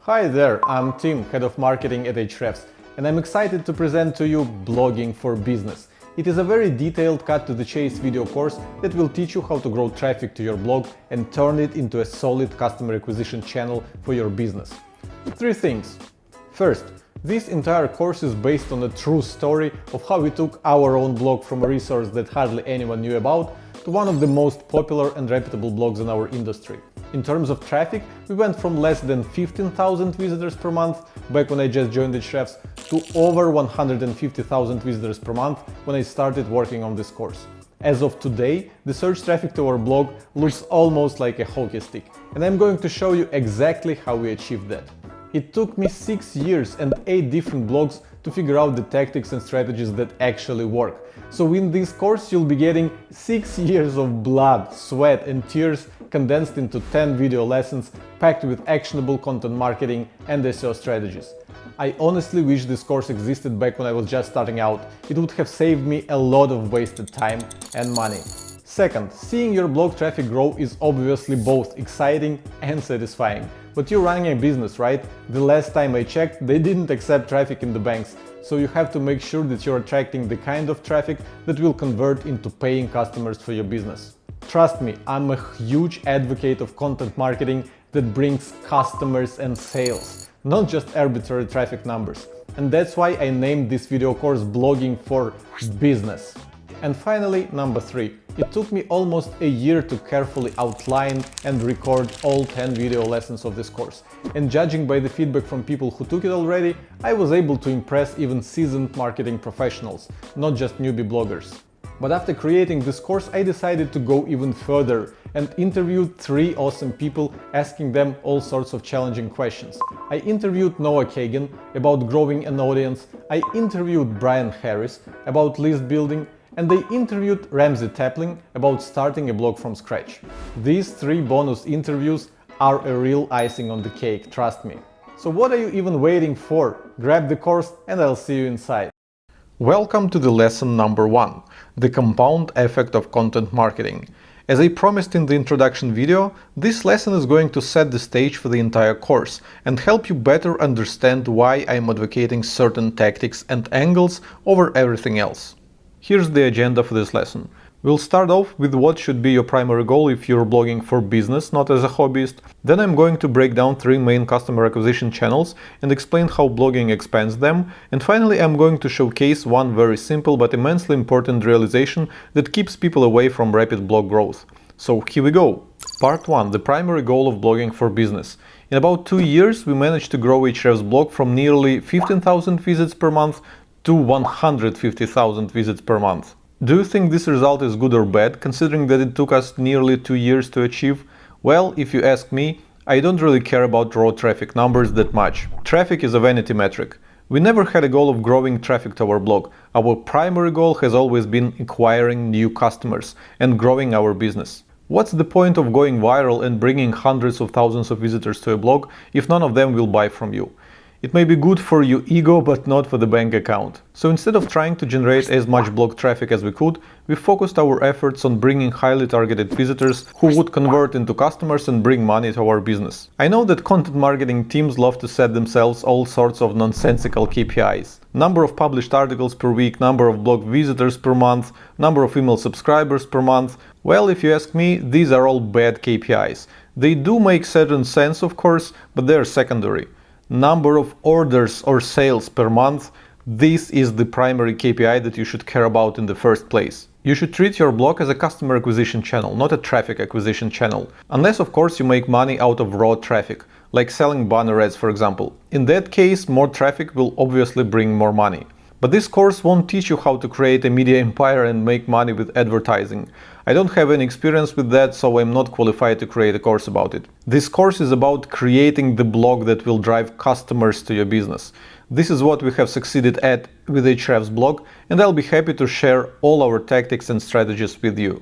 Hi there, I'm Tim, Head of Marketing at Ahrefs, and I'm excited to present to you Blogging for Business. It is a very detailed, cut-to-the-chase video course that will teach you how to grow traffic to your blog and turn it into a solid customer acquisition channel for your business. 3 things. First, this entire course is based on a true story of how we took our own blog from a resource that hardly anyone knew about to one of the most popular and reputable blogs in our industry. In terms of traffic, we went from less than 15,000 visitors per month back when I just joined Ahrefs to over 150,000 visitors per month when I started working on this course. As of today, the search traffic to our blog looks almost like a hockey stick, and I'm going to show you exactly how we achieved that. It took me 6 years and 8 different blogs to figure out the tactics and strategies that actually work. So in this course you'll be getting 6 years of blood, sweat and tears condensed into 10 video lessons packed with actionable content marketing and SEO strategies. I honestly wish this course existed back when I was just starting out. It would have saved me a lot of wasted time and money. Second, seeing your blog traffic grow is obviously both exciting and satisfying. But you're running a business, right? The last time I checked, they didn't accept traffic in the banks, so you have to make sure that you're attracting the kind of traffic that will convert into paying customers for your business. Trust me, I'm a huge advocate of content marketing that brings customers and sales, not just arbitrary traffic numbers. And that's why I named this video course Blogging for Business. And finally, number 3. It took me almost a year to carefully outline and record all 10 video lessons of this course. And judging by the feedback from people who took it already, I was able to impress even seasoned marketing professionals, not just newbie bloggers. But after creating this course, I decided to go even further and interviewed 3 awesome people, asking them all sorts of challenging questions. I interviewed Noah Kagan about growing an audience, I interviewed Brian Harris about list building, and they interviewed Ramsey Tapling about starting a blog from scratch. These 3 bonus interviews are a real icing on the cake, trust me. So what are you even waiting for? Grab the course and I'll see you inside. Welcome to the lesson number 1, the compound effect of content marketing. As I promised in the introduction video, this lesson is going to set the stage for the entire course and help you better understand why I'm advocating certain tactics and angles over everything else. Here's the agenda for this lesson. We'll start off with what should be your primary goal if you're blogging for business, not as a hobbyist. Then I'm going to break down 3 main customer acquisition channels and explain how blogging expands them. And finally, I'm going to showcase one very simple but immensely important realization that keeps people away from rapid blog growth. So here we go. Part 1. The primary goal of blogging for business. In about 2 years, we managed to grow Ahrefs blog from nearly 15,000 visits per month to 150,000 visits per month. Do you think this result is good or bad, considering that it took us nearly 2 years to achieve? Well, if you ask me, I don't really care about raw traffic numbers that much. Traffic is a vanity metric. We never had a goal of growing traffic to our blog. Our primary goal has always been acquiring new customers and growing our business. What's the point of going viral and bringing hundreds of thousands of visitors to a blog if none of them will buy from you? It may be good for your ego, but not for the bank account. So instead of trying to generate as much blog traffic as we could, we focused our efforts on bringing highly targeted visitors who would convert into customers and bring money to our business. I know that content marketing teams love to set themselves all sorts of nonsensical KPIs. Number of published articles per week, number of blog visitors per month, number of email subscribers per month. Well, if you ask me, these are all bad KPIs. They do make certain sense, of course, but they are secondary. Number of orders or sales per month, this is the primary KPI that you should care about in the first place. You should treat your blog as a customer acquisition channel, not a traffic acquisition channel. Unless, of course, you make money out of raw traffic, like selling banner ads, for example. In that case, more traffic will obviously bring more money. But this course won't teach you how to create a media empire and make money with advertising. I don't have any experience with that, so I'm not qualified to create a course about it. This course is about creating the blog that will drive customers to your business. This is what we have succeeded at with Ahrefs blog, and I'll be happy to share all our tactics and strategies with you.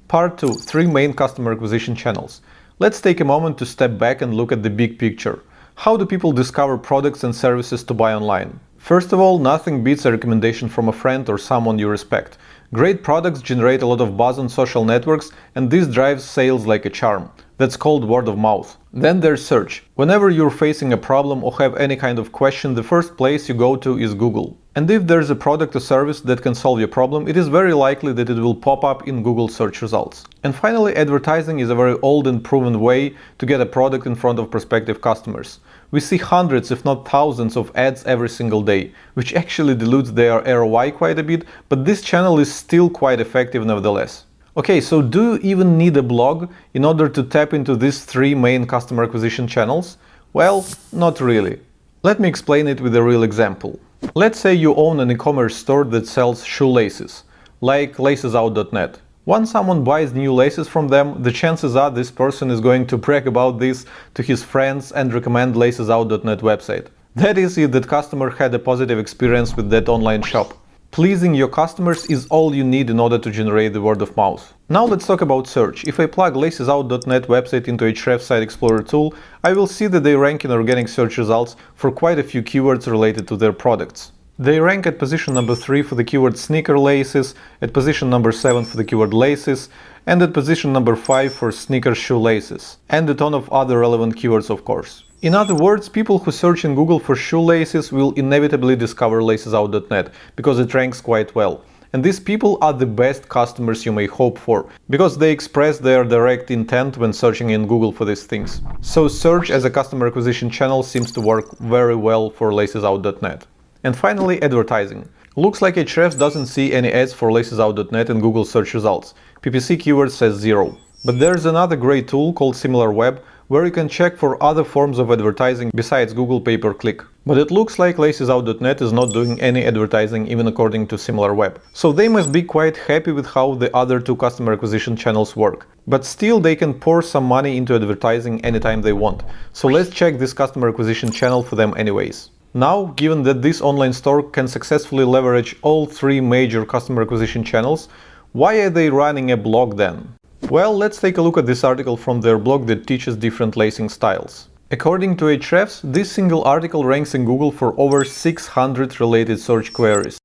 Part 2. 3 main customer acquisition channels. Let's take a moment to step back and look at the big picture. How do people discover products and services to buy online? First of all, nothing beats a recommendation from a friend or someone you respect. Great products generate a lot of buzz on social networks, and this drives sales like a charm. That's called word of mouth. Then there's search. Whenever you're facing a problem or have any kind of question, the first place you go to is Google. And if there's a product or service that can solve your problem, it is very likely that it will pop up in Google search results. And finally, advertising is a very old and proven way to get a product in front of prospective customers. We see hundreds, if not thousands, of ads every single day, which actually dilutes their ROI quite a bit, but this channel is still quite effective nevertheless. Okay, so do you even need a blog in order to tap into these three main customer acquisition channels? Well, not really. Let me explain it with a real example. Let's say you own an e-commerce store that sells shoelaces, like lacesout.net. Once someone buys new laces from them, the chances are this person is going to brag about this to his friends and recommend lacesout.net website. That is, if that customer had a positive experience with that online shop. Pleasing your customers is all you need in order to generate the word of mouth. Now let's talk about search. If I plug lacesout.net website into Ahrefs Site Explorer tool, I will see that they rank in organic search results for quite a few keywords related to their products. They rank at position number 3 for the keyword sneaker laces, at position number 7 for the keyword laces, and at position number 5 for sneaker shoelaces, and a ton of other relevant keywords, of course. In other words, people who search in Google for shoelaces will inevitably discover lacesout.net, because it ranks quite well. And these people are the best customers you may hope for, because they express their direct intent when searching in Google for these things. So search as a customer acquisition channel seems to work very well for lacesout.net. And finally, advertising. Looks like Ahrefs doesn't see any ads for lacesout.net in Google search results. PPC keyword says 0. But there's another great tool called SimilarWeb, where you can check for other forms of advertising besides Google pay-per-click. But it looks like lacesout.net is not doing any advertising even according to SimilarWeb. So they must be quite happy with how the other two customer acquisition channels work. But still they can pour some money into advertising anytime they want. So let's check this customer acquisition channel for them anyways. Now, given that this online store can successfully leverage all three major customer acquisition channels, why are they running a blog then? Well, let's take a look at this article from their blog that teaches different lacing styles. According to Ahrefs, this single article ranks in Google for over 600 related search queries.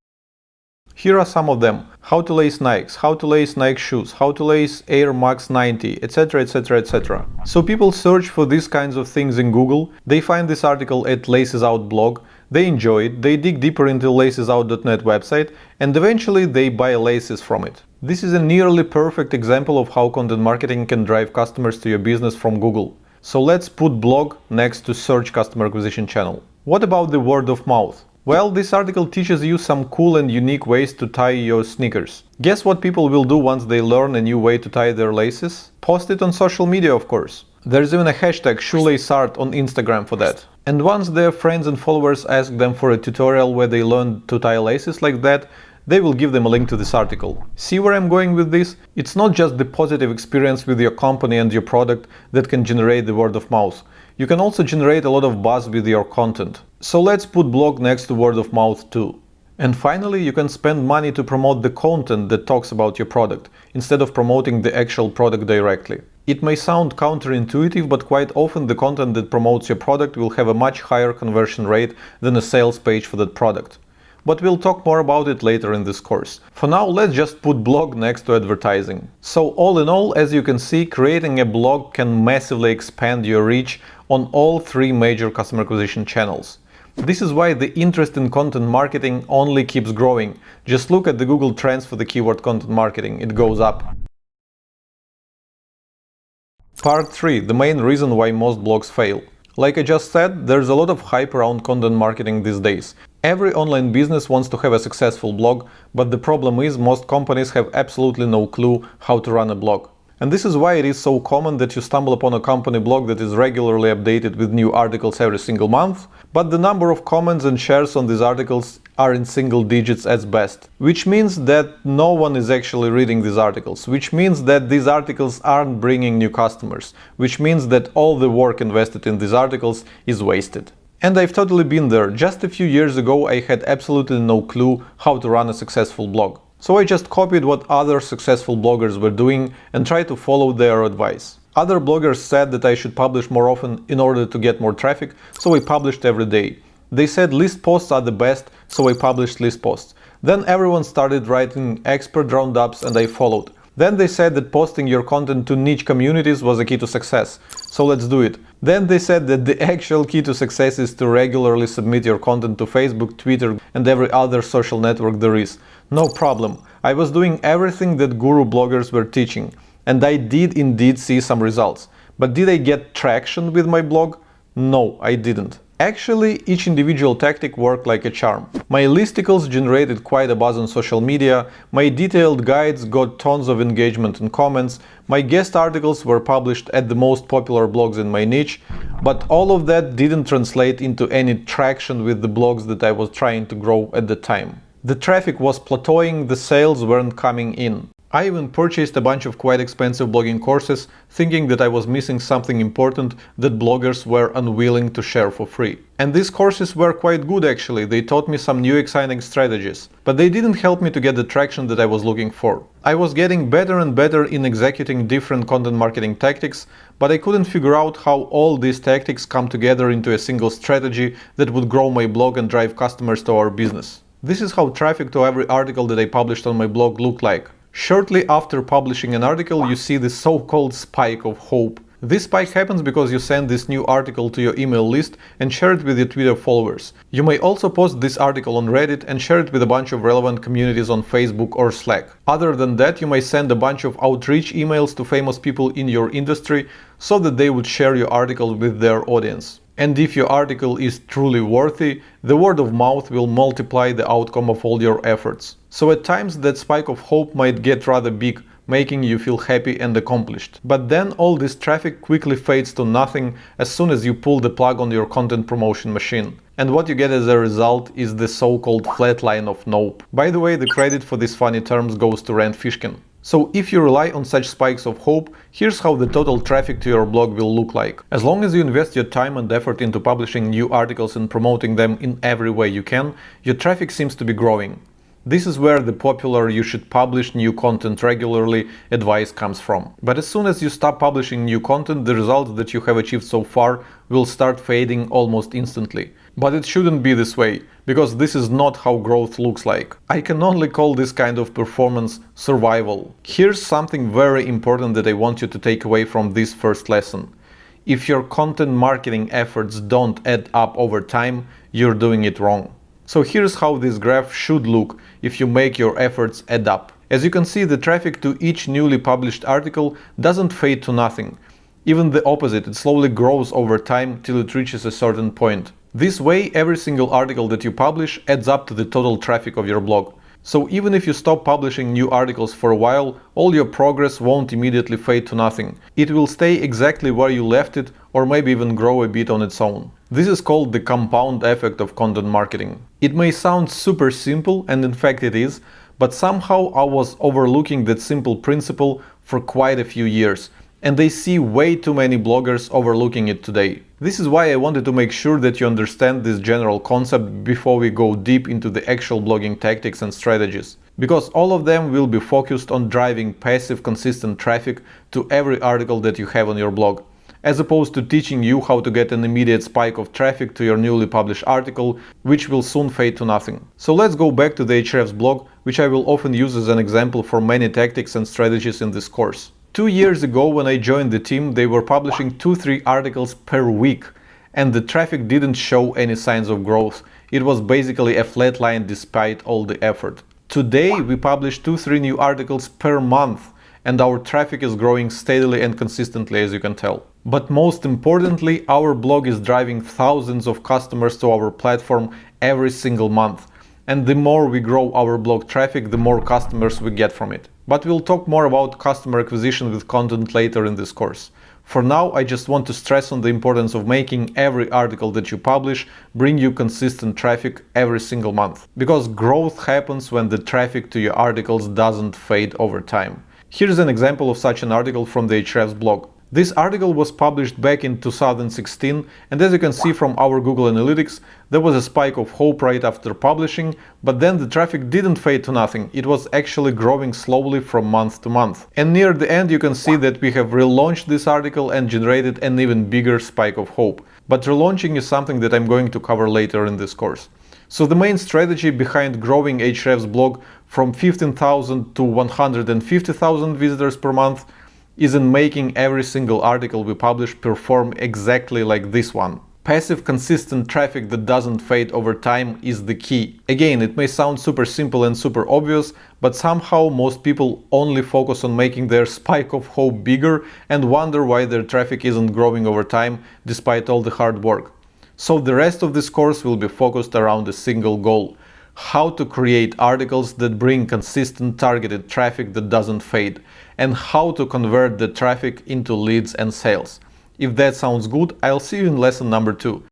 Here are some of them: how to lace Nikes, how to lace Nike shoes, how to lace Air Max 90, etc, etc, etc. So people search for these kinds of things in Google, they find this article at Laces Out blog, they enjoy it, they dig deeper into lacesout.net website, and eventually they buy laces from it. This is a nearly perfect example of how content marketing can drive customers to your business from Google. So let's put blog next to search customer acquisition channel. What about the word of mouth? Well, this article teaches you some cool and unique ways to tie your sneakers. Guess what people will do once they learn a new way to tie their laces? Post it on social media, of course. There's even a hashtag shoelaceart on Instagram for that. And once their friends and followers ask them for a tutorial where they learn to tie laces like that, they will give them a link to this article. See where I'm going with this? It's not just the positive experience with your company and your product that can generate the word of mouth. You can also generate a lot of buzz with your content. So let's put blog next to word of mouth too. And finally, you can spend money to promote the content that talks about your product, instead of promoting the actual product directly. It may sound counterintuitive, but quite often the content that promotes your product will have a much higher conversion rate than a sales page for that product. But we'll talk more about it later in this course. For now, let's just put blog next to advertising. So all in all, as you can see, creating a blog can massively expand your reach on all three major customer acquisition channels. This is why the interest in content marketing only keeps growing. Just look at the Google Trends for the keyword content marketing, it goes up. Part 3. The main reason why most blogs fail. Like I just said, there's a lot of hype around content marketing these days. Every online business wants to have a successful blog, but the problem is most companies have absolutely no clue how to run a blog. And this is why it is so common that you stumble upon a company blog that is regularly updated with new articles every single month, but the number of comments and shares on these articles are in single digits at best. Which means that no one is actually reading these articles, which means that these articles aren't bringing new customers, which means that all the work invested in these articles is wasted. And I've totally been there. Just a few years ago I had absolutely no clue how to run a successful blog. So I just copied what other successful bloggers were doing and tried to follow their advice. Other bloggers said that I should publish more often in order to get more traffic, so I published every day. They said list posts are the best, so I published list posts. Then everyone started writing expert roundups and I followed. Then they said that posting your content to niche communities was a key to success. So let's do it. Then they said that the actual key to success is to regularly submit your content to Facebook, Twitter, and every other social network there is. No problem. I was doing everything that guru bloggers were teaching, and I did indeed see some results. But did I get traction with my blog? No, I didn't. Actually, each individual tactic worked like a charm. My listicles generated quite a buzz on social media, my detailed guides got tons of engagement and comments, my guest articles were published at the most popular blogs in my niche, but all of that didn't translate into any traction with the blogs that I was trying to grow at the time. The traffic was plateauing, the sales weren't coming in. I even purchased a bunch of quite expensive blogging courses, thinking that I was missing something important that bloggers were unwilling to share for free. And these courses were quite good actually, they taught me some new exciting strategies. But they didn't help me to get the traction that I was looking for. I was getting better and better in executing different content marketing tactics, but I couldn't figure out how all these tactics come together into a single strategy that would grow my blog and drive customers to our business. This is how traffic to every article that I published on my blog looked like. Shortly after publishing an article, you see the so-called spike of hope. This spike happens because you send this new article to your email list and share it with your Twitter followers. You may also post this article on Reddit and share it with a bunch of relevant communities on Facebook or Slack. Other than that, you may send a bunch of outreach emails to famous people in your industry so that they would share your article with their audience. And if your article is truly worthy, the word of mouth will multiply the outcome of all your efforts. So at times that spike of hope might get rather big, making you feel happy and accomplished. But then all this traffic quickly fades to nothing as soon as you pull the plug on your content promotion machine. And what you get as a result is the so-called flat line of nope. By the way, the credit for these funny terms goes to Rand Fishkin. So if you rely on such spikes of hope, here's how the total traffic to your blog will look like. As long as you invest your time and effort into publishing new articles and promoting them in every way you can, your traffic seems to be growing. This is where the popular "you should publish new content regularly" advice comes from. But as soon as you stop publishing new content, the results that you have achieved so far will start fading almost instantly. But it shouldn't be this way, because this is not how growth looks like. I can only call this kind of performance survival. Here's something very important that I want you to take away from this first lesson. If your content marketing efforts don't add up over time, you're doing it wrong. So here's how this graph should look if you make your efforts add up. As you can see, the traffic to each newly published article doesn't fade to nothing. Even the opposite, it slowly grows over time till it reaches a certain point. This way, every single article that you publish adds up to the total traffic of your blog. So even if you stop publishing new articles for a while, all your progress won't immediately fade to nothing. It will stay exactly where you left it, or maybe even grow a bit on its own. This is called the compound effect of content marketing. It may sound super simple, and in fact it is, but somehow I was overlooking that simple principle for quite a few years, and I see way too many bloggers overlooking it today. This is why I wanted to make sure that you understand this general concept before we go deep into the actual blogging tactics and strategies. Because all of them will be focused on driving passive, consistent traffic to every article that you have on your blog, as opposed to teaching you how to get an immediate spike of traffic to your newly published article, which will soon fade to nothing. So let's go back to the Ahrefs blog, which I will often use as an example for many tactics and strategies in this course. 2 years ago, when I joined the team, they were publishing 2-3 articles per week, and the traffic didn't show any signs of growth. It was basically a flat line despite all the effort. Today, we publish 2-3 new articles per month, and our traffic is growing steadily and consistently, as you can tell. But most importantly, our blog is driving thousands of customers to our platform every single month. And the more we grow our blog traffic, the more customers we get from it. But we'll talk more about customer acquisition with content later in this course. For now, I just want to stress on the importance of making every article that you publish bring you consistent traffic every single month. Because growth happens when the traffic to your articles doesn't fade over time. Here's an example of such an article from the Ahrefs blog. This article was published back in 2016, and as you can see from our Google Analytics, there was a spike of hope right after publishing, but then the traffic didn't fade to nothing. It was actually growing slowly from month to month. And near the end you can see that we have relaunched this article and generated an even bigger spike of hope. But relaunching is something that I'm going to cover later in this course. So the main strategy behind growing Ahrefs blog from 15,000 to 150,000 visitors per month is in making every single article we publish perform exactly like this one. Passive, consistent traffic that doesn't fade over time is the key. Again, it may sound super simple and super obvious, but somehow most people only focus on making their spike of hope bigger and wonder why their traffic isn't growing over time despite all the hard work. So the rest of this course will be focused around a single goal: how to create articles that bring consistent targeted traffic that doesn't fade, and how to convert the traffic into leads and sales. If that sounds good, I'll see you in lesson number 2.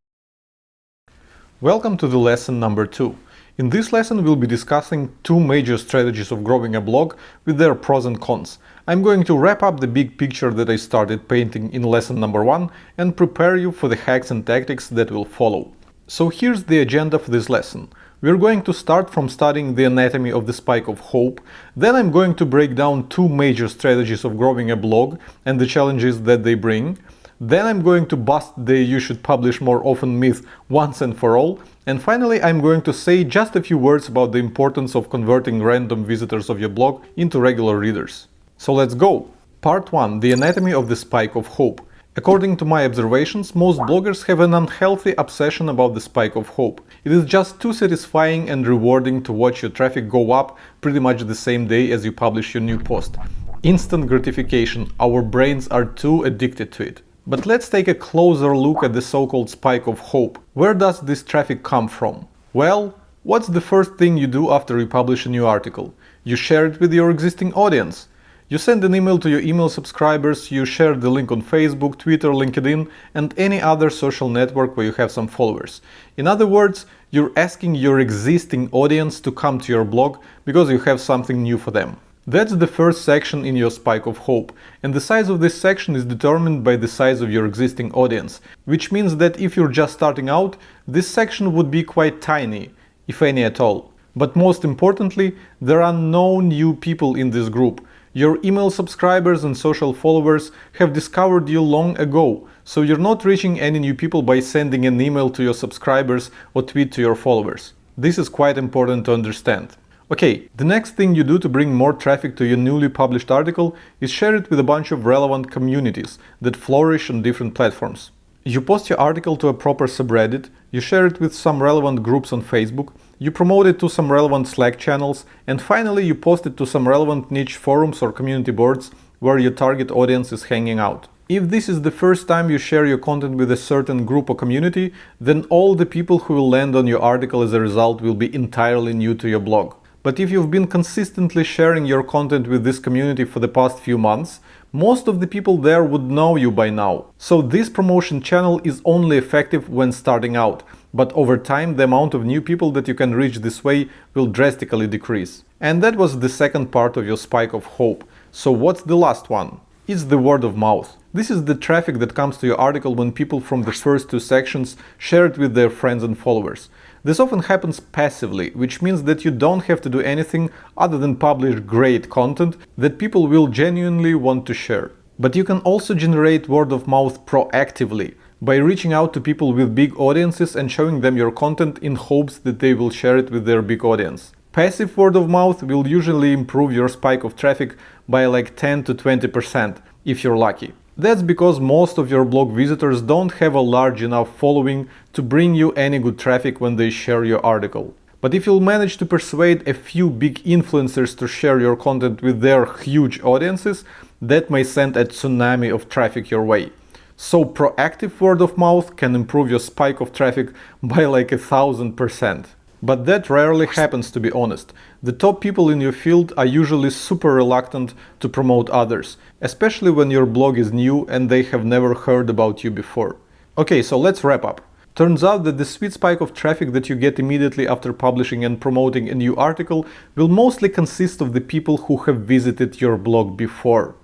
Welcome to the lesson number 2. In this lesson we'll be discussing 2 major strategies of growing a blog with their pros and cons. I'm going to wrap up the big picture that I started painting in lesson number 1 and prepare you for the hacks and tactics that will follow. So here's the agenda for this lesson. We're going to start from studying the anatomy of the spike of hope, then I'm going to break down 2 major strategies of growing a blog and the challenges that they bring. Then I'm going to bust the "you should publish more often" myth once and for all. And finally, I'm going to say just a few words about the importance of converting random visitors of your blog into regular readers. So let's go! Part 1. The anatomy of the spike of hope. According to my observations, most bloggers have an unhealthy obsession about the spike of hope. It is just too satisfying and rewarding to watch your traffic go up pretty much the same day as you publish your new post. Instant gratification. Our brains are too addicted to it. But let's take a closer look at the so-called spike of hope. Where does this traffic come from? Well, what's the first thing you do after you publish a new article? You share it with your existing audience. You send an email to your email subscribers, you share the link on Facebook, Twitter, LinkedIn, and any other social network where you have some followers. In other words, you're asking your existing audience to come to your blog because you have something new for them. That's the first section in your spike of hope, and the size of this section is determined by the size of your existing audience, which means that if you're just starting out, this section would be quite tiny, if any at all. But most importantly, there are no new people in this group. Your email subscribers and social followers have discovered you long ago, so you're not reaching any new people by sending an email to your subscribers or tweet to your followers. This is quite important to understand. Okay, the next thing you do to bring more traffic to your newly published article is share it with a bunch of relevant communities that flourish on different platforms. You post your article to a proper subreddit, you share it with some relevant groups on Facebook, you promote it to some relevant Slack channels, and finally you post it to some relevant niche forums or community boards where your target audience is hanging out. If this is the first time you share your content with a certain group or community, then all the people who will land on your article as a result will be entirely new to your blog. But if you've been consistently sharing your content with this community for the past few months, most of the people there would know you by now. So this promotion channel is only effective when starting out, but over time the amount of new people that you can reach this way will drastically decrease. And that was the second part of your spike of hope. So what's the last one? It's the word of mouth. This is the traffic that comes to your article when people from the first 2 sections share it with their friends and followers. This often happens passively, which means that you don't have to do anything other than publish great content that people will genuinely want to share. But you can also generate word of mouth proactively, by reaching out to people with big audiences and showing them your content in hopes that they will share it with their big audience. Passive word of mouth will usually improve your spike of traffic by like 10 to 20%, if you're lucky. That's because most of your blog visitors don't have a large enough following to bring you any good traffic when they share your article. But if you'll manage to persuade a few big influencers to share your content with their huge audiences, that may send a tsunami of traffic your way. So proactive word of mouth can improve your spike of traffic by like 1000%. But that rarely happens, to be honest. The top people in your field are usually super reluctant to promote others, especially when your blog is new and they have never heard about you before. Okay, so let's wrap up. Turns out that the sweet spike of traffic that you get immediately after publishing and promoting a new article will mostly consist of the people who have visited your blog before,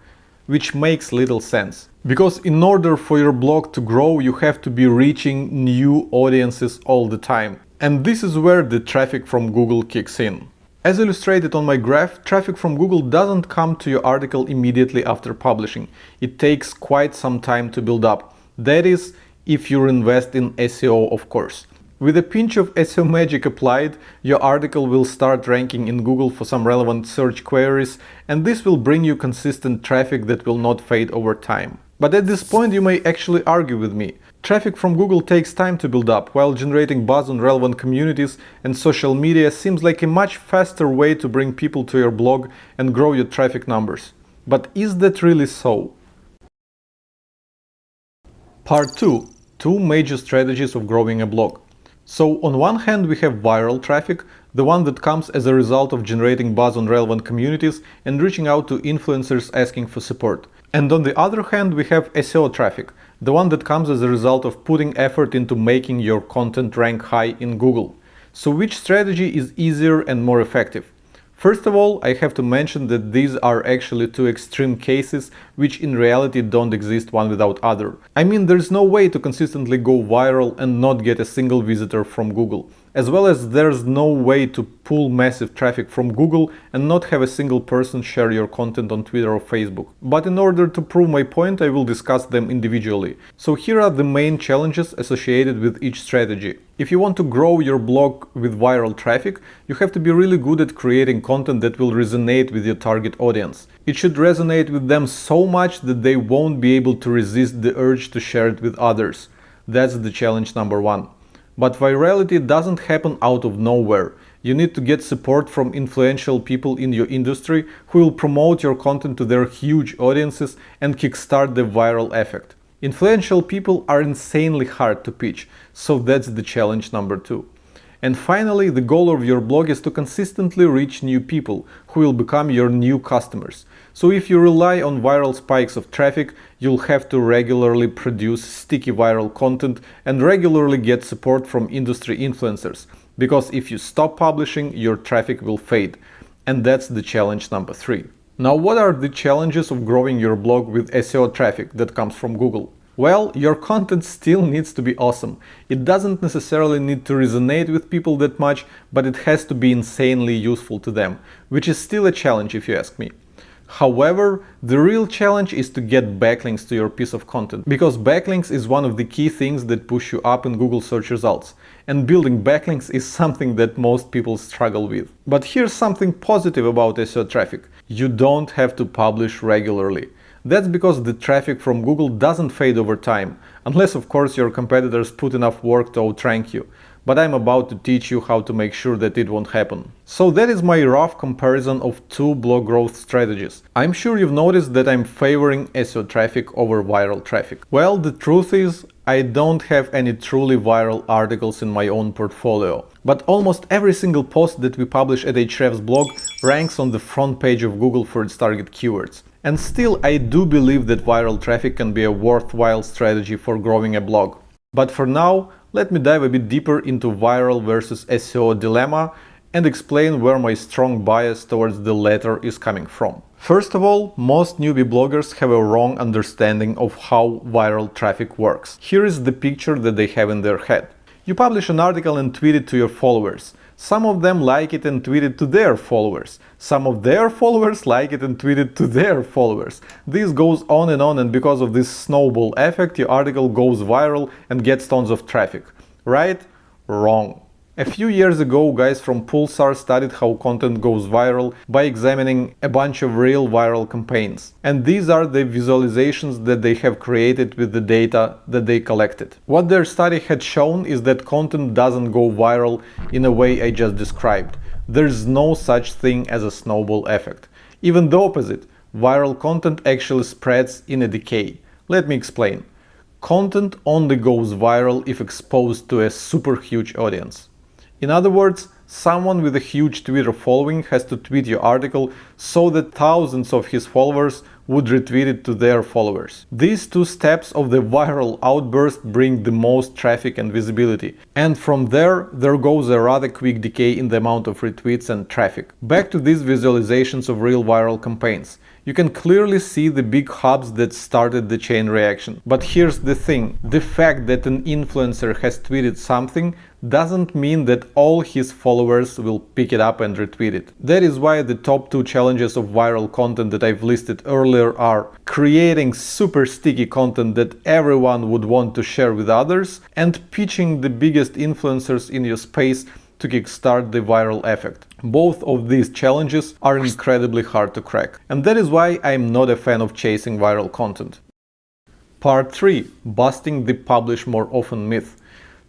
which makes little sense. Because in order for your blog to grow, you have to be reaching new audiences all the time. And this is where the traffic from Google kicks in. As illustrated on my graph, traffic from Google doesn't come to your article immediately after publishing. It takes quite some time to build up. That is, if you invest in SEO, of course. With a pinch of SEO magic applied, your article will start ranking in Google for some relevant search queries, and this will bring you consistent traffic that will not fade over time. But at this point you may actually argue with me. Traffic from Google takes time to build up, while generating buzz on relevant communities and social media seems like a much faster way to bring people to your blog and grow your traffic numbers. But is that really so? Part 2. Two major strategies of growing a blog. So on one hand we have viral traffic, the one that comes as a result of generating buzz on relevant communities and reaching out to influencers asking for support. And on the other hand we have SEO traffic, the one that comes as a result of putting effort into making your content rank high in Google. So which strategy is easier and more effective? First of all, I have to mention that these are actually two extreme cases which in reality don't exist one without other. I mean, there's no way to consistently go viral and not get a single visitor from Google, as well as there's no way to pull massive traffic from Google and not have a single person share your content on Twitter or Facebook. But in order to prove my point, I will discuss them individually. So here are the main challenges associated with each strategy. If you want to grow your blog with viral traffic, you have to be really good at creating content that will resonate with your target audience. It should resonate with them so much that they won't be able to resist the urge to share it with others. That's the challenge number one. But virality doesn't happen out of nowhere. You need to get support from influential people in your industry who will promote your content to their huge audiences and kickstart the viral effect. Influential people are insanely hard to pitch, so that's the challenge number two. And finally, the goal of your blog is to consistently reach new people who will become your new customers. So if you rely on viral spikes of traffic, you'll have to regularly produce sticky viral content and regularly get support from industry influencers, because if you stop publishing, your traffic will fade. And that's the challenge number three. Now, what are the challenges of growing your blog with SEO traffic that comes from Google? Well, your content still needs to be awesome. It doesn't necessarily need to resonate with people that much, but it has to be insanely useful to them, which is still a challenge if you ask me. However, the real challenge is to get backlinks to your piece of content, because backlinks is one of the key things that push you up in Google search results. And building backlinks is something that most people struggle with. But here's something positive about SEO traffic. You don't have to publish regularly. That's because the traffic from Google doesn't fade over time, unless of course your competitors put enough work to outrank you. But I'm about to teach you how to make sure that it won't happen. So that is my rough comparison of two blog growth strategies. I'm sure you've noticed that I'm favoring SEO traffic over viral traffic. Well, the truth is, I don't have any truly viral articles in my own portfolio. But almost every single post that we publish at Ahrefs blog ranks on the front page of Google for its target keywords. And still, I do believe that viral traffic can be a worthwhile strategy for growing a blog. But for now, let me dive a bit deeper into viral versus SEO dilemma and explain where my strong bias towards the latter is coming from. First of all, most newbie bloggers have a wrong understanding of how viral traffic works. Here is the picture that they have in their head. You publish an article and tweet it to your followers. Some of them like it and tweet it to their followers. Some of their followers like it and tweet it to their followers. This goes on, and because of this snowball effect, your article goes viral and gets tons of traffic. Right? Wrong. A few years ago, guys from Pulsar studied how content goes viral by examining a bunch of real viral campaigns. And these are the visualizations that they have created with the data that they collected. What their study had shown is that content doesn't go viral in a way I just described. There's no such thing as a snowball effect. Even the opposite, viral content actually spreads in a decay. Let me explain. Content only goes viral if exposed to a super huge audience. In other words, someone with a huge Twitter following has to tweet your article so that thousands of his followers would retweet it to their followers. These two steps of the viral outburst bring the most traffic and visibility, and from there goes a rather quick decay in the amount of retweets and traffic. Back to these visualizations of real viral campaigns. You can clearly see the big hubs that started the chain reaction. But here's the thing, the fact that an influencer has tweeted something doesn't mean that all his followers will pick it up and retweet it. That is why the top 2 challenges of viral content that I've listed earlier are creating super sticky content that everyone would want to share with others and pitching the biggest influencers in your space to kickstart the viral effect. Both of these challenges are incredibly hard to crack, and that is why I'm not a fan of chasing viral content. Part 3. Busting the publish more often myth.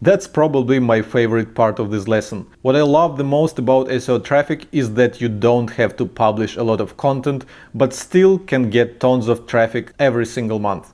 That's probably my favorite part of this lesson. What I love the most about SEO traffic is that you don't have to publish a lot of content, but still can get tons of traffic every single month.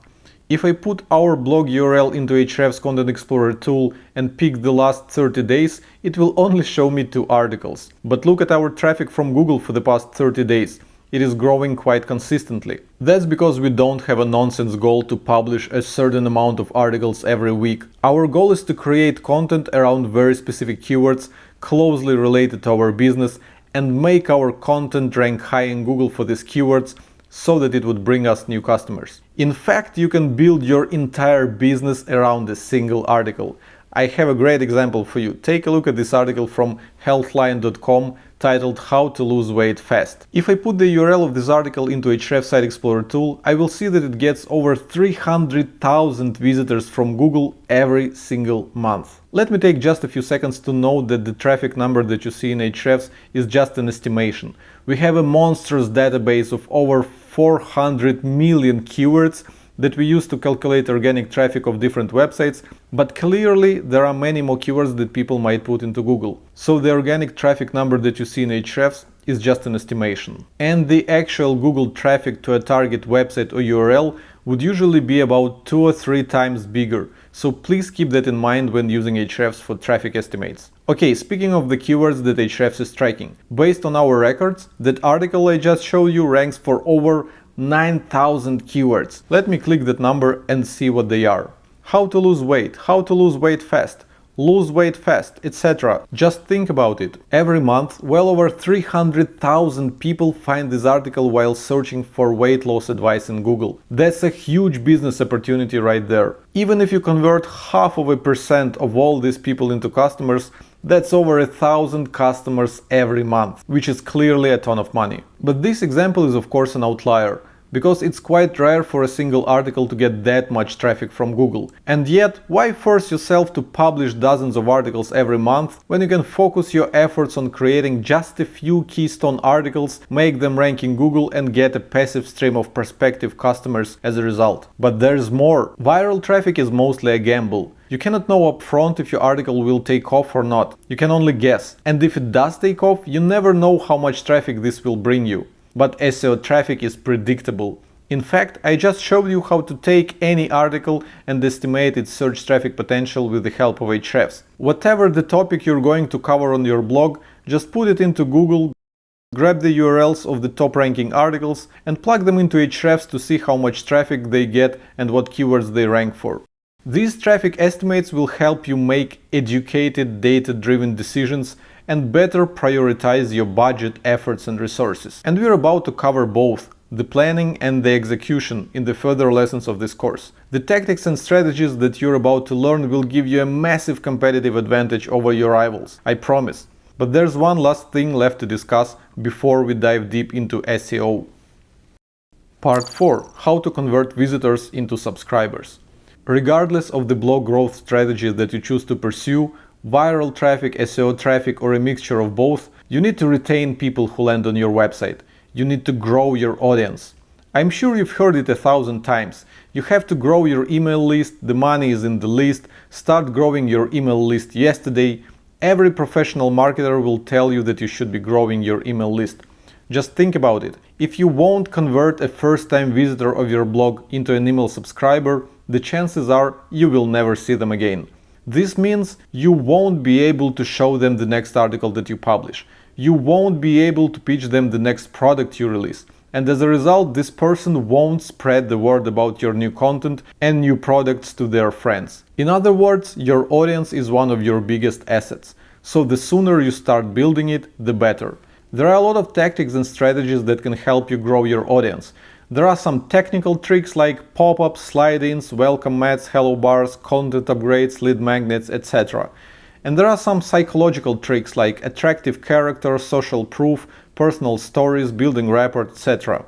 If I put our blog URL into Ahrefs Content Explorer tool and pick the last 30 days, it will only show me 2 articles. But look at our traffic from Google for the past 30 days. It is growing quite consistently. That's because we don't have a nonsense goal to publish a certain amount of articles every week. Our goal is to create content around very specific keywords closely related to our business and make our content rank high in Google for these keywords so that it would bring us new customers. In fact, you can build your entire business around a single article. I have a great example for you. Take a look at this article from healthline.com titled How to Lose Weight Fast. If I put the URL of this article into Ahrefs Site Explorer tool, I will see that it gets over 300,000 visitors from Google every single month. Let me take just a few seconds to note that the traffic number that you see in Ahrefs is just an estimation. We have a monstrous database of over 400 million keywords that we use to calculate organic traffic of different websites, but clearly there are many more keywords that people might put into Google. So the organic traffic number that you see in Ahrefs is just an estimation. And the actual Google traffic to a target website or URL would usually be about 2 or 3 times bigger. So please keep that in mind when using Ahrefs for traffic estimates. Okay, speaking of the keywords that Ahrefs is tracking, based on our records, that article I just showed you ranks for over 9,000 keywords. Let me click that number and see what they are. How to lose weight, how to lose weight fast, lose weight fast, etc. Just think about it. Every month, well over 300,000 people find this article while searching for weight loss advice in Google. That's a huge business opportunity right there. Even if you convert 0.5% of all these people into customers, that's over 1,000 customers every month, which is clearly a ton of money. But this example is of course an outlier, because it's quite rare for a single article to get that much traffic from Google. And yet, why force yourself to publish dozens of articles every month when you can focus your efforts on creating just a few keystone articles, make them rank in Google and get a passive stream of prospective customers as a result? But there's more. Viral traffic is mostly a gamble. You cannot know upfront if your article will take off or not. You can only guess. And if it does take off, you never know how much traffic this will bring you. But SEO traffic is predictable. In fact, I just showed you how to take any article and estimate its search traffic potential with the help of Ahrefs. Whatever the topic you're going to cover on your blog, just put it into Google, grab the URLs of the top ranking articles and plug them into Ahrefs to see how much traffic they get and what keywords they rank for. These traffic estimates will help you make educated, data-driven decisions and better prioritize your budget, efforts and resources. And we're about to cover both the planning and the execution in the further lessons of this course. The tactics and strategies that you're about to learn will give you a massive competitive advantage over your rivals, I promise. But there's one last thing left to discuss before we dive deep into SEO. Part 4. How to convert visitors into subscribers. Regardless of the blog growth strategy that you choose to pursue, viral traffic, SEO traffic, or a mixture of both, you need to retain people who land on your website. You need to grow your audience. I'm sure you've heard it 1,000 times. You have to grow your email list, the money is in the list, start growing your email list yesterday. Every professional marketer will tell you that you should be growing your email list. Just think about it. If you won't convert a first-time visitor of your blog into an email subscriber, the chances are you will never see them again. This means you won't be able to show them the next article that you publish. You won't be able to pitch them the next product you release. And as a result, this person won't spread the word about your new content and new products to their friends. In other words, your audience is one of your biggest assets. So the sooner you start building it, the better. There are a lot of tactics and strategies that can help you grow your audience. There are some technical tricks like pop-ups, slide-ins, welcome mats, hello bars, content upgrades, lead magnets, etc. And there are some psychological tricks like attractive characters, social proof, personal stories, building rapport, etc.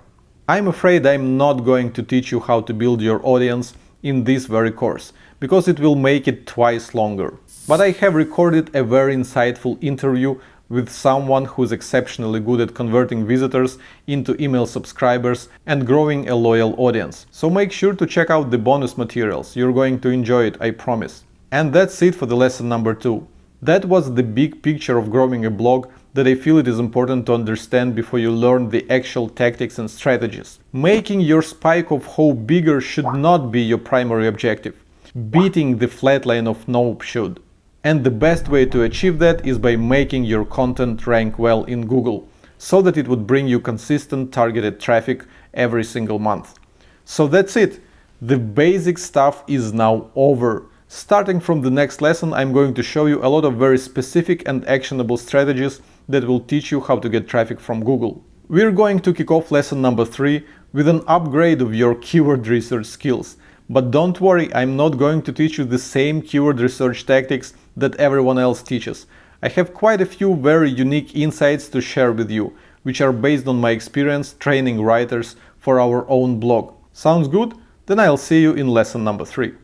I'm afraid I'm not going to teach you how to build your audience in this very course, because it will make it twice longer. But I have recorded a very insightful interview with someone who's exceptionally good at converting visitors into email subscribers and growing a loyal audience. So make sure to check out the bonus materials. You're going to enjoy it, I promise. And that's it for the lesson number 2. That was the big picture of growing a blog that I feel it is important to understand before you learn the actual tactics and strategies. Making your spike of hope bigger should not be your primary objective. Beating the flat line of nope should. And the best way to achieve that is by making your content rank well in Google, so that it would bring you consistent targeted traffic every single month. So that's it. The basic stuff is now over. Starting from the next lesson, I'm going to show you a lot of very specific and actionable strategies that will teach you how to get traffic from Google. We're going to kick off lesson number 3 with an upgrade of your keyword research skills. But don't worry, I'm not going to teach you the same keyword research tactics that everyone else teaches. I have quite a few very unique insights to share with you, which are based on my experience training writers for our own blog. Sounds good? Then I'll see you in lesson number 3.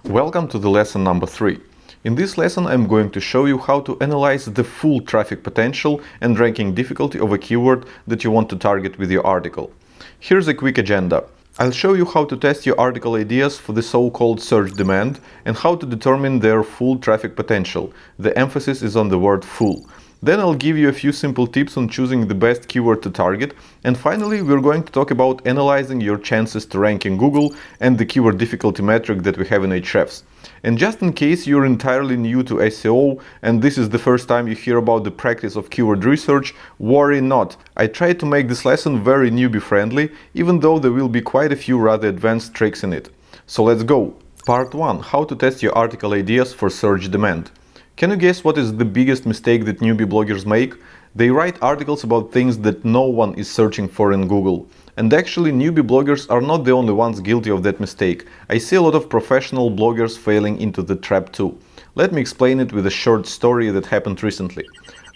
Welcome to the lesson number 3. In this lesson I'm going to show you how to analyze the full traffic potential and ranking difficulty of a keyword that you want to target with your article. Here's a quick agenda. I'll show you how to test your article ideas for the so-called search demand and how to determine their full traffic potential. The emphasis is on the word full. Then I'll give you a few simple tips on choosing the best keyword to target. And finally, we're going to talk about analyzing your chances to rank in Google and the keyword difficulty metric that we have in Ahrefs. And just in case you're entirely new to SEO and this is the first time you hear about the practice of keyword research, worry not. I tried to make this lesson very newbie friendly, even though there will be quite a few rather advanced tricks in it. So let's go. Part 1. How to test your article ideas for search demand. Can you guess what is the biggest mistake that newbie bloggers make? They write articles about things that no one is searching for in Google. And actually, newbie bloggers are not the only ones guilty of that mistake. I see a lot of professional bloggers failing into the trap too. Let me explain it with a short story that happened recently.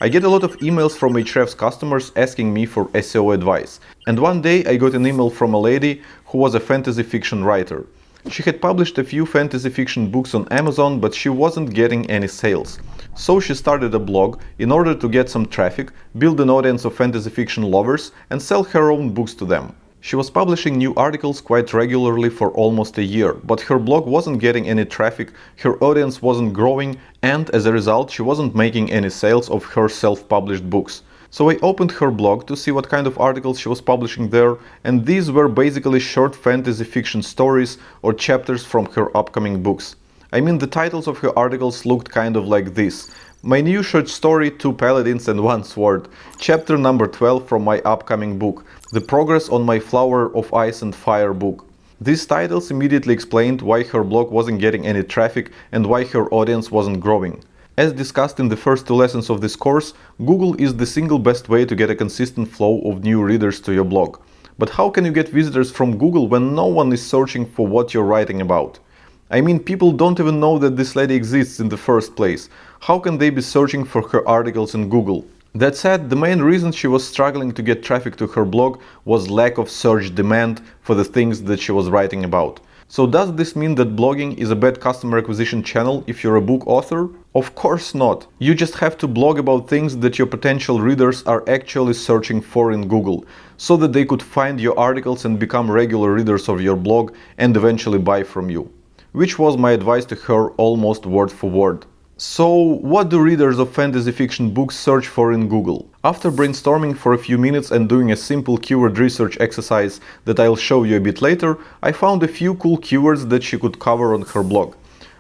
I get a lot of emails from Ahrefs customers asking me for SEO advice. And one day I got an email from a lady who was a fantasy fiction writer. She had published a few fantasy fiction books on Amazon, but she wasn't getting any sales. So she started a blog in order to get some traffic, build an audience of fantasy fiction lovers, and sell her own books to them. She was publishing new articles quite regularly for almost a year, but her blog wasn't getting any traffic, her audience wasn't growing, and as a result she wasn't making any sales of her self-published books. So I opened her blog to see what kind of articles she was publishing there, and these were basically short fantasy fiction stories or chapters from her upcoming books. I mean, the titles of her articles looked kind of like this: My new short story, 2 paladins and 1 sword, chapter number 12 from my upcoming book, The Progress on my Flower of Ice and Fire book. These titles immediately explained why her blog wasn't getting any traffic and why her audience wasn't growing. As discussed in the first 2 lessons of this course, Google is the single best way to get a consistent flow of new readers to your blog. But how can you get visitors from Google when no one is searching for what you're writing about? I mean, people don't even know that this lady exists in the first place. How can they be searching for her articles in Google? That said, the main reason she was struggling to get traffic to her blog was lack of search demand for the things that she was writing about. So does this mean that blogging is a bad customer acquisition channel if you're a book author? Of course not. You just have to blog about things that your potential readers are actually searching for in Google, so that they could find your articles and become regular readers of your blog and eventually buy from you. Which was my advice to her almost word for word. So, what do readers of fantasy fiction books search for in Google? After brainstorming for a few minutes and doing a simple keyword research exercise that I'll show you a bit later, I found a few cool keywords that she could cover on her blog.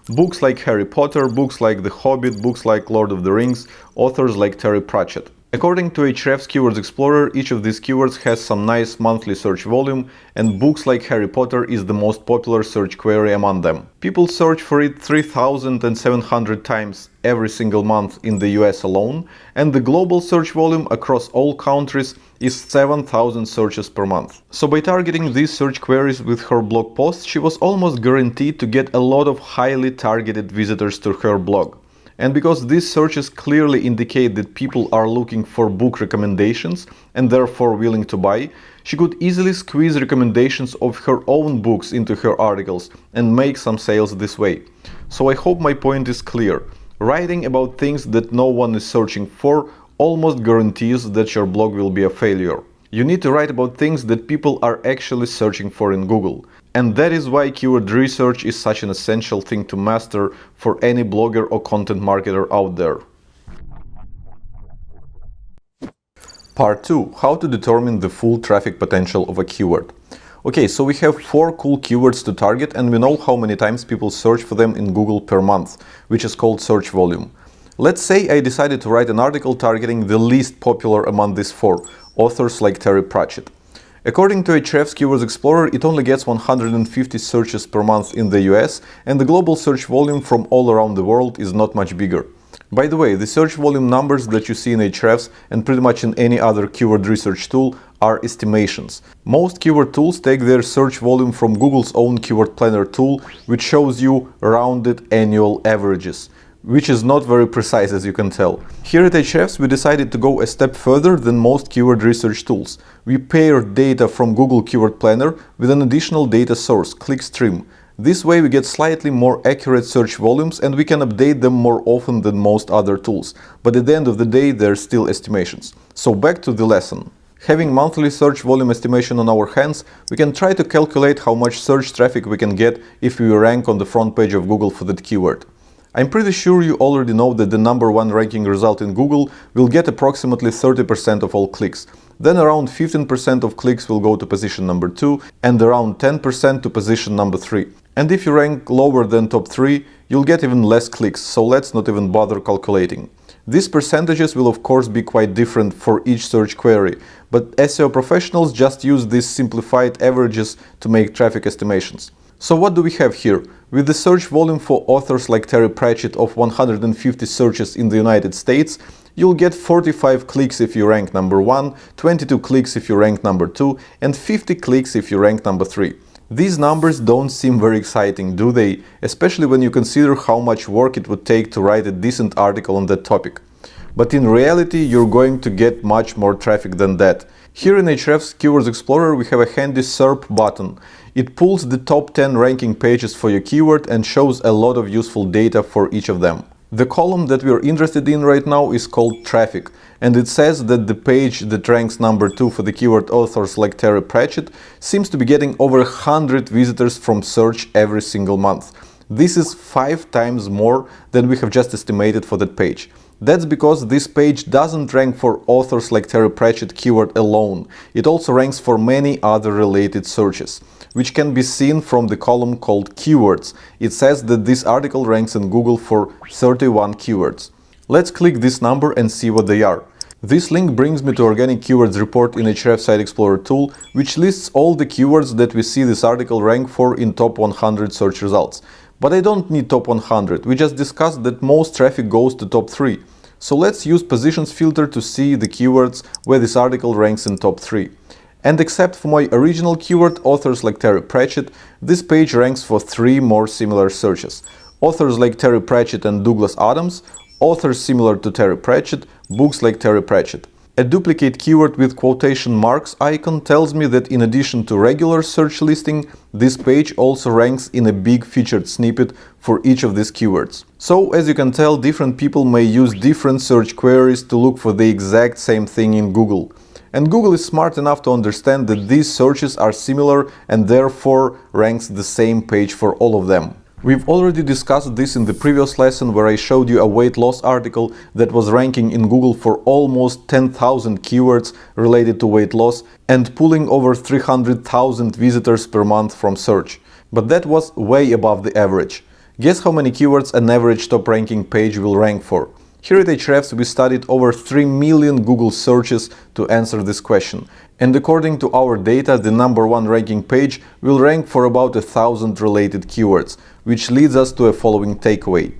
Books like Harry Potter, books like The Hobbit, books like Lord of the Rings, authors like Terry Pratchett. According to Ahrefs Keywords Explorer, each of these keywords has some nice monthly search volume, and books like Harry Potter is the most popular search query among them. People search for it 3,700 times every single month in the US alone, and the global search volume across all countries is 7,000 searches per month. So by targeting these search queries with her blog posts, she was almost guaranteed to get a lot of highly targeted visitors to her blog. And because these searches clearly indicate that people are looking for book recommendations and therefore willing to buy, she could easily squeeze recommendations of her own books into her articles and make some sales this way. So I hope my point is clear. Writing about things that no one is searching for almost guarantees that your blog will be a failure. You need to write about things that people are actually searching for in Google. And that is why keyword research is such an essential thing to master for any blogger or content marketer out there. Part 2. How to determine the full traffic potential of a keyword. Okay, so we have 4 cool keywords to target, and we know how many times people search for them in Google per month, which is called search volume. Let's say I decided to write an article targeting the least popular among these 4, authors like Terry Pratchett. According to Ahrefs Keywords Explorer, it only gets 150 searches per month in the US, and the global search volume from all around the world is not much bigger. By the way, the search volume numbers that you see in Ahrefs and pretty much in any other keyword research tool are estimations. Most keyword tools take their search volume from Google's own keyword planner tool, which shows you rounded annual averages, which is not very precise, as you can tell. Here at Ahrefs, we decided to go a step further than most keyword research tools. We paired data from Google Keyword Planner with an additional data source, Clickstream. This way we get slightly more accurate search volumes, and we can update them more often than most other tools. But at the end of the day, they're still estimations. So back to the lesson. Having monthly search volume estimation on our hands, we can try to calculate how much search traffic we can get if we rank on the front page of Google for that keyword. I'm pretty sure you already know that the #1 ranking result in Google will get approximately 30% of all clicks. Then around 15% of clicks will go to position number 2 and around 10% to position number 3. And if you rank lower than top 3, you'll get even less clicks, so let's not even bother calculating. These percentages will of course be quite different for each search query, but SEO professionals just use these simplified averages to make traffic estimations. So what do we have here? With the search volume for authors like Terry Pratchett of 150 searches in the United States, you'll get 45 clicks if you rank number 1, 22 clicks if you rank number 2, and 50 clicks if you rank number 3. These numbers don't seem very exciting, do they? Especially when you consider how much work it would take to write a decent article on that topic. But in reality, you're going to get much more traffic than that. Here in Ahrefs Keywords Explorer, we have a handy SERP button. It pulls the top 10 ranking pages for your keyword and shows a lot of useful data for each of them. The column that we are interested in right now is called Traffic, and it says that the page that ranks number 2 for the keyword authors like Terry Pratchett seems to be getting over 100 visitors from search every single month. This is 5 times more than we have just estimated for that page. That's because this page doesn't rank for authors like Terry Pratchett keyword alone. It also ranks for many other related searches, which can be seen from the column called Keywords. It says that this article ranks in Google for 31 keywords. Let's click this number and see what they are. This link brings me to Organic Keywords report in Ahrefs Site Explorer tool, which lists all the keywords that we see this article rank for in top 100 search results. But I don't need top 100, we just discussed that most traffic goes to top 3. So let's use positions filter to see the keywords where this article ranks in top 3. And except for my original keyword, authors like Terry Pratchett, this page ranks for 3 more similar searches. Authors like Terry Pratchett and Douglas Adams, authors similar to Terry Pratchett, books like Terry Pratchett. A duplicate keyword with quotation marks icon tells me that in addition to regular search listing, this page also ranks in a big featured snippet for each of these keywords. So, as you can tell, different people may use different search queries to look for the exact same thing in Google. And Google is smart enough to understand that these searches are similar and therefore ranks the same page for all of them. We've already discussed this in the previous lesson where I showed you a weight loss article that was ranking in Google for almost 10,000 keywords related to weight loss and pulling over 300,000 visitors per month from search. But that was way above the average. Guess how many keywords an average top ranking page will rank for? Here at Ahrefs we studied over 3 million Google searches to answer this question. And according to our data, the #1 ranking page will rank for about 1,000 related keywords, which leads us to a following takeaway.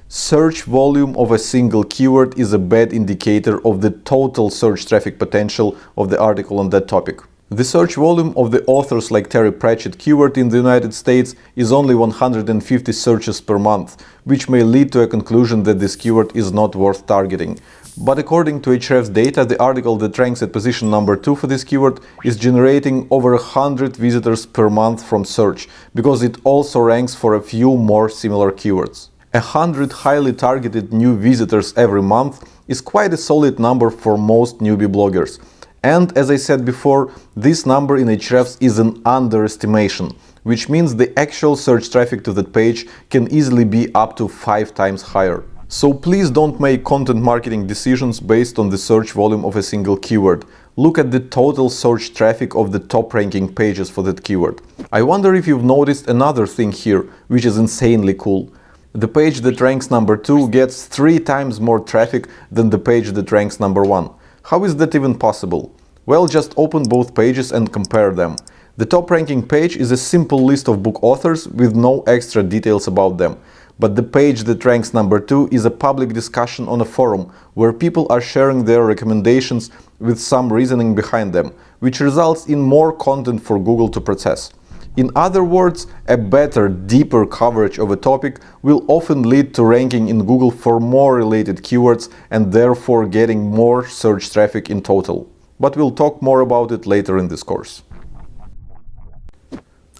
Search volume of a single keyword is a bad indicator of the total search traffic potential of the article on that topic. The search volume of the authors like Terry Pratchett keyword in the United States is only 150 searches per month, which may lead to a conclusion that this keyword is not worth targeting. But according to Ahrefs data, the article that ranks at position #2 for this keyword is generating over 100 visitors per month from search, because it also ranks for a few more similar keywords. 100 highly targeted new visitors every month is quite a solid number for most newbie bloggers. And as I said before, this number in Ahrefs is an underestimation, which means the actual search traffic to that page can easily be up to 5 times higher. So please don't make content marketing decisions based on the search volume of a single keyword. Look at the total search traffic of the top ranking pages for that keyword. I wonder if you've noticed another thing here, which is insanely cool. The page that ranks #2 gets 3 times more traffic than the page that ranks #1. How is that even possible? Well, just open both pages and compare them. The top ranking page is a simple list of book authors with no extra details about them. But the page that ranks #2 is a public discussion on a forum where people are sharing their recommendations with some reasoning behind them, which results in more content for Google to process. In other words, a better, deeper coverage of a topic will often lead to ranking in Google for more related keywords and therefore getting more search traffic in total. But we'll talk more about it later in this course.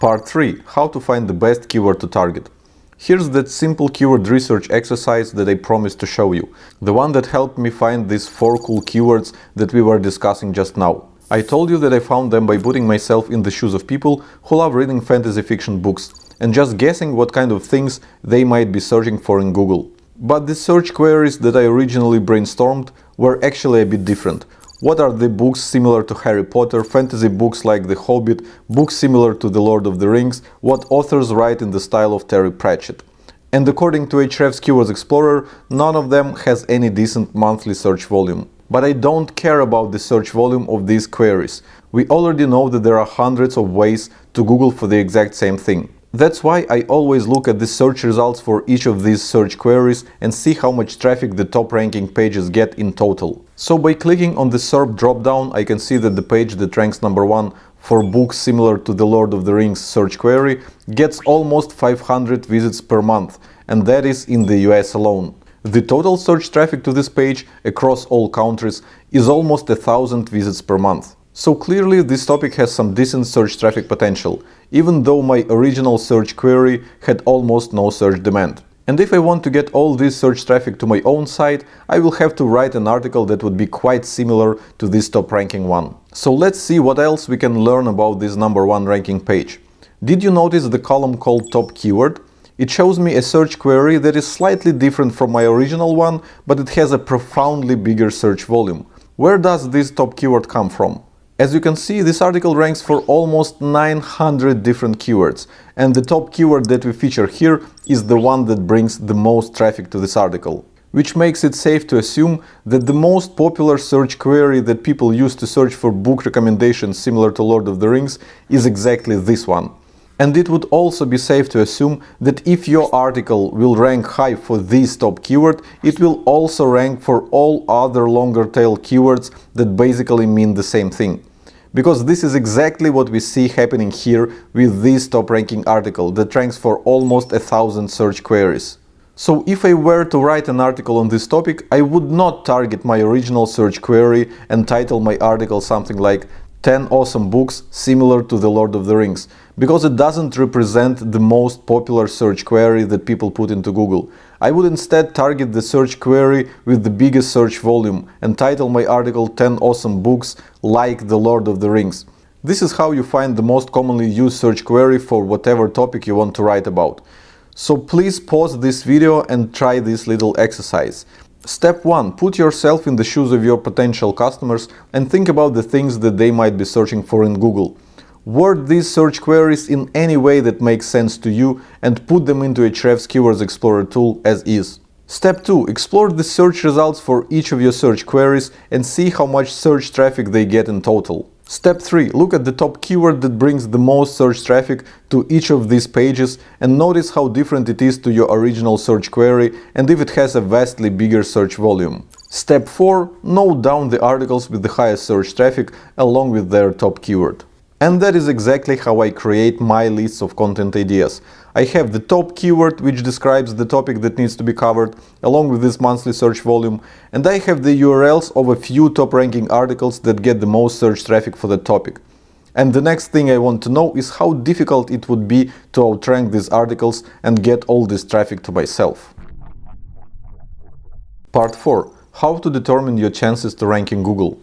Part 3. How to find the best keyword to target. Here's that simple keyword research exercise that I promised to show you, the one that helped me find these 4 cool keywords that we were discussing just now. I told you that I found them by putting myself in the shoes of people who love reading fantasy fiction books and just guessing what kind of things they might be searching for in Google. But the search queries that I originally brainstormed were actually a bit different. What are the books similar to Harry Potter, fantasy books like The Hobbit, books similar to The Lord of the Rings, what authors write in the style of Terry Pratchett? And according to Ahrefs Keywords Explorer, none of them has any decent monthly search volume. But I don't care about the search volume of these queries. We already know that there are hundreds of ways to Google for the exact same thing. That's why I always look at the search results for each of these search queries and see how much traffic the top ranking pages get in total. So by clicking on the SERP dropdown, I can see that the page that ranks #1 for books similar to The Lord of the Rings search query gets almost 500 visits per month, and that is in the US alone. The total search traffic to this page across all countries is almost 1,000 visits per month. So clearly this topic has some decent search traffic potential, even though my original search query had almost no search demand. And if I want to get all this search traffic to my own site, I will have to write an article that would be quite similar to this top ranking one. So let's see what else we can learn about this #1 ranking page. Did you notice the column called top keyword? It shows me a search query that is slightly different from my original one, but it has a profoundly bigger search volume. Where does this top keyword come from? As you can see, this article ranks for almost 900 different keywords, and the top keyword that we feature here is the one that brings the most traffic to this article. Which makes it safe to assume that the most popular search query that people use to search for book recommendations similar to Lord of the Rings is exactly this one. And it would also be safe to assume that if your article will rank high for this top keyword, it will also rank for all other longer tail keywords that basically mean the same thing. Because this is exactly what we see happening here with this top ranking article that ranks for almost 1,000 search queries. So if I were to write an article on this topic, I would not target my original search query and title my article something like 10 awesome books similar to The Lord of the Rings, because it doesn't represent the most popular search query that people put into Google. I would instead target the search query with the biggest search volume and title my article 10 awesome books like The Lord of the Rings. This is how you find the most commonly used search query for whatever topic you want to write about. So please pause this video and try this little exercise. Step 1. Put yourself in the shoes of your potential customers and think about the things that they might be searching for in Google. Word these search queries in any way that makes sense to you and put them into Ahrefs Keywords Explorer tool as is. Step 2. Explore the search results for each of your search queries and see how much search traffic they get in total. Step 3. Look at the top keyword that brings the most search traffic to each of these pages and notice how different it is to your original search query and if it has a vastly bigger search volume. Step 4. Note down the articles with the highest search traffic along with their top keyword. And that is exactly how I create my lists of content ideas. I have the top keyword, which describes the topic that needs to be covered, along with this monthly search volume, and I have the URLs of a few top-ranking articles that get the most search traffic for the topic. And the next thing I want to know is how difficult it would be to outrank these articles and get all this traffic to myself. Part 4. How to determine your chances to rank in Google.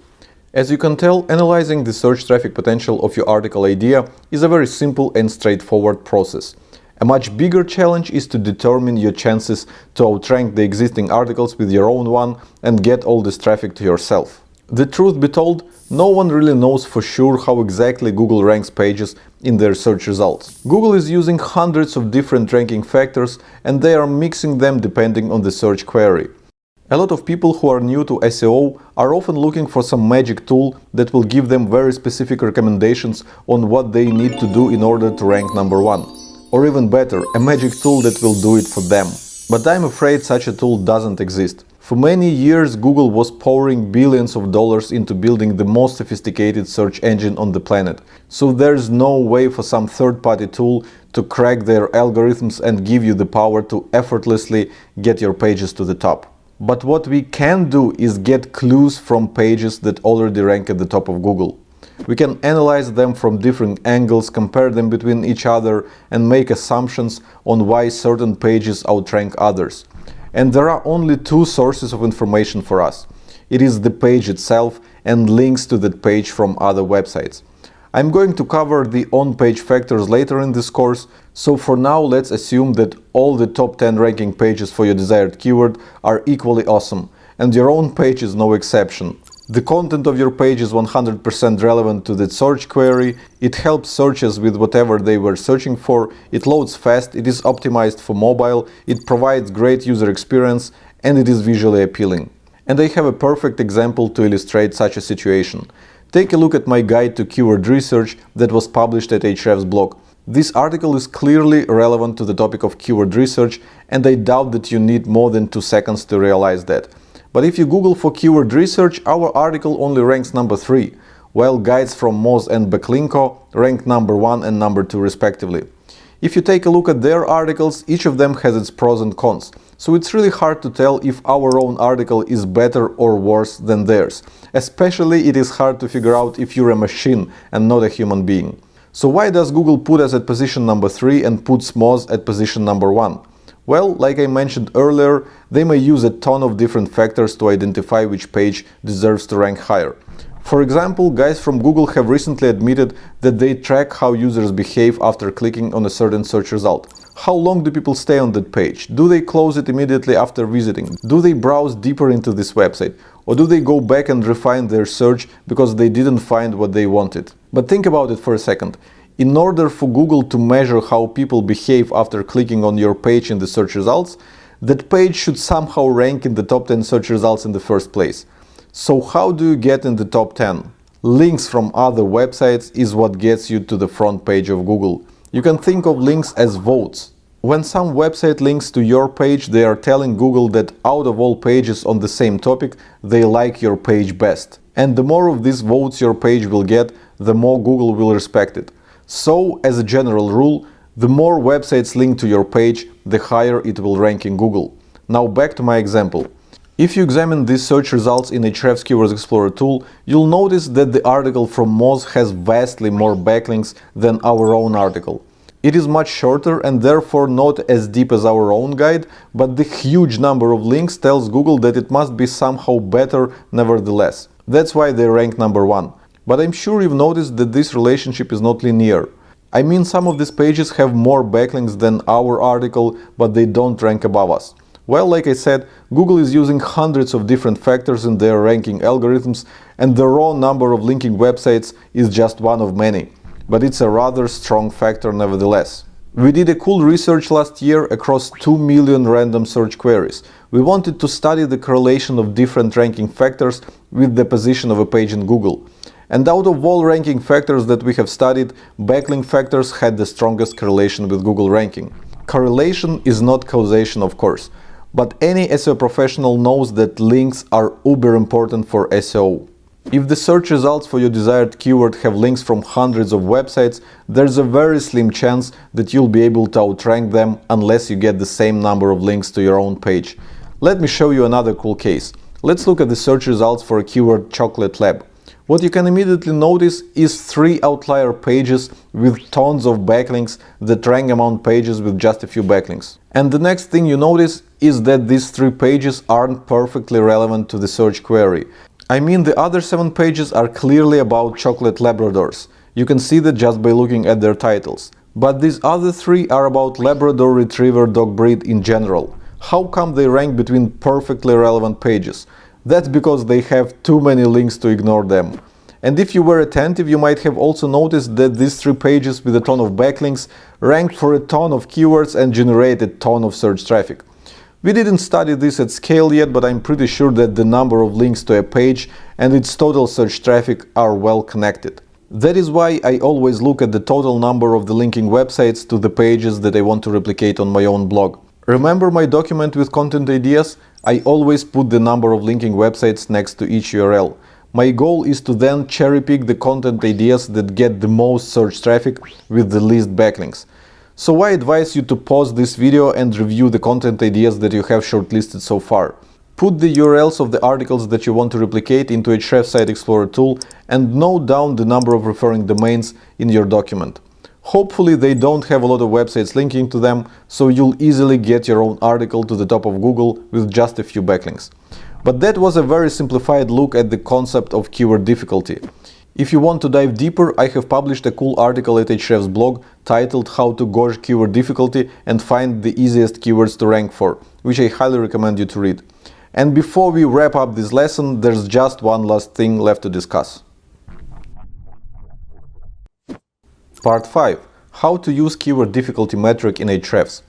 As you can tell, analyzing the search traffic potential of your article idea is a very simple and straightforward process. A much bigger challenge is to determine your chances to outrank the existing articles with your own one and get all this traffic to yourself. The truth be told, no one really knows for sure how exactly Google ranks pages in their search results. Google is using hundreds of different ranking factors and they are mixing them depending on the search query. A lot of people who are new to SEO are often looking for some magic tool that will give them very specific recommendations on what they need to do in order to rank number one. Or even better, a magic tool that will do it for them. But I'm afraid such a tool doesn't exist. For many years, Google was pouring billions of dollars into building the most sophisticated search engine on the planet. So there's no way for some third-party tool to crack their algorithms and give you the power to effortlessly get your pages to the top. But what we can do is get clues from pages that already rank at the top of Google. We can analyze them from different angles, compare them between each other, and make assumptions on why certain pages outrank others. And there are only two sources of information for us. It is the page itself and links to that page from other websites. I'm going to cover the on-page factors later in this course, so for now let's assume that all the top 10 ranking pages for your desired keyword are equally awesome, and your own page is no exception. The content of your page is 100% relevant to the search query, it helps searches with whatever they were searching for, it loads fast, it is optimized for mobile, it provides great user experience, and it is visually appealing. And I have a perfect example to illustrate such a situation. Take a look at my guide to keyword research that was published at Ahrefs blog. This article is clearly relevant to the topic of keyword research, and I doubt that you need more than 2 seconds to realize that. But if you Google for keyword research, our article only ranks number 3, while guides from Moz and Backlinko rank number 1 and number 2 respectively. If you take a look at their articles, each of them has its pros and cons, so it's really hard to tell if our own article is better or worse than theirs. Especially it is hard to figure out if you're a machine and not a human being. So why does Google put us at position number 3 and puts Moz at position number 1? Well, like I mentioned earlier, they may use a ton of different factors to identify which page deserves to rank higher. For example, guys from Google have recently admitted that they track how users behave after clicking on a certain search result. How long do people stay on that page? Do they close it immediately after visiting? Do they browse deeper into this website? Or do they go back and refine their search because they didn't find what they wanted? But think about it for a second. In order for Google to measure how people behave after clicking on your page in the search results, that page should somehow rank in the top 10 search results in the first place. So how do you get in the top 10? Links from other websites is what gets you to the front page of Google. You can think of links as votes. When some website links to your page, they are telling Google that out of all pages on the same topic, they like your page best. And the more of these votes your page will get, the more Google will respect it. So, as a general rule, the more websites link to your page, the higher it will rank in Google. Now back to my example. If you examine these search results in Ahrefs Keywords Explorer tool, you'll notice that the article from Moz has vastly more backlinks than our own article. It is much shorter and therefore not as deep as our own guide, but the huge number of links tells Google that it must be somehow better nevertheless. That's why they rank number 1. But I'm sure you've noticed that this relationship is not linear. I mean, some of these pages have more backlinks than our article, but they don't rank above us. Well, like I said, Google is using hundreds of different factors in their ranking algorithms, and the raw number of linking websites is just one of many. But it's a rather strong factor nevertheless. We did a cool research last year across 2 million random search queries. We wanted to study the correlation of different ranking factors with the position of a page in Google. And out of all ranking factors that we have studied, backlink factors had the strongest correlation with Google ranking. Correlation is not causation, of course, but any SEO professional knows that links are uber important for SEO. If the search results for your desired keyword have links from hundreds of websites, there's a very slim chance that you'll be able to outrank them unless you get the same number of links to your own page. Let me show you another cool case. Let's look at the search results for a keyword chocolate lab. What you can immediately notice is 3 outlier pages with tons of backlinks that rank among pages with just a few backlinks. And the next thing you notice is that these 3 pages aren't perfectly relevant to the search query. I mean, the other 7 pages are clearly about chocolate Labradors. You can see that just by looking at their titles. But these other 3 are about Labrador Retriever dog breed in general. How come they rank between perfectly relevant pages? That's because they have too many links to ignore them. And if you were attentive, you might have also noticed that these 3 pages with a ton of backlinks ranked for a ton of keywords and generate a ton of search traffic. We didn't study this at scale yet, but I'm pretty sure that the number of links to a page and its total search traffic are well connected. That is why I always look at the total number of the linking websites to the pages that I want to replicate on my own blog. Remember my document with content ideas? I always put the number of linking websites next to each URL. My goal is to then cherry-pick the content ideas that get the most search traffic with the least backlinks. So I advise you to pause this video and review the content ideas that you have shortlisted so far. Put the URLs of the articles that you want to replicate into a Ahrefs Site Explorer tool and note down the number of referring domains in your document. Hopefully they don't have a lot of websites linking to them, so you'll easily get your own article to the top of Google with just a few backlinks. But that was a very simplified look at the concept of keyword difficulty. If you want to dive deeper, I have published a cool article at Ahrefs blog titled How to Gauge Keyword Difficulty and Find the Easiest Keywords to Rank For, which I highly recommend you to read. And before we wrap up this lesson, there's just one last thing left to discuss. Part 5. How to use keyword difficulty metric in Ahrefs.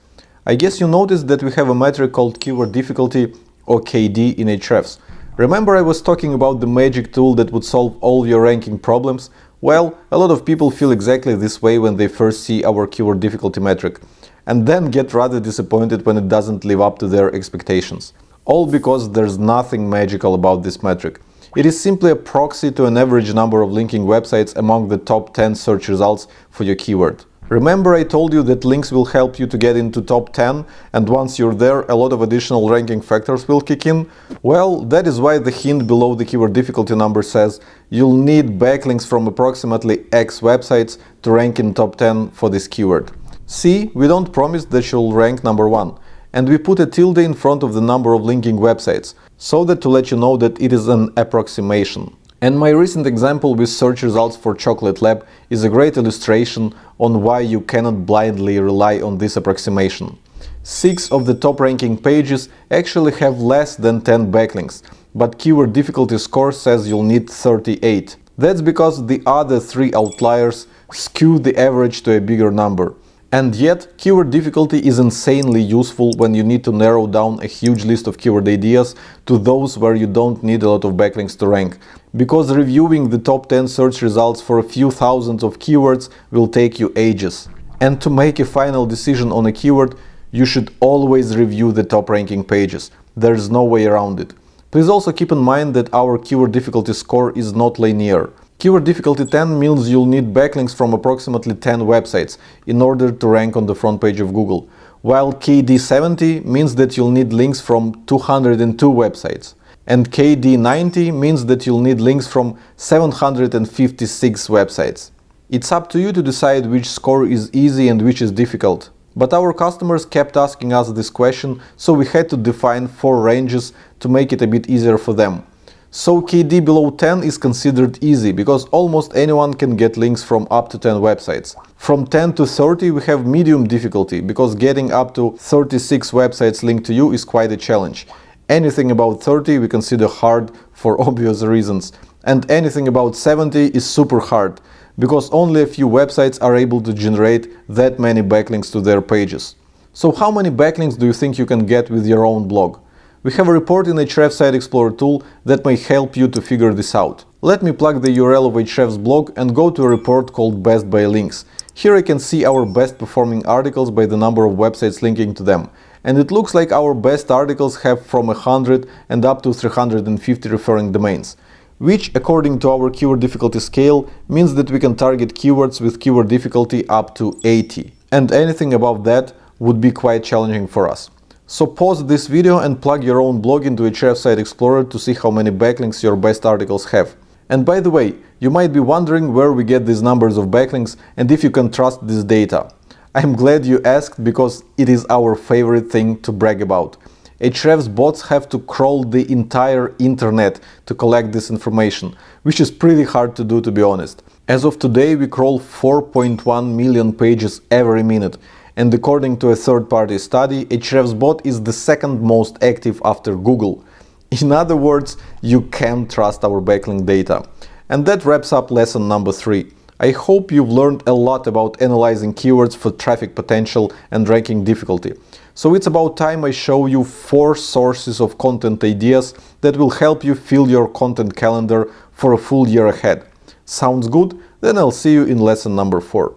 I guess you noticed that we have a metric called keyword difficulty, or KD, in Ahrefs. Remember I was talking about the magic tool that would solve all your ranking problems? Well, a lot of people feel exactly this way when they first see our keyword difficulty metric, and then get rather disappointed when it doesn't live up to their expectations. All because there's nothing magical about this metric. It is simply a proxy to an average number of linking websites among the top 10 search results for your keyword. Remember I told you that links will help you to get into top 10, and once you're there a lot of additional ranking factors will kick in? Well, that is why the hint below the keyword difficulty number says you'll need backlinks from approximately X websites to rank in top 10 for this keyword. See, we don't promise that you'll rank number 1, and we put a tilde in front of the number of linking websites, so that to let you know that it is an approximation. And my recent example with search results for Chocolate Lab is a great illustration on why you cannot blindly rely on this approximation. 6 of the top ranking pages actually have less than 10 backlinks, but keyword difficulty score says you'll need 38. That's because the other 3 outliers skew the average to a bigger number. And yet, keyword difficulty is insanely useful when you need to narrow down a huge list of keyword ideas to those where you don't need a lot of backlinks to rank, because reviewing the top 10 search results for a few thousands of keywords will take you ages. And to make a final decision on a keyword, you should always review the top ranking pages. There's no way around it. Please also keep in mind that our keyword difficulty score is not linear. Keyword difficulty 10 means you'll need backlinks from approximately 10 websites in order to rank on the front page of Google, while KD 70 means that you'll need links from 202 websites, and KD 90 means that you'll need links from 756 websites. It's up to you to decide which score is easy and which is difficult. But our customers kept asking us this question, so we had to define 4 ranges to make it a bit easier for them. So KD below 10 is considered easy, because almost anyone can get links from up to 10 websites. From 10 to 30 we have medium difficulty, because getting up to 36 websites linked to you is quite a challenge. Anything about 30 we consider hard for obvious reasons, and anything about 70 is super hard, because only a few websites are able to generate that many backlinks to their pages. So how many backlinks do you think you can get with your own blog? We have a report in Ahrefs Site Explorer tool that may help you to figure this out. Let me plug the URL of Ahrefs blog and go to a report called Best by Links. Here I can see our best performing articles by the number of websites linking to them. And it looks like our best articles have from 100 and up to 350 referring domains, which according to our keyword difficulty scale means that we can target keywords with keyword difficulty up to 80. And anything above that would be quite challenging for us. So pause this video and plug your own blog into Ahrefs Site Explorer to see how many backlinks your best articles have. And by the way, you might be wondering where we get these numbers of backlinks and if you can trust this data. I'm glad you asked, because it is our favorite thing to brag about. Ahrefs bots have to crawl the entire internet to collect this information, which is pretty hard to do, to be honest. As of today, we crawl 4.1 million pages every minute. And according to a third-party study, Ahrefs bot is the second most active after Google. In other words, you can trust our backlink data. And that wraps up lesson number 3. I hope you've learned a lot about analyzing keywords for traffic potential and ranking difficulty. So it's about time I show you 4 sources of content ideas that will help you fill your content calendar for a full year ahead. Sounds good? Then I'll see you in lesson number 4.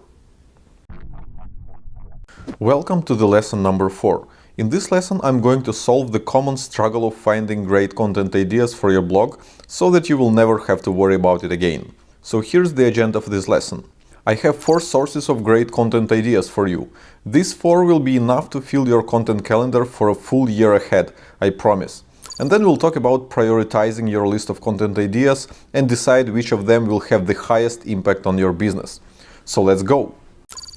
Welcome to the lesson number 4. In this lesson, I'm going to solve the common struggle of finding great content ideas for your blog so that you will never have to worry about it again. So here's the agenda for this lesson. I have 4 sources of great content ideas for you. These 4 will be enough to fill your content calendar for a full year ahead, I promise. And then we'll talk about prioritizing your list of content ideas and decide which of them will have the highest impact on your business. So let's go!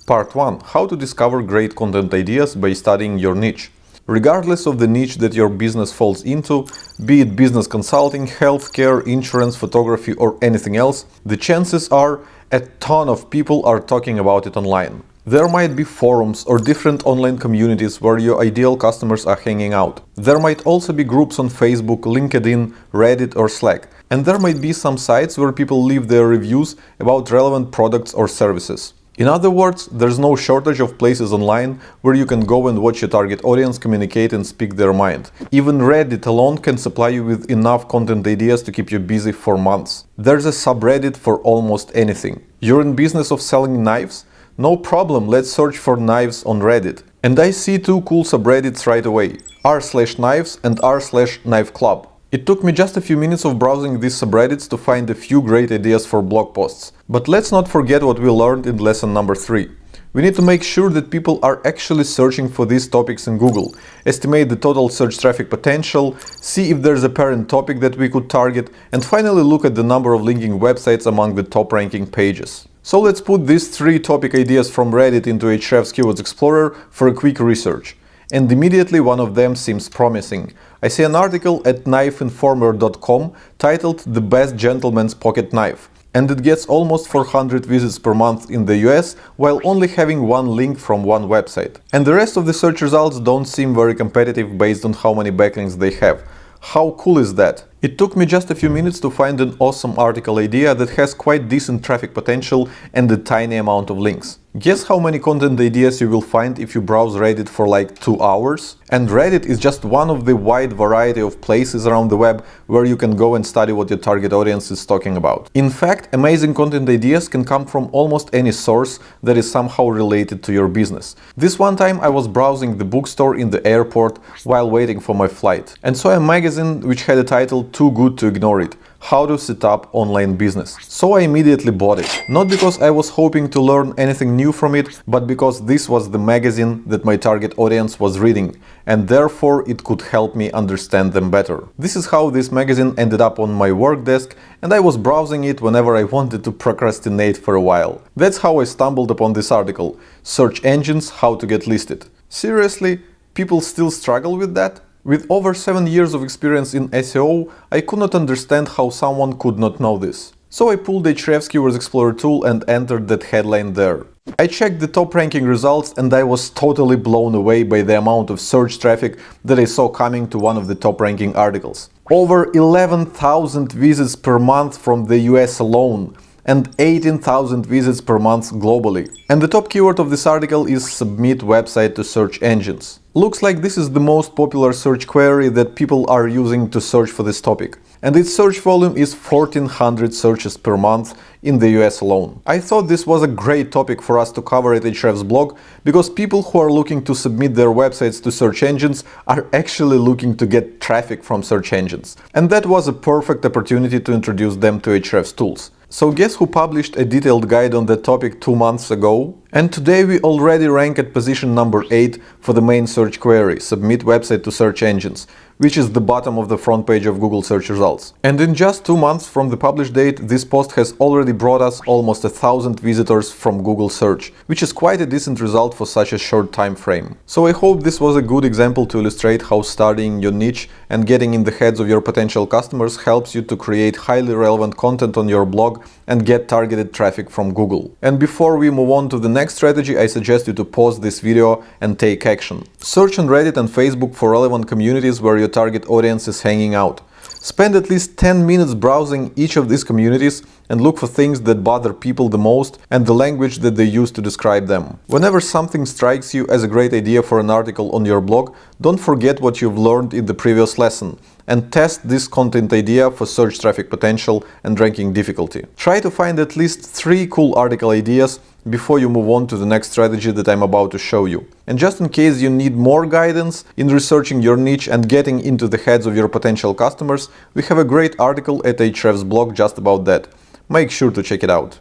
Part 1. How to discover great content ideas by studying your niche. Regardless of the niche that your business falls into, be it business consulting, healthcare, insurance, photography, or anything else, the chances are a ton of people are talking about it online. There might be forums or different online communities where your ideal customers are hanging out. There might also be groups on Facebook, LinkedIn, Reddit, or Slack. And there might be some sites where people leave their reviews about relevant products or services. In other words, there's no shortage of places online where you can go and watch your target audience communicate and speak their mind. Even Reddit alone can supply you with enough content ideas to keep you busy for months. There's a subreddit for almost anything. You're in business of selling knives? No problem, let's search for knives on Reddit. And I see 2 cool subreddits right away, r/knives and r/knifeclub. It took me just a few minutes of browsing these subreddits to find a few great ideas for blog posts. But let's not forget what we learned in lesson number 3. We need to make sure that people are actually searching for these topics in Google, estimate the total search traffic potential, see if there's a parent topic that we could target, and finally look at the number of linking websites among the top ranking pages. So let's put these 3 topic ideas from Reddit into Ahrefs Keywords Explorer for a quick research. And immediately one of them seems promising. I see an article at knifeinformer.com titled "The Best Gentleman's Pocket Knife", and it gets almost 400 visits per month in the US while only having 1 link from 1 website. And the rest of the search results don't seem very competitive based on how many backlinks they have. How cool is that? It took me just a few minutes to find an awesome article idea that has quite decent traffic potential and a tiny amount of links. Guess how many content ideas you will find if you browse Reddit for like 2 hours? And Reddit is just one of the wide variety of places around the web where you can go and study what your target audience is talking about. In fact, amazing content ideas can come from almost any source that is somehow related to your business. This one time I was browsing the bookstore in the airport while waiting for my flight and saw a magazine which had a title "Too Good to Ignore It: How to Set Up Online Business". So I immediately bought it. Not because I was hoping to learn anything new from it, but because this was the magazine that my target audience was reading, and therefore it could help me understand them better. This is how this magazine ended up on my work desk, and I was browsing it whenever I wanted to procrastinate for a while. That's how I stumbled upon this article: "Search Engines: How to Get Listed". Seriously? People still struggle with that? With over 7 years of experience in SEO, I could not understand how someone could not know this. So I pulled the Ahrefs Keywords Explorer tool and entered that headline there. I checked the top ranking results and I was totally blown away by the amount of search traffic that I saw coming to one of the top ranking articles. Over 11,000 visits per month from the US alone. and 18,000 visits per month globally. And the top keyword of this article is submit website to search engines. Looks like this is the most popular search query that people are using to search for this topic. And its search volume is 1,400 searches per month in the US alone. I thought this was a great topic for us to cover at Ahrefs blog, because people who are looking to submit their websites to search engines are actually looking to get traffic from search engines. And that was a perfect opportunity to introduce them to Ahrefs tools. So guess who published a detailed guide on that topic 2 months ago? And today we already rank at position number 8 for the main search query, submit website to search engines, which is the bottom of the front page of Google search results. And in just 2 months from the published date, this post has already brought us almost 1,000 visitors from Google search, which is quite a decent result for such a short time frame. So I hope this was a good example to illustrate how studying your niche and getting in the heads of your potential customers helps you to create highly relevant content on your blog and get targeted traffic from Google. And before we move on to the next strategy, I suggest you to pause this video and take action. Search on Reddit and Facebook for relevant communities where your target audience is hanging out. Spend at least 10 minutes browsing each of these communities and look for things that bother people the most and the language that they use to describe them. Whenever something strikes you as a great idea for an article on your blog, don't forget what you've learned in the previous lesson and test this content idea for search traffic potential and ranking difficulty. Try to find at least 3 cool article ideas before you move on to the next strategy that I'm about to show you. And just in case you need more guidance in researching your niche and getting into the heads of your potential customers, we have a great article at Ahrefs blog just about that. Make sure to check it out.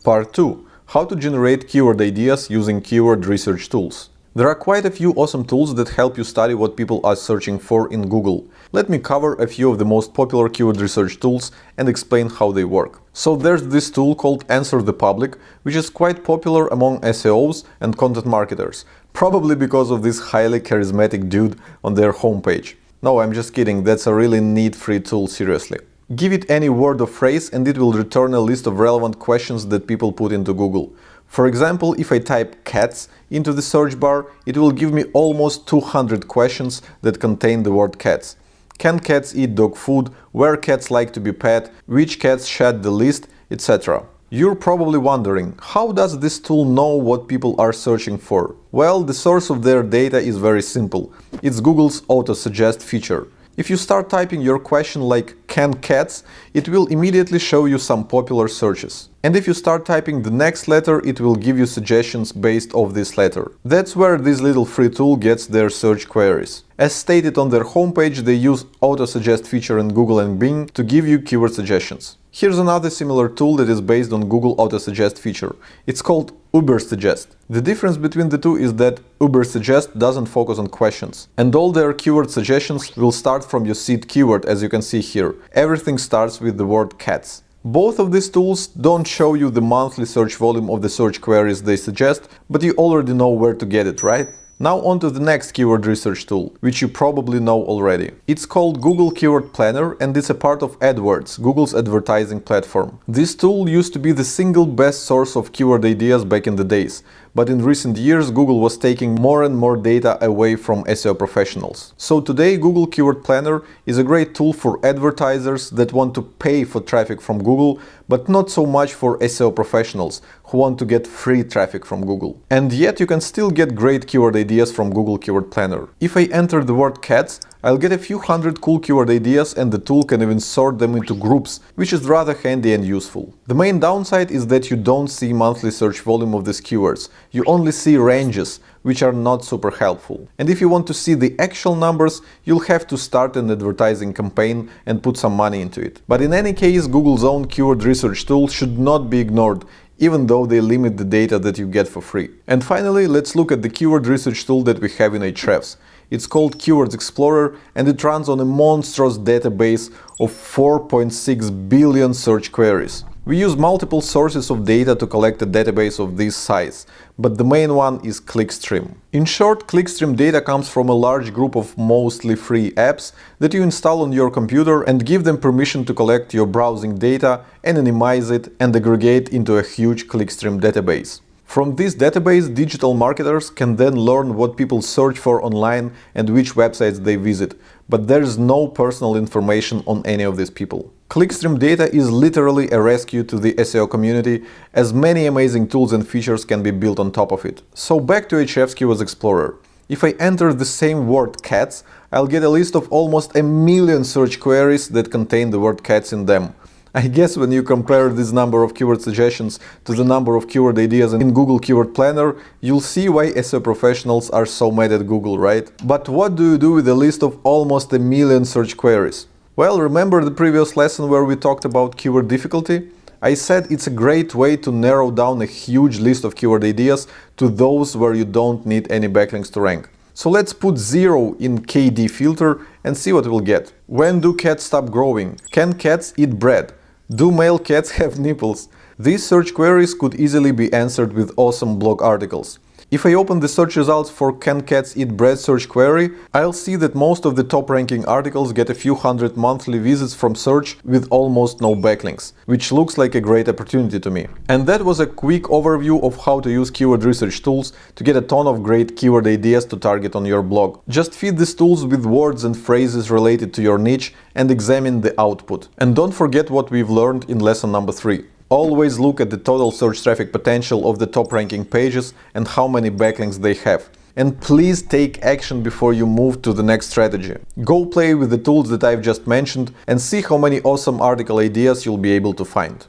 Part 2. How to generate keyword ideas using keyword research tools. There are quite a few awesome tools that help you study what people are searching for in Google. Let me cover a few of the most popular keyword research tools and explain how they work. So there's this tool called Answer the Public, which is quite popular among SEOs and content marketers, probably because of this highly charismatic dude on their homepage. No, I'm just kidding, that's a really neat free tool, seriously. Give it any word or phrase and it will return a list of relevant questions that people put into Google. For example, if I type cats into the search bar, it will give me almost 200 questions that contain the word cats. Can cats eat dog food? Where cats like to be pet? Which cats shed the least? Etc. You're probably wondering, how does this tool know what people are searching for? Well, the source of their data is very simple. It's Google's auto-suggest feature. If you start typing your question like "can cats," it will immediately show you some popular searches. And if you start typing the next letter, it will give you suggestions based off this letter. That's where this little free tool gets their search queries. As stated on their homepage, they use auto-suggest feature in Google and Bing to give you keyword suggestions. Here's another similar tool that is based on Google auto-suggest feature. It's called Ubersuggest. The difference between the two is that Ubersuggest doesn't focus on questions, and all their keyword suggestions will start from your seed keyword, as you can see here. Everything starts with the word cats. Both of these tools don't show you the monthly search volume of the search queries they suggest, but you already know where to get it, right? Now on to the next keyword research tool, which you probably know already. It's called Google Keyword Planner and it's a part of AdWords, Google's advertising platform. This tool used to be the single best source of keyword ideas back in the days, but in recent years Google was taking more and more data away from SEO professionals. So today Google Keyword Planner is a great tool for advertisers that want to pay for traffic from Google, but not so much for SEO professionals who want to get free traffic from Google. And yet you can still get great keyword ideas from Google Keyword Planner. If I enter the word cats, I'll get a few hundred cool keyword ideas and the tool can even sort them into groups, which is rather handy and useful. The main downside is that you don't see monthly search volume of these keywords. You only see ranges, which are not super helpful. And if you want to see the actual numbers, you'll have to start an advertising campaign and put some money into it. But in any case, Google's own keyword research tool should not be ignored, even though they limit the data that you get for free. And finally, let's look at the keyword research tool that we have in Ahrefs. It's called Keywords Explorer and it runs on a monstrous database of 4.6 billion search queries. We use multiple sources of data to collect a database of this size, but the main one is Clickstream. In short, Clickstream data comes from a large group of mostly free apps that you install on your computer and give them permission to collect your browsing data, anonymize it and aggregate into a huge Clickstream database. From this database, digital marketers can then learn what people search for online and which websites they visit, but there is no personal information on any of these people. Clickstream data is literally a rescue to the SEO community, as many amazing tools and features can be built on top of it. So back to Ahrefs Keywords Explorer. If I enter the same word cats, I'll get a list of almost 1 million search queries that contain the word cats in them. I guess when you compare this number of keyword suggestions to the number of keyword ideas in Google Keyword Planner, you'll see why SEO professionals are so mad at Google, right? But what do you do with a list of almost 1 million search queries? Well, remember the previous lesson where we talked about keyword difficulty? I said it's a great way to narrow down a huge list of keyword ideas to those where you don't need any backlinks to rank. So let's put 0 in KD filter and see what we'll get. When do cats stop growing? Can cats eat bread? Do male cats have nipples? These search queries could easily be answered with awesome blog articles. If I open the search results for "Can cats eat bread" search query, I'll see that most of the top ranking articles get a few hundred monthly visits from search with almost no backlinks, which looks like a great opportunity to me. And that was a quick overview of how to use keyword research tools to get a ton of great keyword ideas to target on your blog. Just feed these tools with words and phrases related to your niche and examine the output. And don't forget what we've learned in lesson number 3. Always look at the total search traffic potential of the top ranking pages and how many backlinks they have. And please take action before you move to the next strategy. Go play with the tools that I've just mentioned and see how many awesome article ideas you'll be able to find.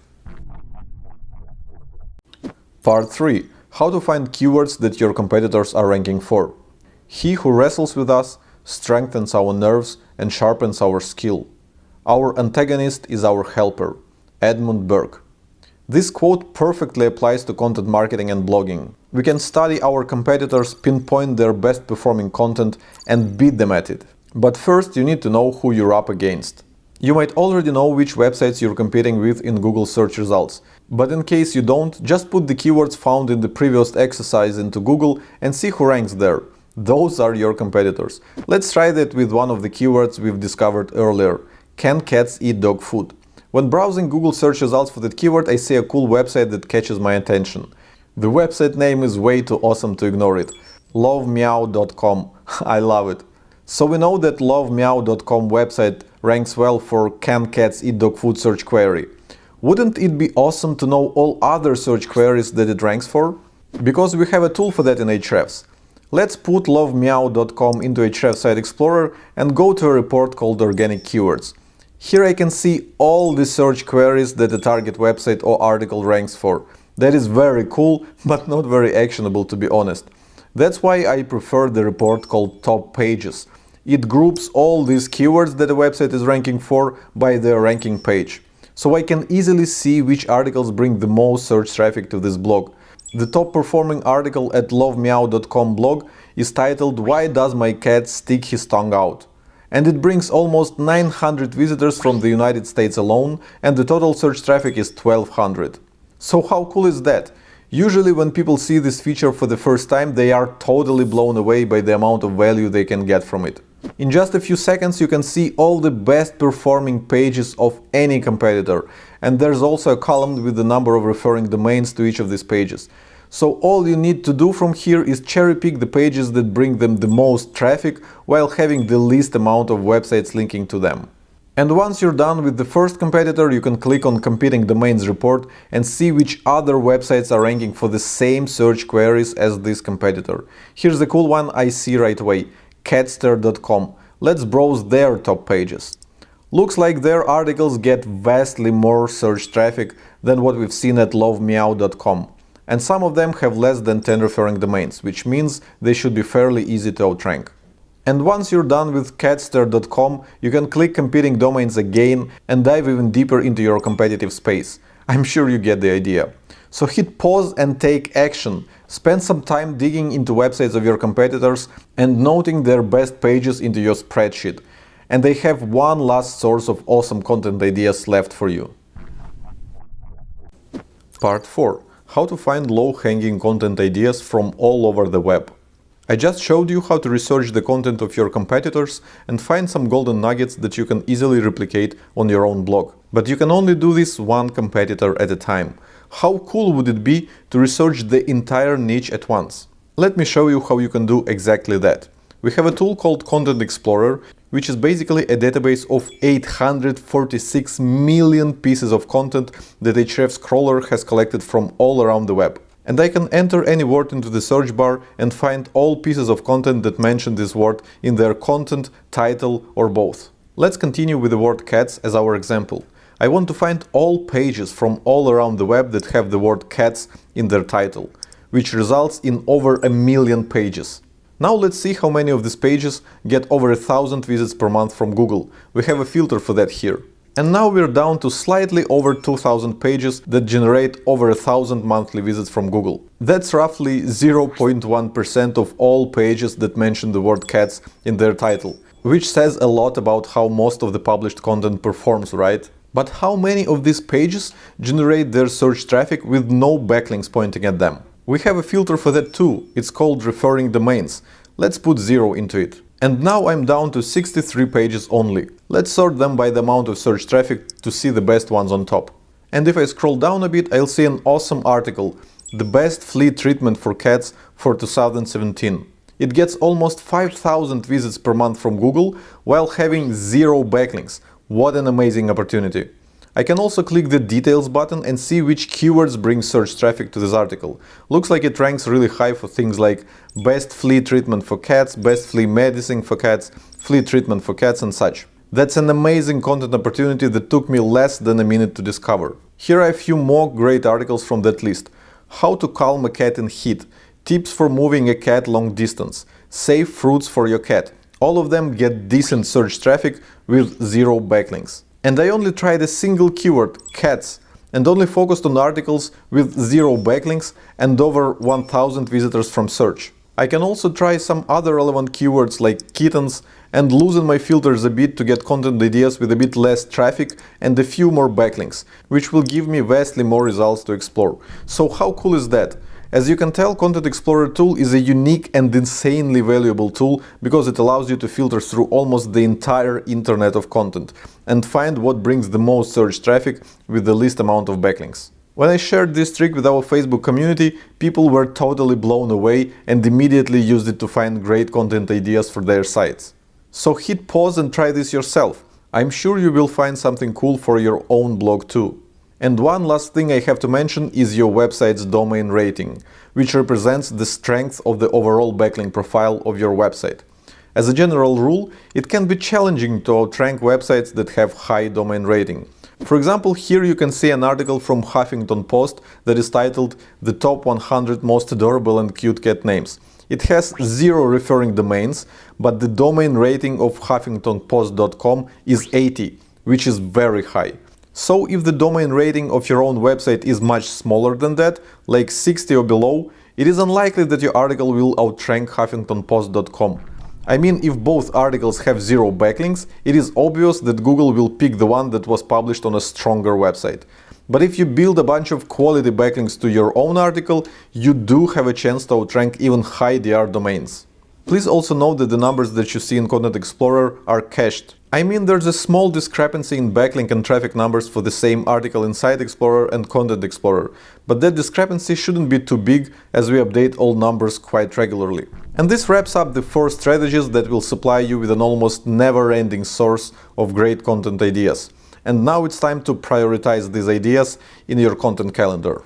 Part 3. How to find keywords that your competitors are ranking for. He who wrestles with us strengthens our nerves and sharpens our skill. Our antagonist is our helper. Edmund Burke. This quote perfectly applies to content marketing and blogging. We can study our competitors, pinpoint their best performing content and beat them at it. But first you need to know who you're up against. You might already know which websites you're competing with in Google search results. But in case you don't, just put the keywords found in the previous exercise into Google and see who ranks there. Those are your competitors. Let's try that with one of the keywords we've discovered earlier. Can cats eat dog food? When browsing Google search results for that keyword, I see a cool website that catches my attention. The website name is way too awesome to ignore it. lovemeow.com. I love it. So we know that lovemeow.com website ranks well for "Can cats eat dog food" search query. Wouldn't it be awesome to know all other search queries that it ranks for? Because we have a tool for that in Ahrefs. Let's put lovemeow.com into Ahrefs Site Explorer and go to a report called Organic Keywords. Here I can see all the search queries that the target website or article ranks for. That is very cool, but not very actionable, to be honest. That's why I prefer the report called Top Pages. It groups all these keywords that a website is ranking for by their ranking page. So I can easily see which articles bring the most search traffic to this blog. The top performing article at lovemeow.com blog is titled "Why Does My Cat Stick His Tongue Out?" And it brings almost 900 visitors from the United States alone, and the total search traffic is 1200. So how cool is that? Usually when people see this feature for the first time, they are totally blown away by the amount of value they can get from it. In just a few seconds you can see all the best performing pages of any competitor, and there's also a column with the number of referring domains to each of these pages. So all you need to do from here is cherry pick the pages that bring them the most traffic while having the least amount of websites linking to them. And once you're done with the first competitor, you can click on Competing Domains report and see which other websites are ranking for the same search queries as this competitor. Here's the cool one I see right away, catster.com. Let's browse their top pages. Looks like their articles get vastly more search traffic than what we've seen at lovemeow.com. And some of them have less than 10 referring domains, which means they should be fairly easy to outrank. And once you're done with catster.com, you can click Competing Domains again and dive even deeper into your competitive space. I'm sure you get the idea. So hit pause and take action. Spend some time digging into websites of your competitors and noting their best pages into your spreadsheet. And they have one last source of awesome content ideas left for you. Part 4. How to find low-hanging content ideas from all over the web. I just showed you how to research the content of your competitors and find some golden nuggets that you can easily replicate on your own blog. But you can only do this one competitor at a time. How cool would it be to research the entire niche at once? Let me show you how you can do exactly that. We have a tool called Content Explorer. which is basically a database of 846 million pieces of content that Ahrefs crawler has collected from all around the web. And I can enter any word into the search bar and find all pieces of content that mention this word in their content, title, or both. Let's continue with the word cats as our example. I want to find all pages from all around the web that have the word cats in their title, which results in over 1 million pages. Now let's see how many of these pages get over 1,000 visits per month from Google. We have a filter for that here. And now we're down to slightly over 2,000 pages that generate over 1,000 monthly visits from Google. That's roughly 0.1% of all pages that mention the word cats in their title, which says a lot about how most of the published content performs, right? But how many of these pages generate their search traffic with no backlinks pointing at them? We have a filter for that too. It's called referring domains. Let's put 0 into it. And now I'm down to 63 pages only. Let's sort them by the amount of search traffic to see the best ones on top. And if I scroll down a bit, I'll see an awesome article, The Best Flea Treatment for Cats for 2017. It gets almost 5,000 visits per month from Google while having 0 backlinks. What an amazing opportunity. I can also click the details button and see which keywords bring search traffic to this article. Looks like it ranks really high for things like best flea treatment for cats, best flea medicine for cats, flea treatment for cats and such. That's an amazing content opportunity that took me less than a minute to discover. Here are a few more great articles from that list. How to calm a cat in heat, tips for moving a cat long distance, safe fruits for your cat. All of them get decent search traffic with 0 backlinks. And I only tried a single keyword, cats, and only focused on articles with 0 backlinks and over 1,000 visitors from search. I can also try some other relevant keywords like kittens and loosen my filters a bit to get content ideas with a bit less traffic and a few more backlinks, which will give me vastly more results to explore. So how cool is that? As you can tell, Content Explorer tool is a unique and insanely valuable tool because it allows you to filter through almost the entire internet of content and find what brings the most search traffic with the least amount of backlinks. When I shared this trick with our Facebook community, people were totally blown away and immediately used it to find great content ideas for their sites. So hit pause and try this yourself. I'm sure you will find something cool for your own blog too. And one last thing I have to mention is your website's domain rating, which represents the strength of the overall backlink profile of your website. As a general rule, it can be challenging to outrank websites that have high domain rating. For example, here you can see an article from Huffington Post that is titled The Top 100 Most Adorable and Cute Cat Names. It has 0 referring domains, but the domain rating of huffingtonpost.com is 80, which is very high. So if the domain rating of your own website is much smaller than that, like 60 or below, it is unlikely that your article will outrank huffingtonpost.com. I mean, if both articles have 0 backlinks, it is obvious that Google will pick the one that was published on a stronger website. But if you build a bunch of quality backlinks to your own article, you do have a chance to outrank even high DR domains. Please also note that the numbers that you see in Content Explorer are cached. I mean, there's a small discrepancy in backlink and traffic numbers for the same article in Site Explorer and Content Explorer, but that discrepancy shouldn't be too big as we update all numbers quite regularly. And this wraps up the 4 strategies that will supply you with an almost never-ending source of great content ideas. And now it's time to prioritize these ideas in your content calendar.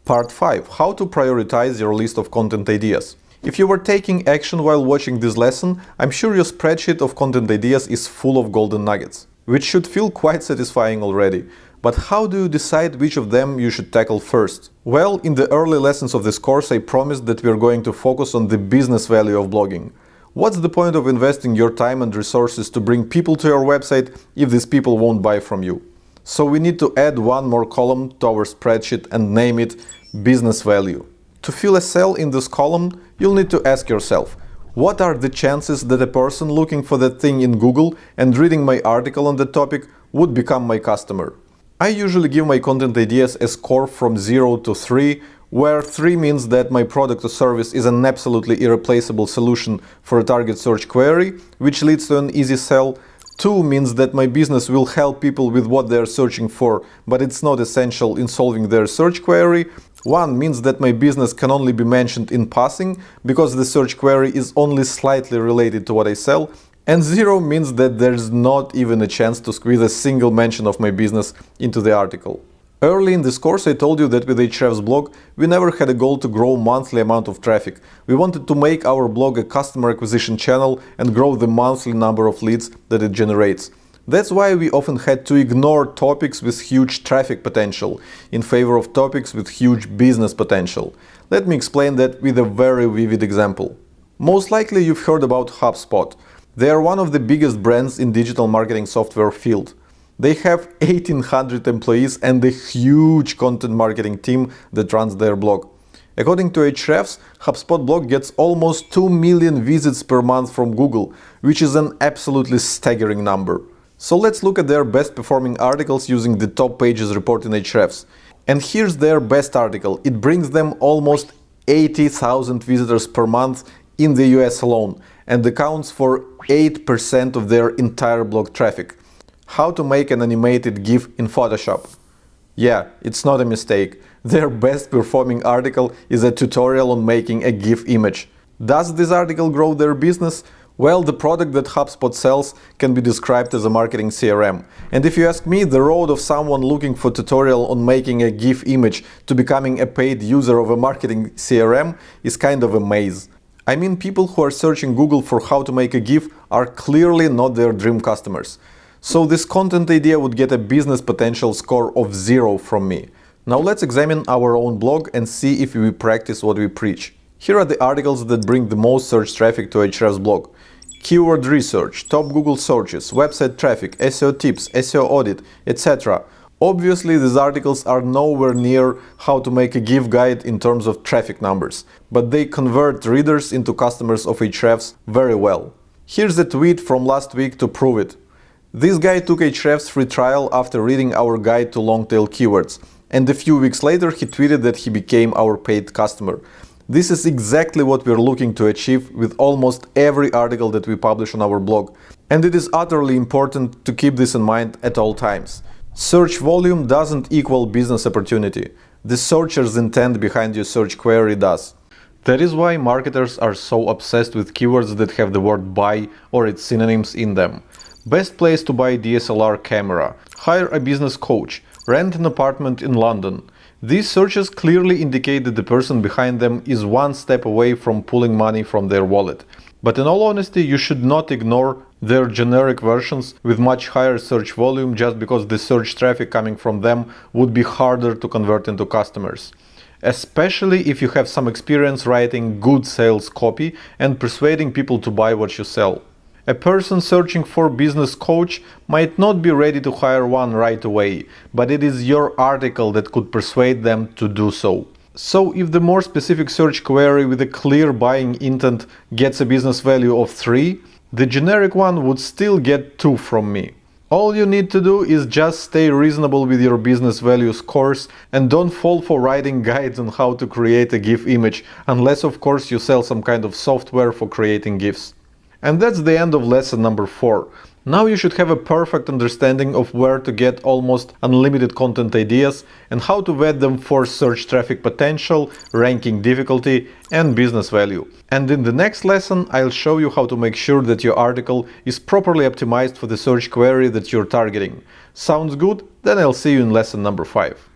Part 5. How to prioritize your list of content ideas. If you were taking action while watching this lesson, I'm sure your spreadsheet of content ideas is full of golden nuggets, which should feel quite satisfying already. But how do you decide which of them you should tackle first? Well, in the early lessons of this course, I promised that we're going to focus on the business value of blogging. What's the point of investing your time and resources to bring people to your website if these people won't buy from you? So we need to add one more column to our spreadsheet and name it Business Value. To fill a cell in this column, you'll need to ask yourself, what are the chances that a person looking for that thing in Google and reading my article on the topic would become my customer? I usually give my content ideas a score from 0 to 3, where 3 means that my product or service is an absolutely irreplaceable solution for a target search query, which leads to an easy sell. 2 means that my business will help people with what they're searching for, but it's not essential in solving their search query. 1 means that my business can only be mentioned in passing because the search query is only slightly related to what I sell, and 0 means that there's not even a chance to squeeze a single mention of my business into the article. Early in this course I told you that with Ahrefs blog we never had a goal to grow monthly amount of traffic. We wanted to make our blog a customer acquisition channel and grow the monthly number of leads that it generates. That's why we often had to ignore topics with huge traffic potential in favor of topics with huge business potential. Let me explain that with a very vivid example. Most likely you've heard about HubSpot. They are one of the biggest brands in digital marketing software field. They have 1,800 employees and a huge content marketing team that runs their blog. According to Ahrefs, HubSpot blog gets almost 2 million visits per month from Google, which is an absolutely staggering number. So let's look at their best performing articles using the top pages report in Ahrefs. And here's their best article. It brings them almost 80,000 visitors per month in the US alone and accounts for 8% of their entire blog traffic. How to make an animated GIF in Photoshop. Yeah, it's not a mistake. Their best performing article is a tutorial on making a GIF image. Does this article grow their business? Well, the product that HubSpot sells can be described as a marketing CRM. And if you ask me, the road of someone looking for tutorial on making a GIF image to becoming a paid user of a marketing CRM is kind of a maze. I mean, people who are searching Google for how to make a GIF are clearly not their dream customers. So this content idea would get a business potential score of 0 from me. Now let's examine our own blog and see if we practice what we preach. Here are the articles that bring the most search traffic to Ahrefs blog. Keyword research, top Google searches, website traffic, SEO tips, SEO audit, etc. Obviously, these articles are nowhere near how to make a GIF guide in terms of traffic numbers, but they convert readers into customers of Ahrefs very well. Here's a tweet from last week to prove it. This guy took Ahrefs free trial after reading our guide to long-tail keywords, and a few weeks later he tweeted that he became our paid customer. This is exactly what we're looking to achieve with almost every article that we publish on our blog, and it is utterly important to keep this in mind at all times. Search volume doesn't equal business opportunity. The searcher's intent behind your search query does. That is why marketers are so obsessed with keywords that have the word buy or its synonyms in them. Best place to buy DSLR camera, hire a business coach, rent an apartment in London. These searches clearly indicate that the person behind them is one step away from pulling money from their wallet. But in all honesty, you should not ignore their generic versions with much higher search volume just because the search traffic coming from them would be harder to convert into customers. Especially if you have some experience writing good sales copy and persuading people to buy what you sell. A person searching for business coach might not be ready to hire one right away, but it is your article that could persuade them to do so. So if the more specific search query with a clear buying intent gets a business value of 3, the generic one would still get 2 from me. All you need to do is just stay reasonable with your business value scores and don't fall for writing guides on how to create a GIF image, unless of course you sell some kind of software for creating GIFs. And that's the end of lesson number 4. Now you should have a perfect understanding of where to get almost unlimited content ideas and how to vet them for search traffic potential, ranking difficulty, and business value. And in the next lesson, I'll show you how to make sure that your article is properly optimized for the search query that you're targeting. Sounds good? Then I'll see you in lesson number 5.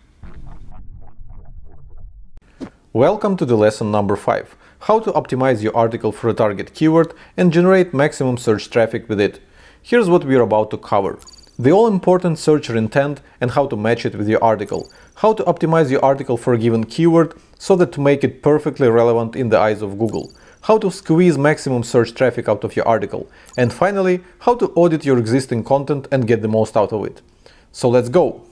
Welcome to the lesson number 5. How to optimize your article for a target keyword and generate maximum search traffic with it. Here's what we're about to cover. The all-important searcher intent and how to match it with your article. How to optimize your article for a given keyword so that to make it perfectly relevant in the eyes of Google. How to squeeze maximum search traffic out of your article. And finally, how to audit your existing content and get the most out of it. So let's go!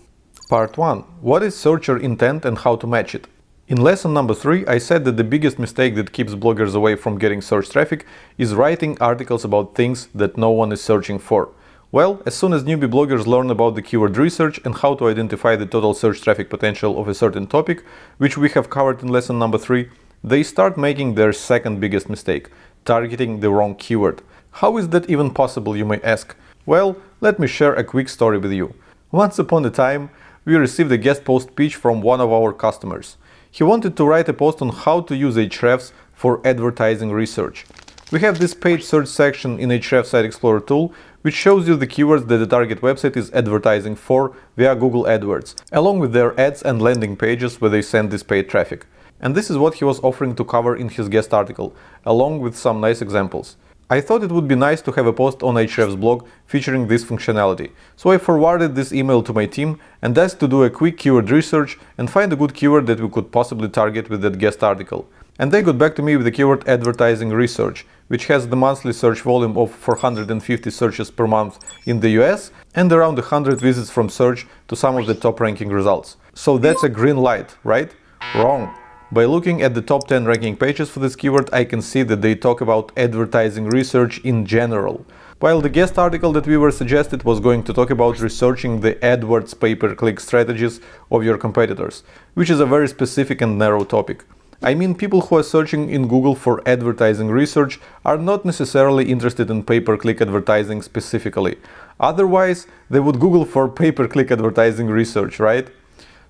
Part 1. What is searcher intent and how to match it? In lesson number 3, I said that the biggest mistake that keeps bloggers away from getting search traffic is writing articles about things that no one is searching for. Well, as soon as newbie bloggers learn about the keyword research and how to identify the total search traffic potential of a certain topic, which we have covered in lesson number 3, they start making their second biggest mistake, targeting the wrong keyword. How is that even possible, you may ask? Well, let me share a quick story with you. Once upon a time, we received a guest post pitch from one of our customers. He wanted to write a post on how to use Ahrefs for advertising research. We have this page search section in Ahrefs Site Explorer tool, which shows you the keywords that the target website is advertising for via Google AdWords, along with their ads and landing pages where they send this paid traffic. And this is what he was offering to cover in his guest article, along with some nice examples. I thought it would be nice to have a post on Ahrefs blog featuring this functionality, so I forwarded this email to my team and asked to do a quick keyword research and find a good keyword that we could possibly target with that guest article. And they got back to me with the keyword advertising research, which has the monthly search volume of 450 searches per month in the US and around 100 visits from search to some of the top ranking results. So that's a green light, right? Wrong. By looking at the top 10 ranking pages for this keyword, I can see that they talk about advertising research in general, while the guest article that we were suggested was going to talk about researching the AdWords pay-per-click strategies of your competitors, which is a very specific and narrow topic. I mean, people who are searching in Google for advertising research are not necessarily interested in pay-per-click advertising specifically. Otherwise, they would Google for pay-per-click advertising research, right?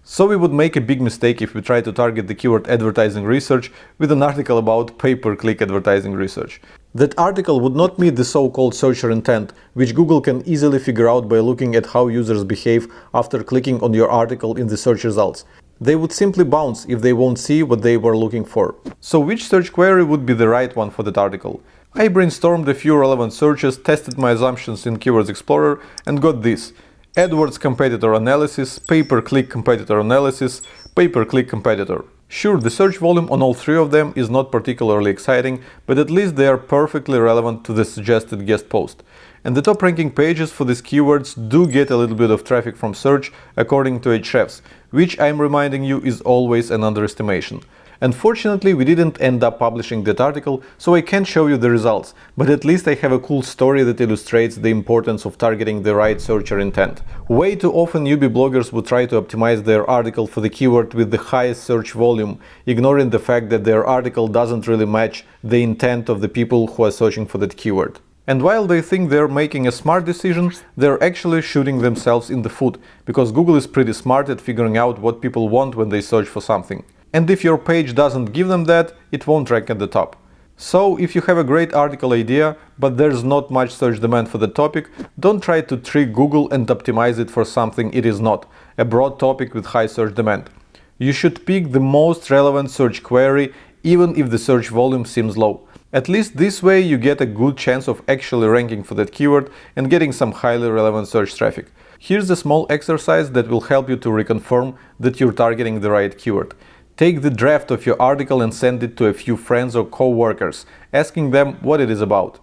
So we would make a big mistake if we try to target the keyword advertising research with an article about pay-per-click advertising research. That article would not meet the so-called searcher intent, which Google can easily figure out by looking at how users behave after clicking on your article in the search results. They would simply bounce if they won't see what they were looking for. So which search query would be the right one for that article? I brainstormed a few relevant searches, tested my assumptions in Keywords Explorer and got this: AdWords competitor analysis, pay-per-click competitor analysis, pay-per-click competitor. Sure, the search volume on all three of them is not particularly exciting, but at least they are perfectly relevant to the suggested guest post. And the top ranking pages for these keywords do get a little bit of traffic from search according to Ahrefs, which I'm reminding you is always an underestimation. Unfortunately, we didn't end up publishing that article, so I can't show you the results, but at least I have a cool story that illustrates the importance of targeting the right searcher intent. Way too often newbie bloggers would try to optimize their article for the keyword with the highest search volume, ignoring the fact that their article doesn't really match the intent of the people who are searching for that keyword. And while they think they're making a smart decision, they're actually shooting themselves in the foot, because Google is pretty smart at figuring out what people want when they search for something. And if your page doesn't give them that, it won't rank at the top. So if you have a great article idea, but there's not much search demand for the topic, don't try to trick Google and optimize it for something it is not, a broad topic with high search demand. You should pick the most relevant search query, even if the search volume seems low. At least this way you get a good chance of actually ranking for that keyword and getting some highly relevant search traffic. Here's a small exercise that will help you to reconfirm that you're targeting the right keyword. Take the draft of your article and send it to a few friends or co-workers, asking them what it is about.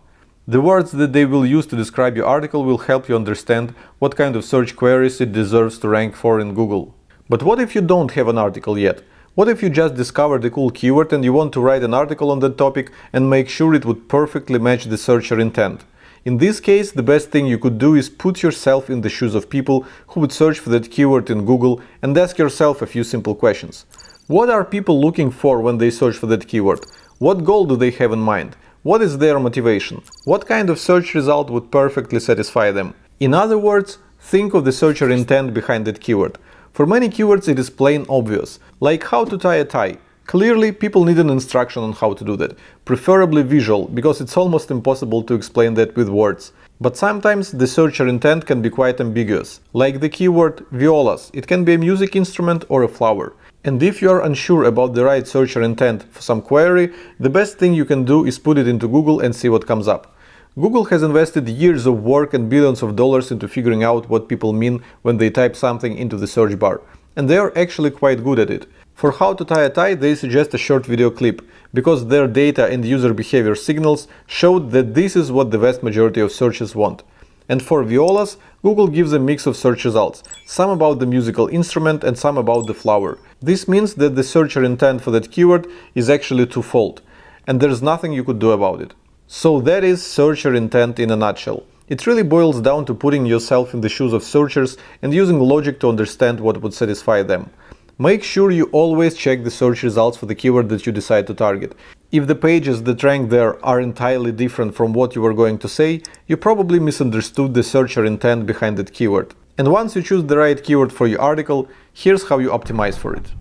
The words that they will use to describe your article will help you understand what kind of search queries it deserves to rank for in Google. But what if you don't have an article yet? What if you just discovered a cool keyword and you want to write an article on that topic and make sure it would perfectly match the searcher intent? In this case, the best thing you could do is put yourself in the shoes of people who would search for that keyword in Google and ask yourself a few simple questions. What are people looking for when they search for that keyword? What goal do they have in mind? What is their motivation? What kind of search result would perfectly satisfy them? In other words, think of the searcher intent behind that keyword. For many keywords it is plain obvious, like how to tie a tie. Clearly, people need an instruction on how to do that, preferably visual, because it's almost impossible to explain that with words. But sometimes the searcher intent can be quite ambiguous, like the keyword violas. It can be a music instrument or a flower. And if you are unsure about the right searcher intent for some query, the best thing you can do is put it into Google and see what comes up. Google has invested years of work and billions of dollars into figuring out what people mean when they type something into the search bar. And they are actually quite good at it. For how to tie a tie, they suggest a short video clip, because their data and user behavior signals showed that this is what the vast majority of searches want. And for violas, Google gives a mix of search results, some about the musical instrument and some about the flower. This means that the searcher intent for that keyword is actually twofold, and there's nothing you could do about it. So that is searcher intent in a nutshell. It really boils down to putting yourself in the shoes of searchers and using logic to understand what would satisfy them. Make sure you always check the search results for the keyword that you decide to target. If the pages that rank there are entirely different from what you were going to say, you probably misunderstood the searcher intent behind that keyword. And once you choose the right keyword for your article, here's how you optimize for it.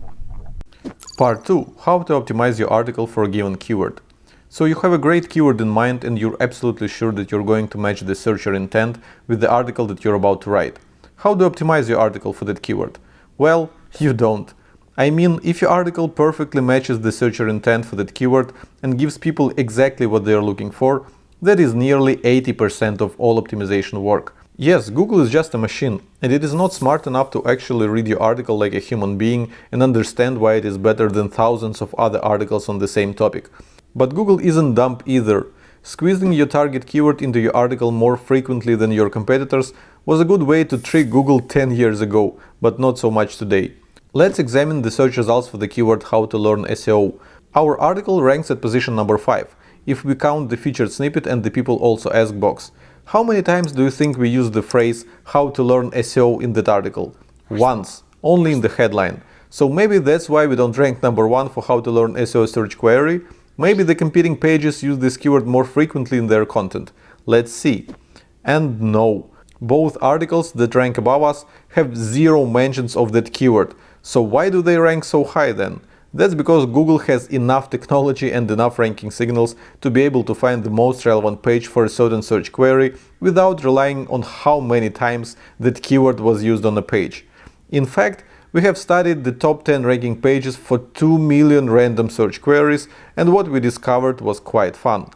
Part 2. How to optimize your article for a given keyword. So you have a great keyword in mind and you're absolutely sure that you're going to match the searcher intent with the article that you're about to write. How do you optimize your article for that keyword? Well, you don't. I mean, if your article perfectly matches the searcher intent for that keyword and gives people exactly what they are looking for, that is nearly 80% of all optimization work. Yes, Google is just a machine, and it is not smart enough to actually read your article like a human being and understand why it is better than thousands of other articles on the same topic. But Google isn't dumb either. Squeezing your target keyword into your article more frequently than your competitors was a good way to trick Google 10 years ago, but not so much today. Let's examine the search results for the keyword "How to learn SEO." Our article ranks at position number 5, if we count the featured snippet and the people also ask box. How many times do you think we use the phrase "how to learn SEO" in that article? Once, only in the headline. So maybe that's why we don't rank number 1 for "how to learn SEO" search query. Maybe the competing pages use this keyword more frequently in their content. Let's see. And no, both articles that rank above us have 0 mentions of that keyword. So why do they rank so high then? That's because Google has enough technology and enough ranking signals to be able to find the most relevant page for a certain search query without relying on how many times that keyword was used on a page. In fact, we have studied the top 10 ranking pages for 2 million random search queries, and what we discovered was quite fun.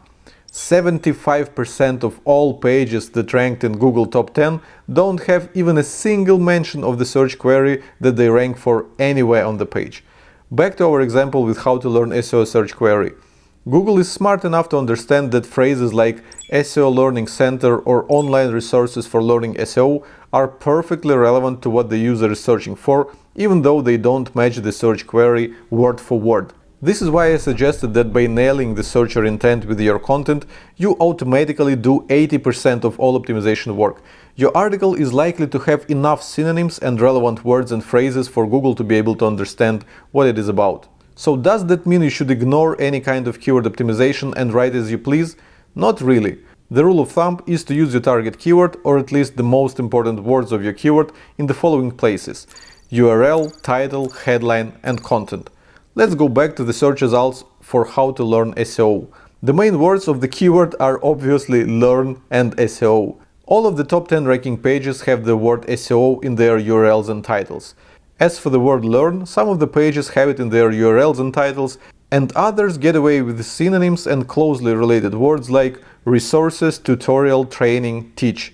75% of all pages that ranked in Google Top 10 don't have even a single mention of the search query that they rank for anywhere on the page. Back to our example with "how to learn SEO" search query. Google is smart enough to understand that phrases like SEO Learning Center or online resources for learning SEO are perfectly relevant to what the user is searching for, even though they don't match the search query word for word. This is why I suggested that by nailing the searcher intent with your content, you automatically do 80% of all optimization work. Your article is likely to have enough synonyms and relevant words and phrases for Google to be able to understand what it is about. So does that mean you should ignore any kind of keyword optimization and write as you please? Not really. The rule of thumb is to use your target keyword, or at least the most important words of your keyword, in the following places: URL, title, headline, and content. Let's go back to the search results for "how to learn SEO." The main words of the keyword are obviously "learn" and "SEO." All of the top 10 ranking pages have the word SEO in their URLs and titles. As for the word "learn", some of the pages have it in their URLs and titles, and others get away with synonyms and closely related words like resources, tutorial, training, teach.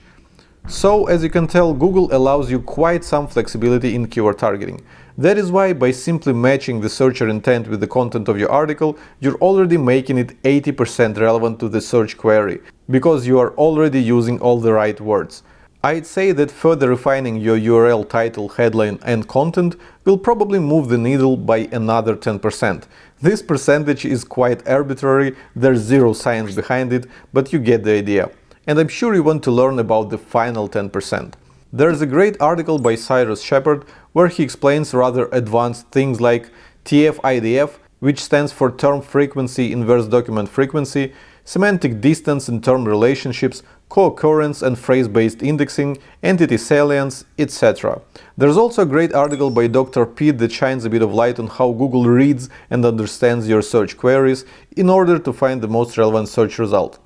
So, as you can tell, Google allows you quite some flexibility in keyword targeting. That is why, by simply matching the searcher intent with the content of your article, you're already making it 80% relevant to the search query, because you are already using all the right words. I'd say that further refining your URL, title, headline, and content will probably move the needle by another 10%. This percentage is quite arbitrary, there's zero science behind it, but you get the idea. And I'm sure you want to learn about the final 10%. There's a great article by Cyrus Shepard where he explains rather advanced things like TF-IDF, which stands for term frequency inverse document frequency, semantic distance in term relationships, co-occurrence and phrase-based indexing, entity salience, etc. There's also a great article by Dr. Pete that shines a bit of light on how Google reads and understands your search queries in order to find the most relevant search result.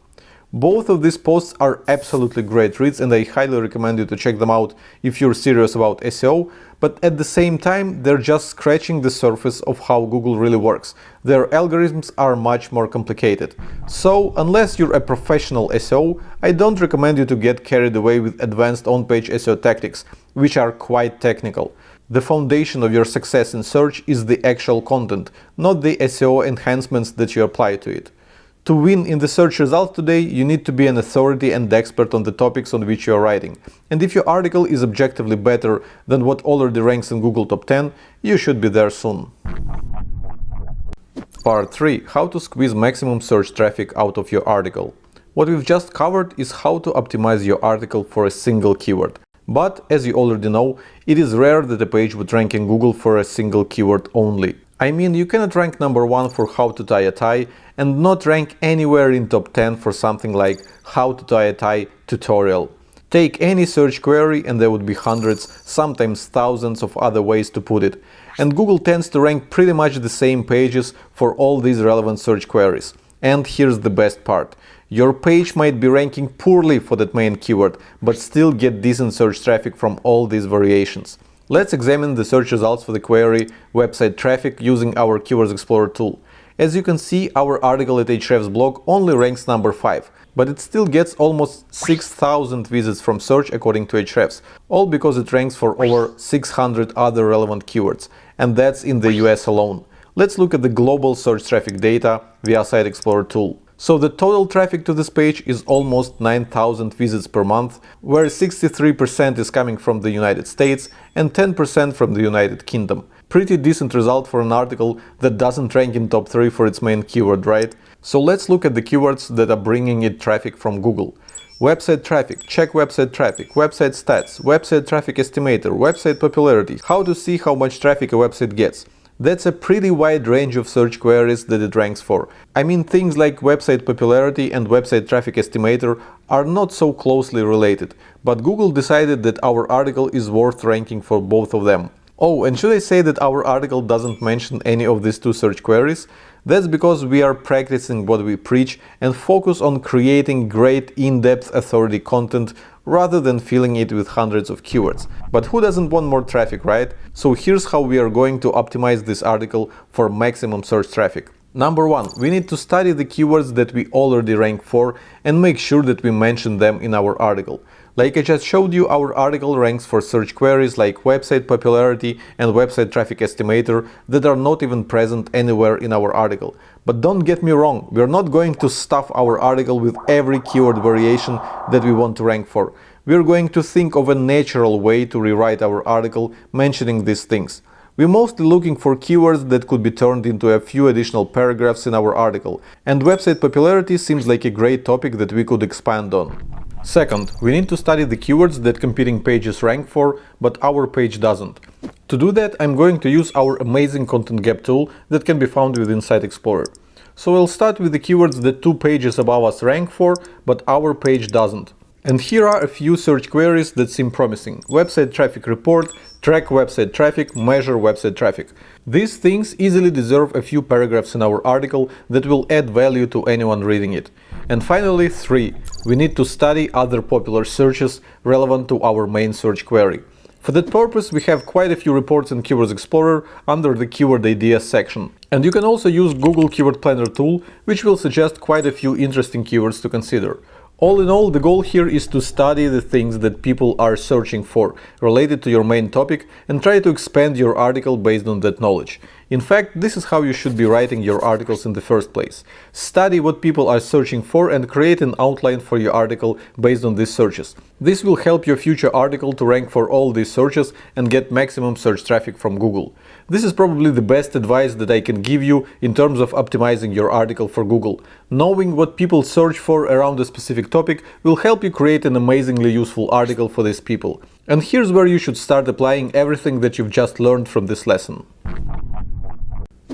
Both of these posts are absolutely great reads, and I highly recommend you to check them out if you're serious about SEO, but at the same time they're just scratching the surface of how Google really works. Their algorithms are much more complicated. So, unless you're a professional SEO, I don't recommend you to get carried away with advanced on-page SEO tactics, which are quite technical. The foundation of your success in search is the actual content, not the SEO enhancements that you apply to it. To win in the search results today, you need to be an authority and expert on the topics on which you are writing. And if your article is objectively better than what already ranks in Google Top 10, you should be there soon. Part 3. How to squeeze maximum search traffic out of your article. What we've just covered is how to optimize your article for a single keyword. But, as you already know, it is rare that a page would rank in Google for a single keyword only. I mean, you cannot rank number 1 for "how to tie a tie" and not rank anywhere in top 10 for something like "how to tie a tie tutorial." Take any search query and there would be hundreds, sometimes thousands of other ways to put it. and Google tends to rank pretty much the same pages for all these relevant search queries. And here's the best part. Your page might be ranking poorly for that main keyword, but still get decent search traffic from all these variations. Let's examine the search results for the query website traffic using our Keywords Explorer tool. As you can see, our article at Ahrefs blog only ranks number 5, but it still gets almost 6,000 visits from search according to Ahrefs, all because it ranks for over 600 other relevant keywords, and that's in the US alone. Let's look at the global search traffic data via Site Explorer tool. So the total traffic to this page is almost 9,000 visits per month, where 63% is coming from the United States and 10% from the United Kingdom. Pretty decent result for an article that doesn't rank in top 3 for its main keyword, right? So let's look at the keywords that are bringing it traffic from Google. Website traffic, check website traffic, website stats, website traffic estimator, website popularity, how to see how much traffic a website gets. That's a pretty wide range of search queries that it ranks for. I mean, things like website popularity and website traffic estimator are not so closely related, but Google decided that our article is worth ranking for both of them. Oh, and should I say that our article doesn't mention any of these two search queries? That's because we are practicing what we preach and focus on creating great in-depth authority content rather than filling it with hundreds of keywords. But who doesn't want more traffic, right? So here's how we are going to optimize this article for maximum search traffic. Number 1, we need to study the keywords that we already rank for and make sure that we mention them in our article. Like I just showed you, our article ranks for search queries like website popularity and website traffic estimator that are not even present anywhere in our article. But don't get me wrong, we're not going to stuff our article with every keyword variation that we want to rank for. We're going to think of a natural way to rewrite our article mentioning these things. We're mostly looking for keywords that could be turned into a few additional paragraphs in our article, and website popularity seems like a great topic that we could expand on. Second, we need to study the keywords that competing pages rank for, but our page doesn't. To do that, I'm going to use our amazing content gap tool that can be found within Site Explorer. So I'll start with the keywords that 2 pages above us rank for, but our page doesn't. And here are a few search queries that seem promising. Website traffic report, track website traffic, measure website traffic. These things easily deserve a few paragraphs in our article that will add value to anyone reading it. And finally, 3. We need to study other popular searches relevant to our main search query. For that purpose, we have quite a few reports in Keywords Explorer under the Keyword Ideas section. And you can also use Google Keyword Planner tool, which will suggest quite a few interesting keywords to consider. All in all, the goal here is to study the things that people are searching for related to your main topic and try to expand your article based on that knowledge. In fact, this is how you should be writing your articles in the first place. Study what people are searching for and create an outline for your article based on these searches. This will help your future article to rank for all these searches and get maximum search traffic from Google. This is probably the best advice that I can give you in terms of optimizing your article for Google. Knowing what people search for around a specific topic will help you create an amazingly useful article for these people. And here's where you should start applying everything that you've just learned from this lesson.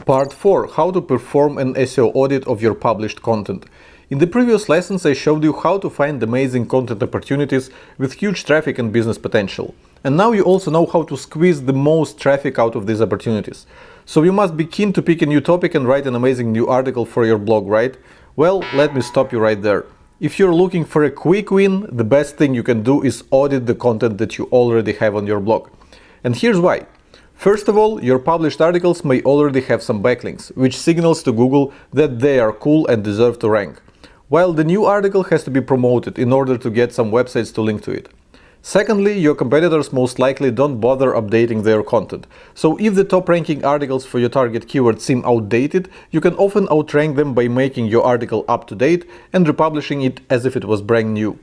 Part 4. How to perform an SEO audit of your published content. In the previous lessons I showed you how to find amazing content opportunities with huge traffic and business potential. And now you also know how to squeeze the most traffic out of these opportunities. So you must be keen to pick a new topic and write an amazing new article for your blog, right? Well, let me stop you right there. If you're looking for a quick win, the best thing you can do is audit the content that you already have on your blog. And here's why. First of all, your published articles may already have some backlinks, which signals to Google that they are cool and deserve to rank, while the new article has to be promoted in order to get some websites to link to it. Secondly, your competitors most likely don't bother updating their content. So if the top-ranking articles for your target keyword seem outdated, you can often outrank them by making your article up-to-date and republishing it as if it was brand new.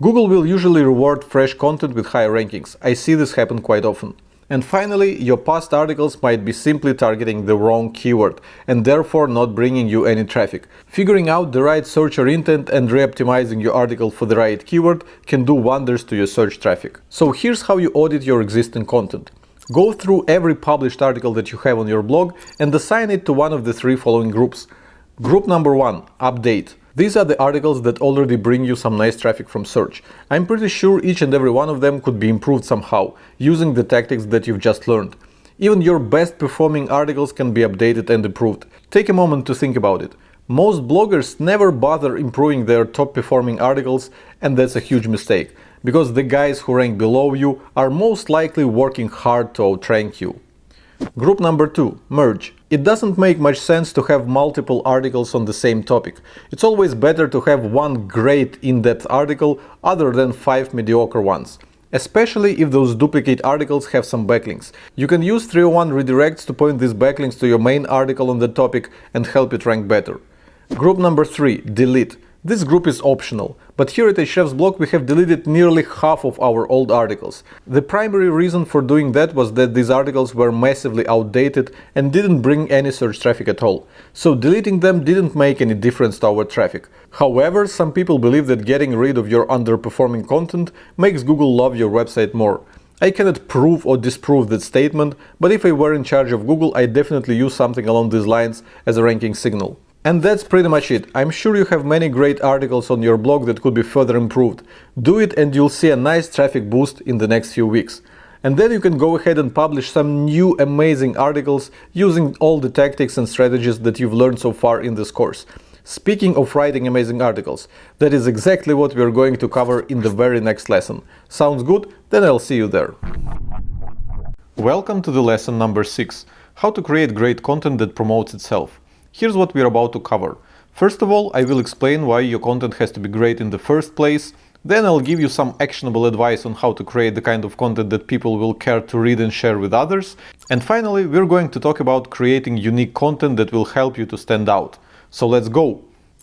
Google will usually reward fresh content with higher rankings. I see this happen quite often. And finally, your past articles might be simply targeting the wrong keyword and therefore not bringing you any traffic. Figuring out the right searcher intent and re-optimizing your article for the right keyword can do wonders to your search traffic. So here's how you audit your existing content. Go through every published article that you have on your blog and assign it to one of the 3 following groups. Group number 1, update. These are the articles that already bring you some nice traffic from search. I'm pretty sure each and every one of them could be improved somehow, using the tactics that you've just learned. Even your best performing articles can be updated and improved. Take a moment to think about it. Most bloggers never bother improving their top performing articles, and that's a huge mistake, because the guys who rank below you are most likely working hard to outrank you. Group number 2, merge. It doesn't make much sense to have multiple articles on the same topic. It's always better to have one great in-depth article other than 5 mediocre ones. Especially if those duplicate articles have some backlinks. You can use 301 redirects to point these backlinks to your main article on the topic and help it rank better. Group number 3, delete. This group is optional, but here at Ahrefs blog we have deleted nearly half of our old articles. The primary reason for doing that was that these articles were massively outdated and didn't bring any search traffic at all. So deleting them didn't make any difference to our traffic. However, some people believe that getting rid of your underperforming content makes Google love your website more. I cannot prove or disprove that statement, but if I were in charge of Google, I'd definitely use something along these lines as a ranking signal. And that's pretty much it. I'm sure you have many great articles on your blog that could be further improved. Do it and you'll see a nice traffic boost in the next few weeks. And then you can go ahead and publish some new amazing articles using all the tactics and strategies that you've learned so far in this course. Speaking of writing amazing articles, that is exactly what we are going to cover in the very next lesson. Sounds good? Then I'll see you there. Welcome to the lesson number 6, how to create great content that promotes itself. Here's what we're about to cover. First of all, I will explain why your content has to be great in the first place. Then I'll give you some actionable advice on how to create the kind of content that people will care to read and share with others. And finally, we're going to talk about creating unique content that will help you to stand out. So let's go.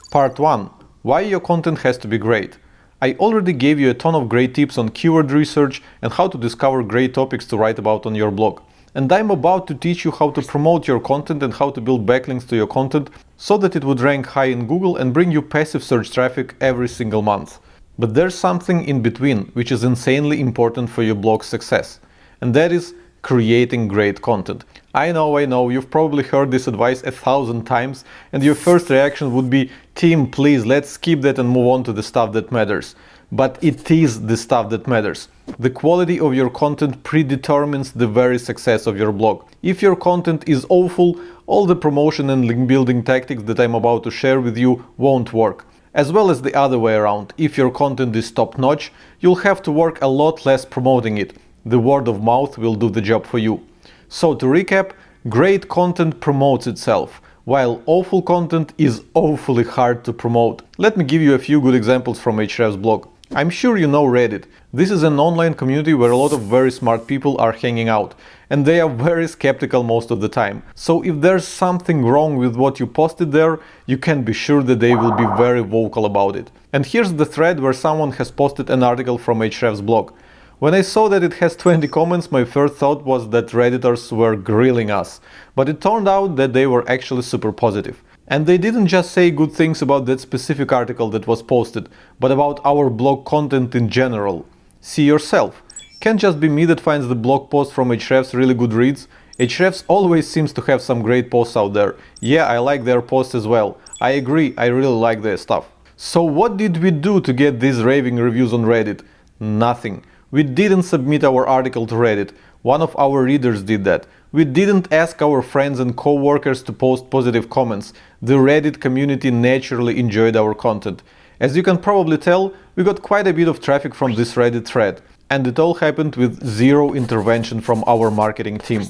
Part 1. Why your content has to be great. I already gave you a ton of great tips on keyword research and how to discover great topics to write about on your blog. And I'm about to teach you how to promote your content and how to build backlinks to your content so that it would rank high in Google and bring you passive search traffic every single month. But there's something in between which is insanely important for your blog's success, and that is creating great content. I know, you've probably heard this advice 1,000 times and your first reaction would be, Tim, please, let's skip that and move on to the stuff that matters. But it is the stuff that matters. The quality of your content predetermines the very success of your blog. If your content is awful, all the promotion and link building tactics that I'm about to share with you won't work. As well as the other way around, if your content is top-notch, you'll have to work a lot less promoting it. The word of mouth will do the job for you. So to recap, great content promotes itself, while awful content is awfully hard to promote. Let me give you a few good examples from Ahrefs blog. I'm sure you know Reddit. This is an online community where a lot of very smart people are hanging out, and they are very skeptical most of the time. So if there's something wrong with what you posted there, you can be sure that they will be very vocal about it. And here's the thread where someone has posted an article from Ahrefs blog. When I saw that it has 20 comments, my first thought was that Redditors were grilling us. But it turned out that they were actually super positive. And they didn't just say good things about that specific article that was posted, but about our blog content in general. See yourself. Can't just be me that finds the blog post from Ahrefs really good reads. Ahrefs always seems to have some great posts out there. Yeah, I like their posts as well. I agree, I really like their stuff. So what did we do to get these raving reviews on Reddit? Nothing. We didn't submit our article to Reddit. One of our readers did that. We didn't ask our friends and co-workers to post positive comments. The Reddit community naturally enjoyed our content. As you can probably tell, we got quite a bit of traffic from this Reddit thread. And it all happened with zero intervention from our marketing team.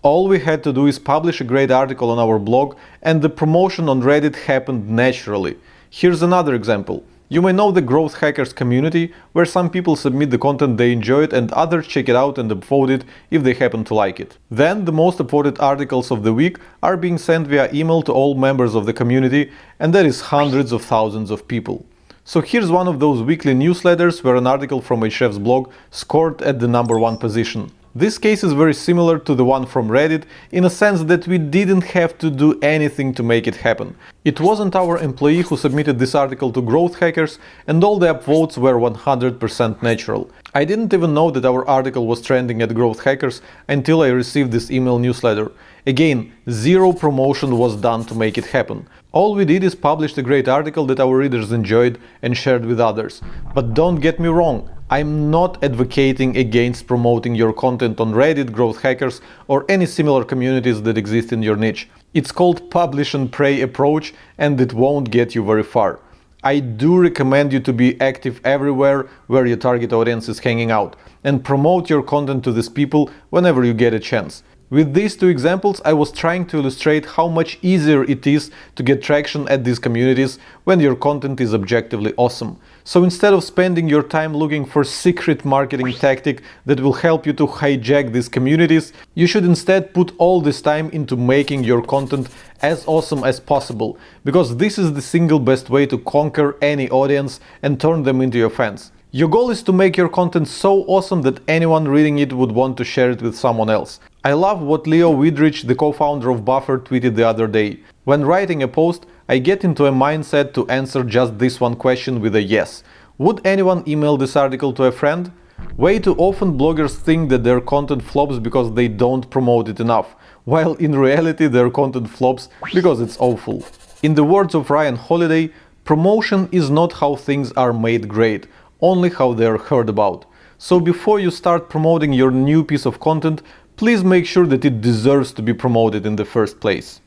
All we had to do is publish a great article on our blog, and the promotion on Reddit happened naturally. Here's another example. You may know the Growth Hackers community, where some people submit the content they enjoyed and others check it out and upvote it if they happen to like it. Then the most upvoted articles of the week are being sent via email to all members of the community, and that is hundreds of thousands of people. So here's one of those weekly newsletters where an article from Ahrefs blog scored at the #1 position. This case is very similar to the one from Reddit in a sense that we didn't have to do anything to make it happen. It wasn't our employee who submitted this article to Growth Hackers, and all the upvotes were 100% natural. I didn't even know that our article was trending at Growth Hackers until I received this email newsletter. Again, zero promotion was done to make it happen. All we did is publish a great article that our readers enjoyed and shared with others. But don't get me wrong, I'm not advocating against promoting your content on Reddit, Growth Hackers, or any similar communities that exist in your niche. It's called publish and pray approach, and it won't get you very far. I do recommend you to be active everywhere where your target audience is hanging out, and promote your content to these people whenever you get a chance. With these two examples, I was trying to illustrate how much easier it is to get traction at these communities when your content is objectively awesome. So instead of spending your time looking for secret marketing tactic that will help you to hijack these communities, you should instead put all this time into making your content as awesome as possible, because this is the single best way to conquer any audience and turn them into your fans. Your goal is to make your content so awesome that anyone reading it would want to share it with someone else. I love what Leo Widrich, the co-founder of Buffer, tweeted the other day. When writing a post, I get into a mindset to answer just this one question with a yes. Would anyone email this article to a friend? Way too often bloggers think that their content flops because they don't promote it enough, while in reality their content flops because it's awful. In the words of Ryan Holiday, promotion is not how things are made great, only how they are heard about. So before you start promoting your new piece of content, please make sure that it deserves to be promoted in the first place.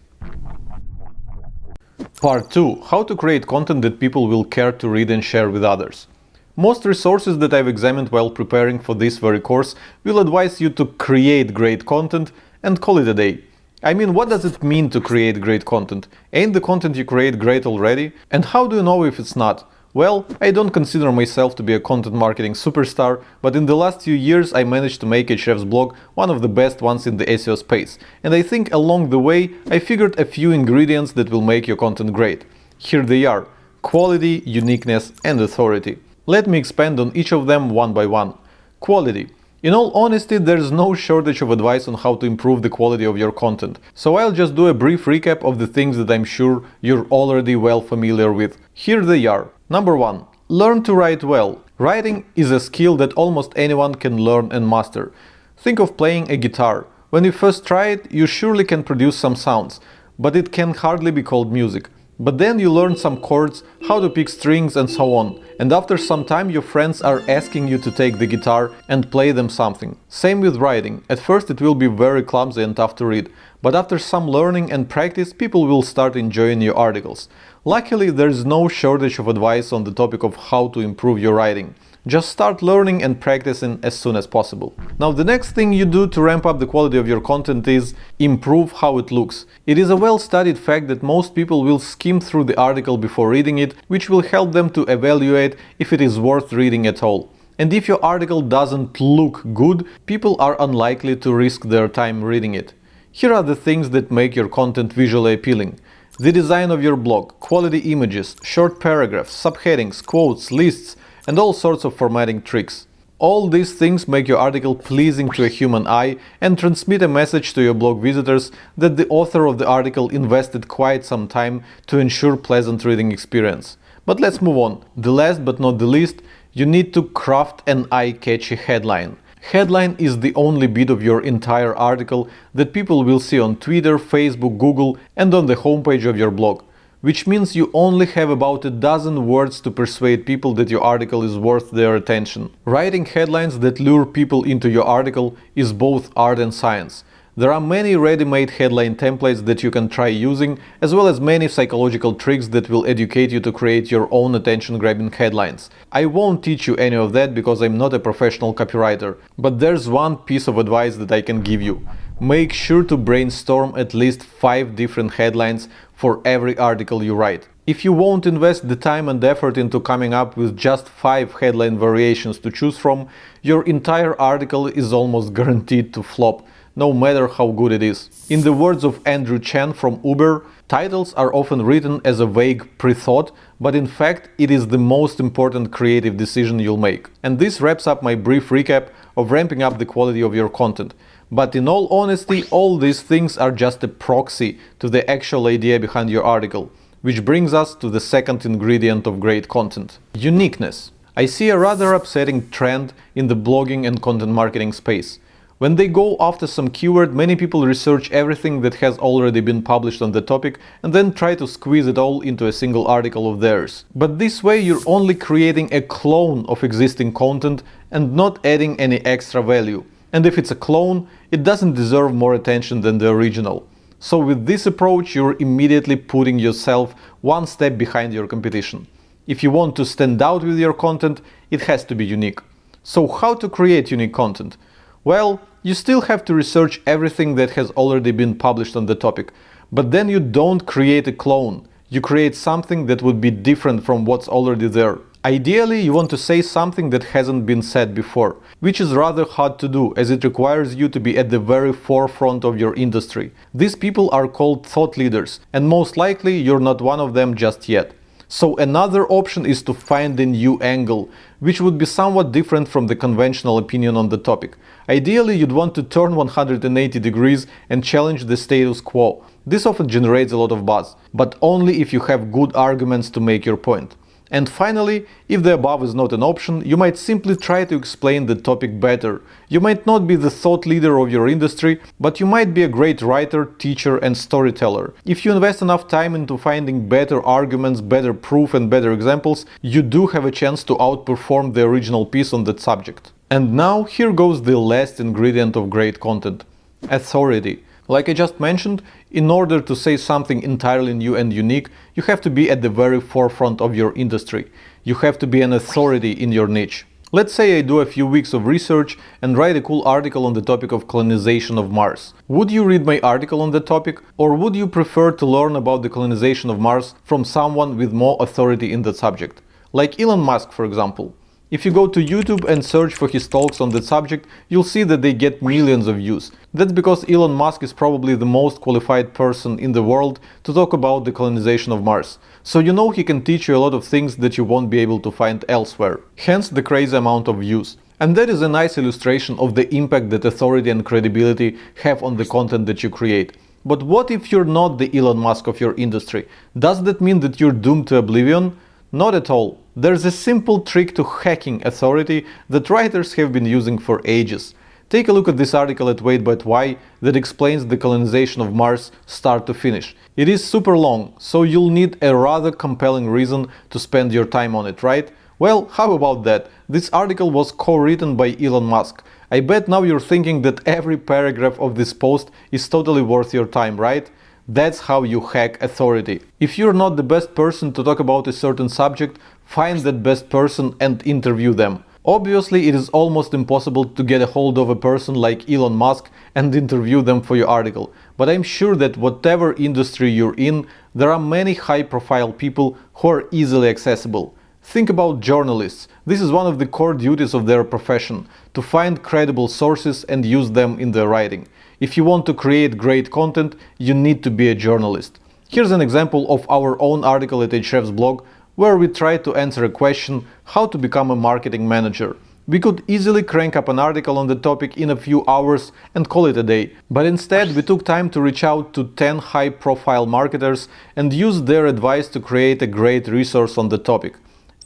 Part 2. How to create content that people will care to read and share with others. Most resources that I've examined while preparing for this very course will advise you to create great content and call it a day. I mean, what does it mean to create great content? Ain't the content you create great already? And how do you know if it's not? Well, I don't consider myself to be a content marketing superstar, but in the last few years I managed to make Ahrefs' blog one of the best ones in the SEO space. And I think along the way I figured a few ingredients that will make your content great. Here they are: quality, uniqueness, and authority. Let me expand on each of them one by one. Quality. In all honesty, there's no shortage of advice on how to improve the quality of your content. So I'll just do a brief recap of the things that I'm sure you're already well familiar with. Here they are. Number 1. Learn to write well. Writing is a skill that almost anyone can learn and master. Think of playing a guitar. When you first try it, you surely can produce some sounds, but it can hardly be called music. But then you learn some chords, how to pick strings and so on. And after some time your friends are asking you to take the guitar and play them something. Same with writing. At first it will be very clumsy and tough to read, but after some learning and practice people will start enjoying your articles. Luckily there is no shortage of advice on the topic of how to improve your writing. Just start learning and practicing as soon as possible. Now the next thing you do to ramp up the quality of your content is improve how it looks. It is a well-studied fact that most people will skim through the article before reading it, which will help them to evaluate if it is worth reading at all. And if your article doesn't look good, people are unlikely to risk their time reading it. Here are the things that make your content visually appealing. The design of your blog, quality images, short paragraphs, subheadings, quotes, lists, and all sorts of formatting tricks. All these things make your article pleasing to a human eye and transmit a message to your blog visitors that the author of the article invested quite some time to ensure pleasant reading experience. But let's move on. The last but not the least, you need to craft an eye-catchy headline. Headline is the only bit of your entire article that people will see on Twitter, Facebook, Google, and on the homepage of your blog. Which means you only have about a dozen words to persuade people that your article is worth their attention. Writing headlines that lure people into your article is both art and science. There are many ready-made headline templates that you can try using, as well as many psychological tricks that will educate you to create your own attention-grabbing headlines. I won't teach you any of that because I'm not a professional copywriter, but there's one piece of advice that I can give you. Make sure to brainstorm at least 5 different headlines for every article you write. If you won't invest the time and effort into coming up with just 5 headline variations to choose from, your entire article is almost guaranteed to flop, no matter how good it is. In the words of Andrew Chen from Uber, titles are often written as a vague pre-thought, but in fact it is the most important creative decision you'll make. And this wraps up my brief recap of ramping up the quality of your content. But in all honesty, all these things are just a proxy to the actual idea behind your article, which brings us to the second ingredient of great content: uniqueness. I see a rather upsetting trend in the blogging and content marketing space. When they go after some keyword, many people research everything that has already been published on the topic and then try to squeeze it all into a single article of theirs. But this way you're only creating a clone of existing content and not adding any extra value. And if it's a clone, it doesn't deserve more attention than the original. So with this approach, you're immediately putting yourself one step behind your competition. If you want to stand out with your content, it has to be unique. So how to create unique content? Well, you still have to research everything that has already been published on the topic, but then you don't create a clone. You create something that would be different from what's already there. Ideally, you want to say something that hasn't been said before, which is rather hard to do as it requires you to be at the very forefront of your industry. These people are called thought leaders, and most likely you're not one of them just yet. So another option is to find a new angle, which would be somewhat different from the conventional opinion on the topic. Ideally, you'd want to turn 180 degrees and challenge the status quo. This often generates a lot of buzz, but only if you have good arguments to make your point. And finally, if the above is not an option, you might simply try to explain the topic better. You might not be the thought leader of your industry, but you might be a great writer, teacher, and storyteller. If you invest enough time into finding better arguments, better proof, and better examples, you do have a chance to outperform the original piece on that subject. And now, here goes the last ingredient of great content: authority. Like I just mentioned, in order to say something entirely new and unique, you have to be at the very forefront of your industry. You have to be an authority in your niche. Let's say I do a few weeks of research and write a cool article on the topic of colonization of Mars. Would you read my article on the topic, or would you prefer to learn about the colonization of Mars from someone with more authority in that subject? Like Elon Musk, for example. If you go to YouTube and search for his talks on that subject, you'll see that they get millions of views. That's because Elon Musk is probably the most qualified person in the world to talk about the colonization of Mars. So you know he can teach you a lot of things that you won't be able to find elsewhere. Hence the crazy amount of views. And that is a nice illustration of the impact that authority and credibility have on the content that you create. But what if you're not the Elon Musk of your industry? Does that mean that you're doomed to oblivion? Not at all. There's a simple trick to hacking authority that writers have been using for ages. Take a look at this article at Wait But Why that explains the colonization of Mars start to finish. It is super long, so you'll need a rather compelling reason to spend your time on it, right? Well, how about that? This article was co-written by Elon Musk. I bet now you're thinking that every paragraph of this post is totally worth your time, right? That's how you hack authority. If you're not the best person to talk about a certain subject, find that best person and interview them. Obviously, it is almost impossible to get a hold of a person like Elon Musk and interview them for your article. But I'm sure that whatever industry you're in, there are many high-profile people who are easily accessible. Think about journalists. This is one of the core duties of their profession, to find credible sources and use them in their writing. If you want to create great content, you need to be a journalist. Here's an example of our own article at Ahrefs blog, where we try to answer a question: how to become a marketing manager. We could easily crank up an article on the topic in a few hours and call it a day. But instead, we took time to reach out to 10 high-profile marketers and use their advice to create a great resource on the topic.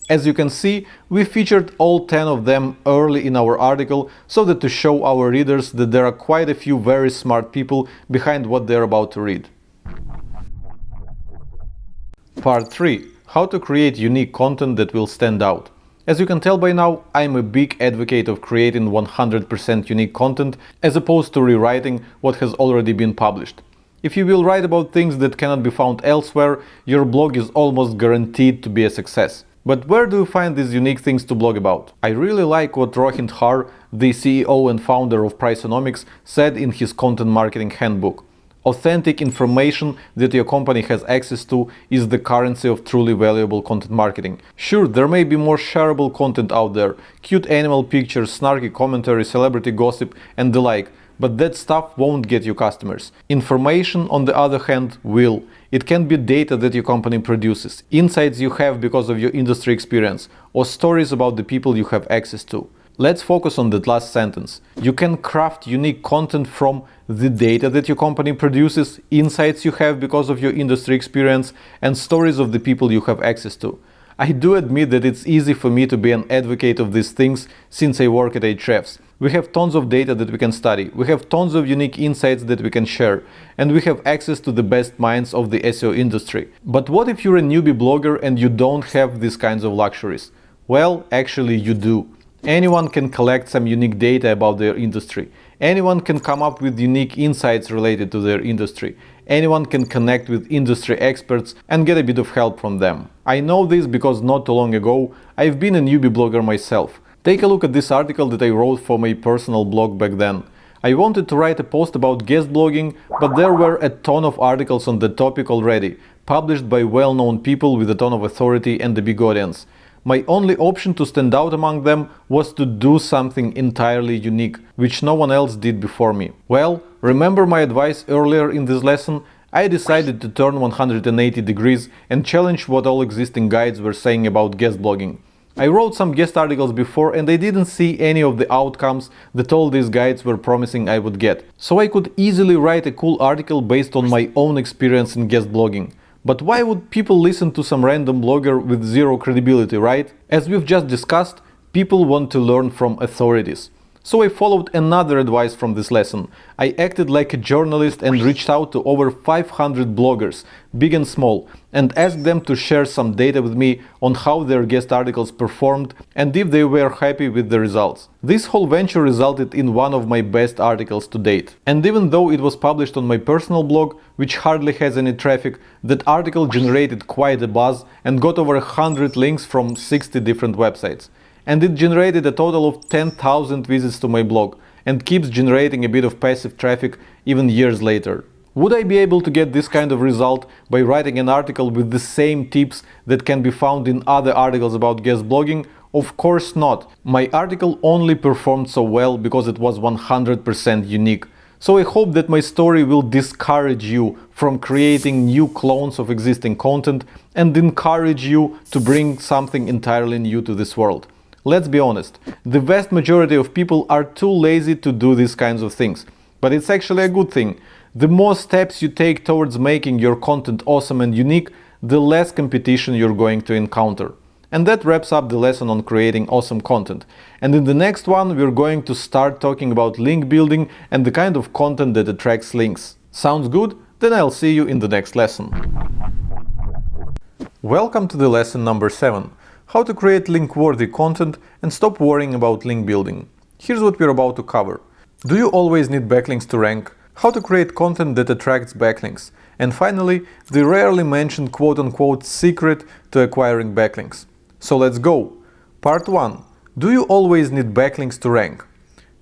As you can see, we featured all 10 of them early in our article, so that to show our readers that there are quite a few very smart people behind what they're about to read. Part 3. How to create unique content that will stand out. As you can tell by now, I'm a big advocate of creating 100% unique content as opposed to rewriting what has already been published. If you will write about things that cannot be found elsewhere, your blog is almost guaranteed to be a success. But where do you find these unique things to blog about? I really like what Rohit Har, the CEO and founder of Priceonomics, said in his content marketing handbook. Authentic information that your company has access to is the currency of truly valuable content marketing. Sure, there may be more shareable content out there, cute animal pictures, snarky commentary, celebrity gossip, and the like, but that stuff won't get you customers. Information, on the other hand, will. It can be data that your company produces, insights you have because of your industry experience, or stories about the people you have access to. Let's focus on that last sentence. You can craft unique content from the data that your company produces, insights you have because of your industry experience, and stories of the people you have access to. I do admit that it's easy for me to be an advocate of these things since I work at Ahrefs. We have tons of data that we can study, we have tons of unique insights that we can share, and we have access to the best minds of the SEO industry. But what if you're a newbie blogger and you don't have these kinds of luxuries? Well, actually you do. Anyone can collect some unique data about their industry. Anyone can come up with unique insights related to their industry. Anyone can connect with industry experts and get a bit of help from them. I know this because not too long ago I've been a newbie blogger myself. Take a look at this article that I wrote for my personal blog back then. I wanted to write a post about guest blogging, but there were a ton of articles on the topic already, published by well-known people with a ton of authority and a big audience. My only option to stand out among them was to do something entirely unique, which no one else did before me. Well, remember my advice earlier in this lesson? I decided to turn 180 degrees and challenge what all existing guides were saying about guest blogging. I wrote some guest articles before and I didn't see any of the outcomes that all these guides were promising I would get. So I could easily write a cool article based on my own experience in guest blogging. But why would people listen to some random blogger with zero credibility, right? As we've just discussed, people want to learn from authorities. So I followed another advice from this lesson. I acted like a journalist and reached out to over 500 bloggers, big and small, and asked them to share some data with me on how their guest articles performed and if they were happy with the results. This whole venture resulted in one of my best articles to date. And even though it was published on my personal blog, which hardly has any traffic, that article generated quite a buzz and got over 100 links from 60 different websites. And it generated a total of 10,000 visits to my blog and keeps generating a bit of passive traffic even years later. Would I be able to get this kind of result by writing an article with the same tips that can be found in other articles about guest blogging? Of course not. My article only performed so well because it was 100% unique. So I hope that my story will discourage you from creating new clones of existing content and encourage you to bring something entirely new to this world. Let's be honest, the vast majority of people are too lazy to do these kinds of things. But it's actually a good thing. The more steps you take towards making your content awesome and unique, the less competition you're going to encounter. And that wraps up the lesson on creating awesome content. And in the next one, we're going to start talking about link building and the kind of content that attracts links. Sounds good? Then I'll see you in the next lesson. Welcome to the lesson number 7. How to create link-worthy content and stop worrying about link building. Here's what we're about to cover. Do you always need backlinks to rank? How to create content that attracts backlinks. And finally, the rarely mentioned quote-unquote secret to acquiring backlinks. So let's go. Part 1. Do you always need backlinks to rank?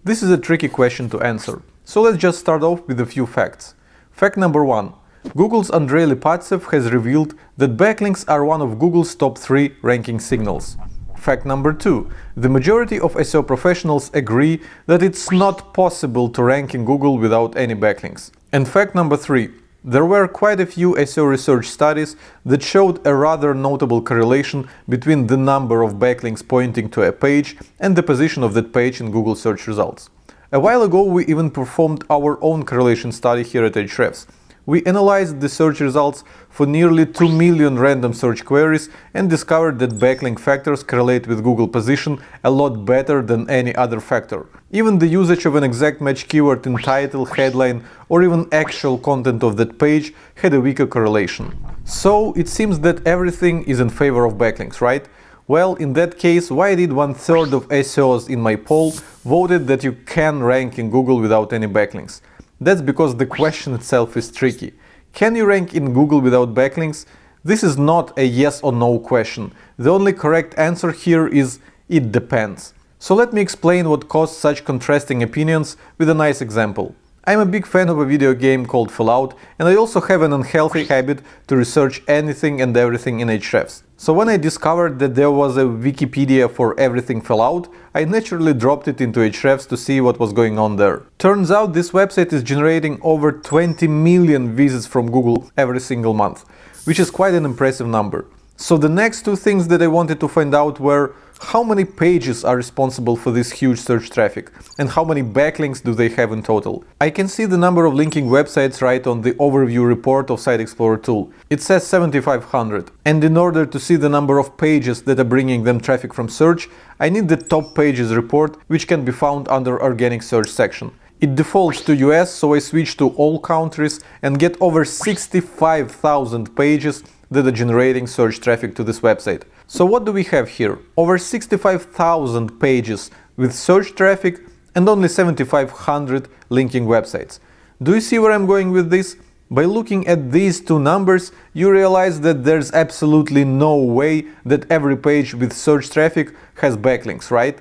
This is a tricky question to answer. So let's just start off with a few facts. Fact number 1. Google's Andrei Lipatsev has revealed that backlinks are one of Google's top 3 ranking signals. Fact number 2. The majority of SEO professionals agree that it's not possible to rank in Google without any backlinks. And fact number 3. There were quite a few SEO research studies that showed a rather notable correlation between the number of backlinks pointing to a page and the position of that page in Google search results. A while ago, we even performed our own correlation study here at Ahrefs. We analyzed the search results for nearly 2 million random search queries and discovered that backlink factors correlate with Google position a lot better than any other factor. Even the usage of an exact match keyword in title, headline, or even actual content of that page had a weaker correlation. So it seems that everything is in favor of backlinks, right? Well, in that case, why did 1/3 of SEOs in my poll voted that you can rank in Google without any backlinks? That's because the question itself is tricky. Can you rank in Google without backlinks? This is not a yes or no question. The only correct answer here is it depends. So let me explain what caused such contrasting opinions with a nice example. I'm a big fan of a video game called Fallout, and I also have an unhealthy habit to research anything and everything in Ahrefs. So when I discovered that there was a Wikipedia for everything Fallout, I naturally dropped it into Ahrefs to see what was going on there. Turns out this website is generating over 20 million visits from Google every single month, which is quite an impressive number. So the next two things that I wanted to find out were how many pages are responsible for this huge search traffic and how many backlinks do they have in total. I can see the number of linking websites right on the overview report of Site Explorer tool. It says 7500, and in order to see the number of pages that are bringing them traffic from search, I need the top pages report, which can be found under organic search section. It defaults to US, so I switch to all countries and get over 65,000 pages that are generating search traffic to this website. So what do we have here? Over 65,000 pages with search traffic and only 7,500 linking websites. Do you see where I'm going with this? By looking at these two numbers, you realize that there's absolutely no way that every page with search traffic has backlinks, right?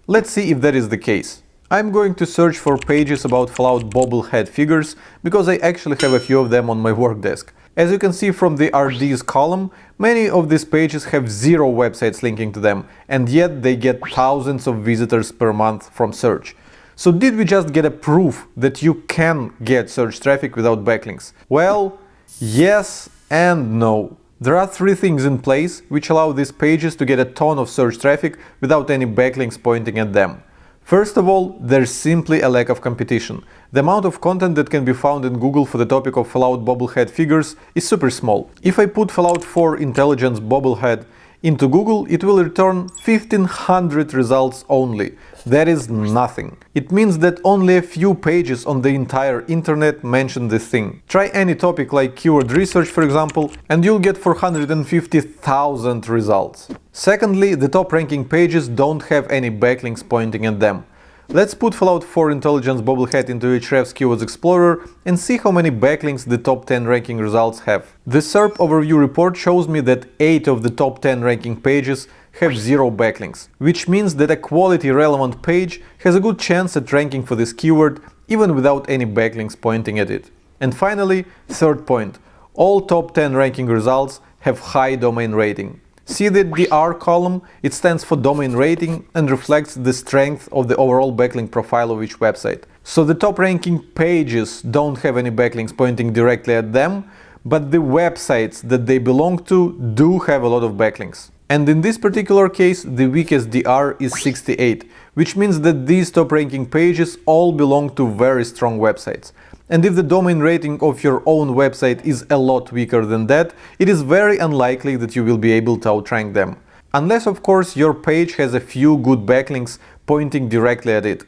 Let's see if that is the case. I'm going to search for pages about Fallout bobblehead figures because I actually have a few of them on my work desk. As you can see from the RDs column, many of these pages have zero websites linking to them, and yet they get thousands of visitors per month from search. So did we just get a proof that you can get search traffic without backlinks? Well, yes and no. There are three things in place which allow these pages to get a ton of search traffic without any backlinks pointing at them. First of all, there's simply a lack of competition. The amount of content that can be found in Google for the topic of Fallout bobblehead figures is super small. If I put Fallout 4 Intelligence bobblehead into Google, it will return 1500 results only. That is nothing. It means that only a few pages on the entire internet mention this thing. Try any topic like keyword research, for example, and you'll get 450,000 results. Secondly, the top ranking pages don't have any backlinks pointing at them. Let's put Fallout 4 Intelligence bobblehead into Ahrefs Keywords Explorer and see how many backlinks the top 10 ranking results have. The SERP overview report shows me that 8 of the top 10 ranking pages have zero backlinks, which means that a quality relevant page has a good chance at ranking for this keyword even without any backlinks pointing at it. And finally, third point, all top 10 ranking results have high domain rating. See that the R column, it stands for domain rating and reflects the strength of the overall backlink profile of each website. So the top ranking pages don't have any backlinks pointing directly at them, but the websites that they belong to do have a lot of backlinks. And in this particular case, the weakest DR is 68, which means that these top ranking pages all belong to very strong websites. And if the domain rating of your own website is a lot weaker than that, it is very unlikely that you will be able to outrank them. Unless, of course, your page has a few good backlinks pointing directly at it.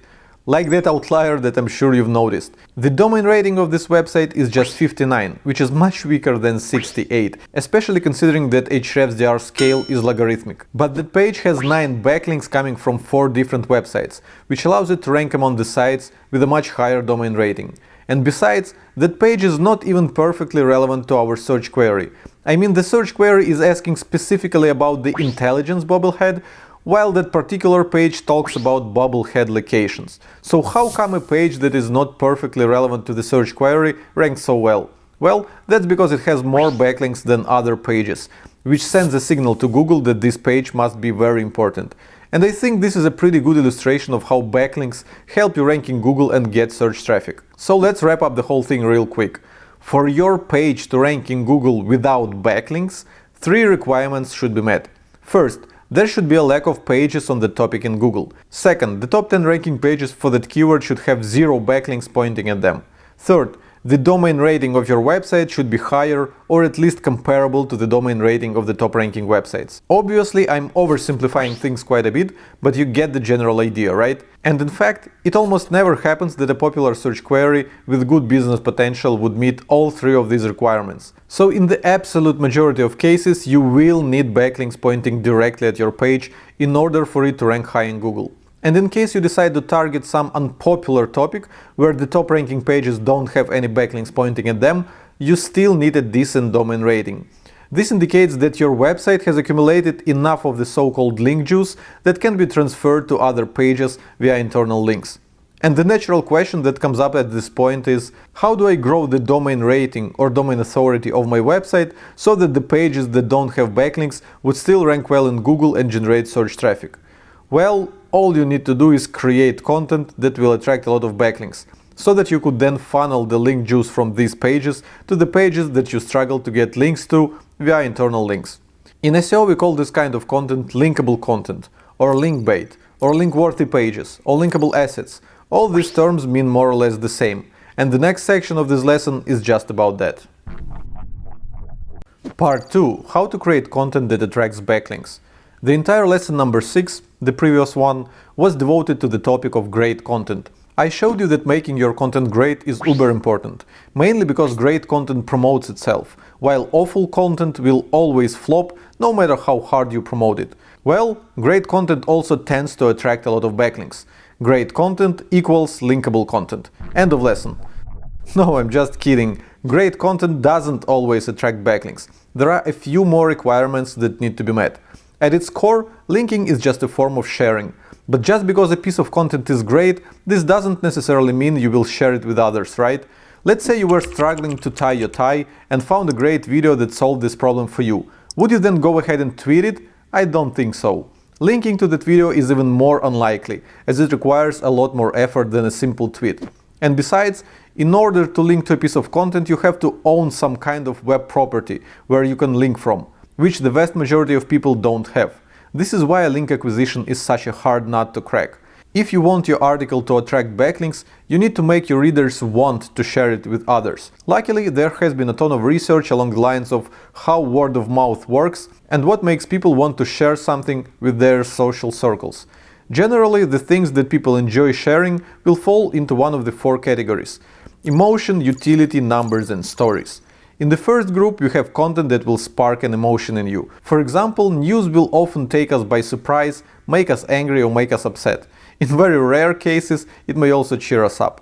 Like that outlier that I'm sure you've noticed. The domain rating of this website is just 59, which is much weaker than 68, especially considering that Ahrefs DR scale is logarithmic. But that page has 9 backlinks coming from 4 different websites, which allows it to rank among the sites with a much higher domain rating. And besides, that page is not even perfectly relevant to our search query. I mean, the search query is asking specifically about the intelligence bobblehead, while that particular page talks about bobblehead locations. So how come a page that is not perfectly relevant to the search query ranks so well? Well, that's because it has more backlinks than other pages, which sends a signal to Google that this page must be very important. And I think this is a pretty good illustration of how backlinks help you rank in Google and get search traffic. So let's wrap up the whole thing real quick. For your page to rank in Google without backlinks, 3 requirements should be met. First, there should be a lack of pages on the topic in Google. Second, the top 10 ranking pages for that keyword should have zero backlinks pointing at them. Third, the domain rating of your website should be higher or at least comparable to the domain rating of the top ranking websites. Obviously, I'm oversimplifying things quite a bit, but you get the general idea, right? And in fact, it almost never happens that a popular search query with good business potential would meet all 3 of these requirements. So in the absolute majority of cases, you will need backlinks pointing directly at your page in order for it to rank high in Google. And in case you decide to target some unpopular topic where the top ranking pages don't have any backlinks pointing at them, you still need a decent domain rating. This indicates that your website has accumulated enough of the so-called link juice that can be transferred to other pages via internal links. And the natural question that comes up at this point is, how do I grow the domain rating or domain authority of my website so that the pages that don't have backlinks would still rank well in Google and generate search traffic? Well, all you need to do is create content that will attract a lot of backlinks, so that you could then funnel the link juice from these pages to the pages that you struggle to get links to via internal links. In SEO we call this kind of content linkable content, or link bait, or link-worthy pages, or linkable assets. All these terms mean more or less the same, and the next section of this lesson is just about that. Part 2. How to create content that attracts backlinks. The entire lesson number 6, the previous one, was devoted to the topic of great content. I showed you that making your content great is uber important, mainly because great content promotes itself, while awful content will always flop no matter how hard you promote it. Well, great content also tends to attract a lot of backlinks. Great content equals linkable content. End of lesson. No, I'm just kidding. Great content doesn't always attract backlinks. There are a few more requirements that need to be met. At its core, linking is just a form of sharing. But just because a piece of content is great, this doesn't necessarily mean you will share it with others, right? Let's say you were struggling to tie your tie and found a great video that solved this problem for you. Would you then go ahead and tweet it? I don't think so. Linking to that video is even more unlikely, as it requires a lot more effort than a simple tweet. And besides, in order to link to a piece of content, you have to own some kind of web property where you can link from, which the vast majority of people don't have. This is why link acquisition is such a hard nut to crack. If you want your article to attract backlinks, you need to make your readers want to share it with others. Luckily, there has been a ton of research along the lines of how word of mouth works and what makes people want to share something with their social circles. Generally, the things that people enjoy sharing will fall into one of the 4 categories: emotion, utility, numbers, and stories. In the first group, you have content that will spark an emotion in you. For example, news will often take us by surprise, make us angry or make us upset. In very rare cases, it may also cheer us up.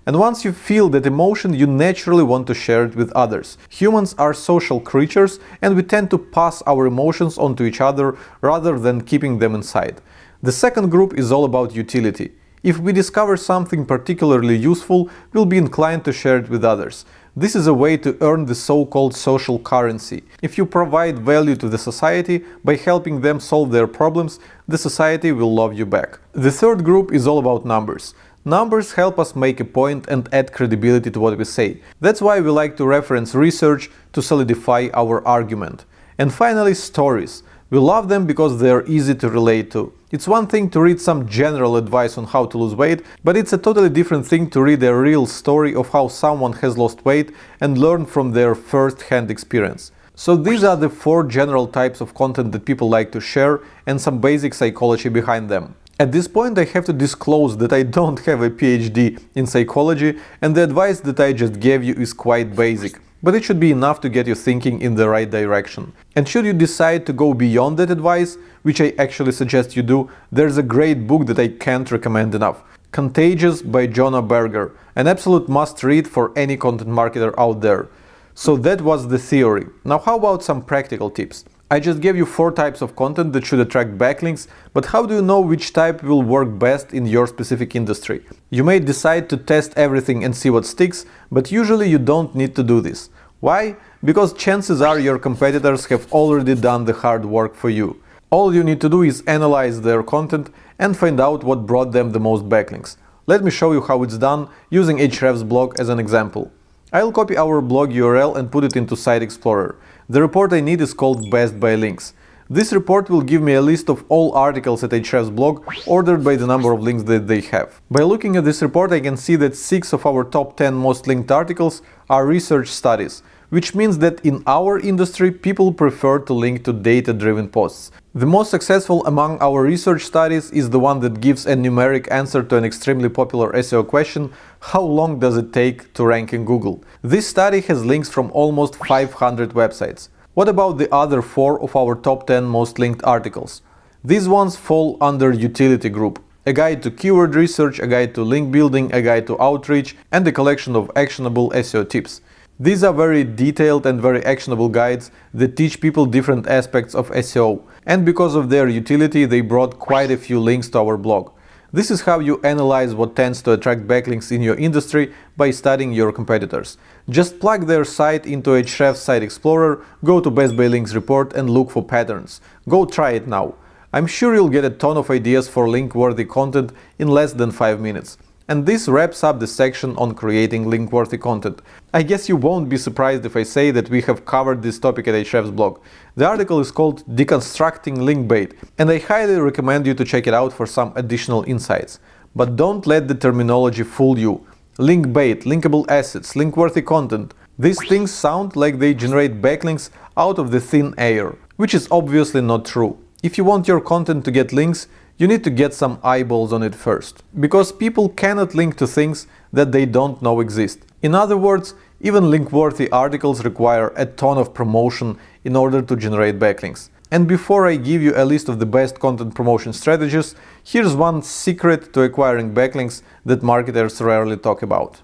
And once you feel that emotion, you naturally want to share it with others. Humans are social creatures, and we tend to pass our emotions on to each other rather than keeping them inside. The second group is all about utility. If we discover something particularly useful, we'll be inclined to share it with others. This is a way to earn the so-called social currency. If you provide value to the society by helping them solve their problems, the society will love you back. The third group is all about numbers. Numbers help us make a point and add credibility to what we say. That's why we like to reference research to solidify our argument. And finally, stories. We love them because they are easy to relate to. It's one thing to read some general advice on how to lose weight, but it's a totally different thing to read a real story of how someone has lost weight and learn from their first-hand experience. So these are the 4 general types of content that people like to share and some basic psychology behind them. At this point, I have to disclose that I don't have a PhD in psychology, and the advice that I just gave you is quite basic. But it should be enough to get you thinking in the right direction. And should you decide to go beyond that advice, which I actually suggest you do, there's a great book that I can't recommend enough. Contagious by Jonah Berger, an absolute must-read for any content marketer out there. So that was the theory. Now how about some practical tips? I just gave you 4 types of content that should attract backlinks, but how do you know which type will work best in your specific industry? You may decide to test everything and see what sticks, but usually you don't need to do this. Why? Because chances are your competitors have already done the hard work for you. All you need to do is analyze their content and find out what brought them the most backlinks. Let me show you how it's done using Ahrefs blog as an example. I'll copy our blog URL and put it into Site Explorer. The report I need is called Best by Links. This report will give me a list of all articles at Ahrefs blog ordered by the number of links that they have. By looking at this report, I can see that 6 of our top 10 most linked articles are research studies, which means that in our industry people prefer to link to data-driven posts. The most successful among our research studies is the one that gives a numeric answer to an extremely popular SEO question: how long does it take to rank in Google? This study has links from almost 500 websites. What about the other 4 of our top 10 most linked articles? These ones fall under utility group. A guide to keyword research, a guide to link building, a guide to outreach, and a collection of actionable SEO tips. These are very detailed and very actionable guides that teach people different aspects of SEO, and because of their utility they brought quite a few links to our blog. This is how you analyze what tends to attract backlinks in your industry by studying your competitors. Just plug their site into Ahrefs Site Explorer, go to Best by Links report and look for patterns. Go try it now. I'm sure you'll get a ton of ideas for link-worthy content in less than 5 minutes. And this wraps up the section on creating link-worthy content. I guess you won't be surprised if I say that we have covered this topic at Ahrefs blog. The article is called Deconstructing Link Bait, and I highly recommend you to check it out for some additional insights. But don't let the terminology fool you. Link bait, linkable assets, link-worthy content. These things sound like they generate backlinks out of the thin air, which is obviously not true. If you want your content to get links, you need to get some eyeballs on it first, because people cannot link to things that they don't know exist. In other words, even link-worthy articles require a ton of promotion in order to generate backlinks. And before I give you a list of the best content promotion strategies, here's one secret to acquiring backlinks that marketers rarely talk about.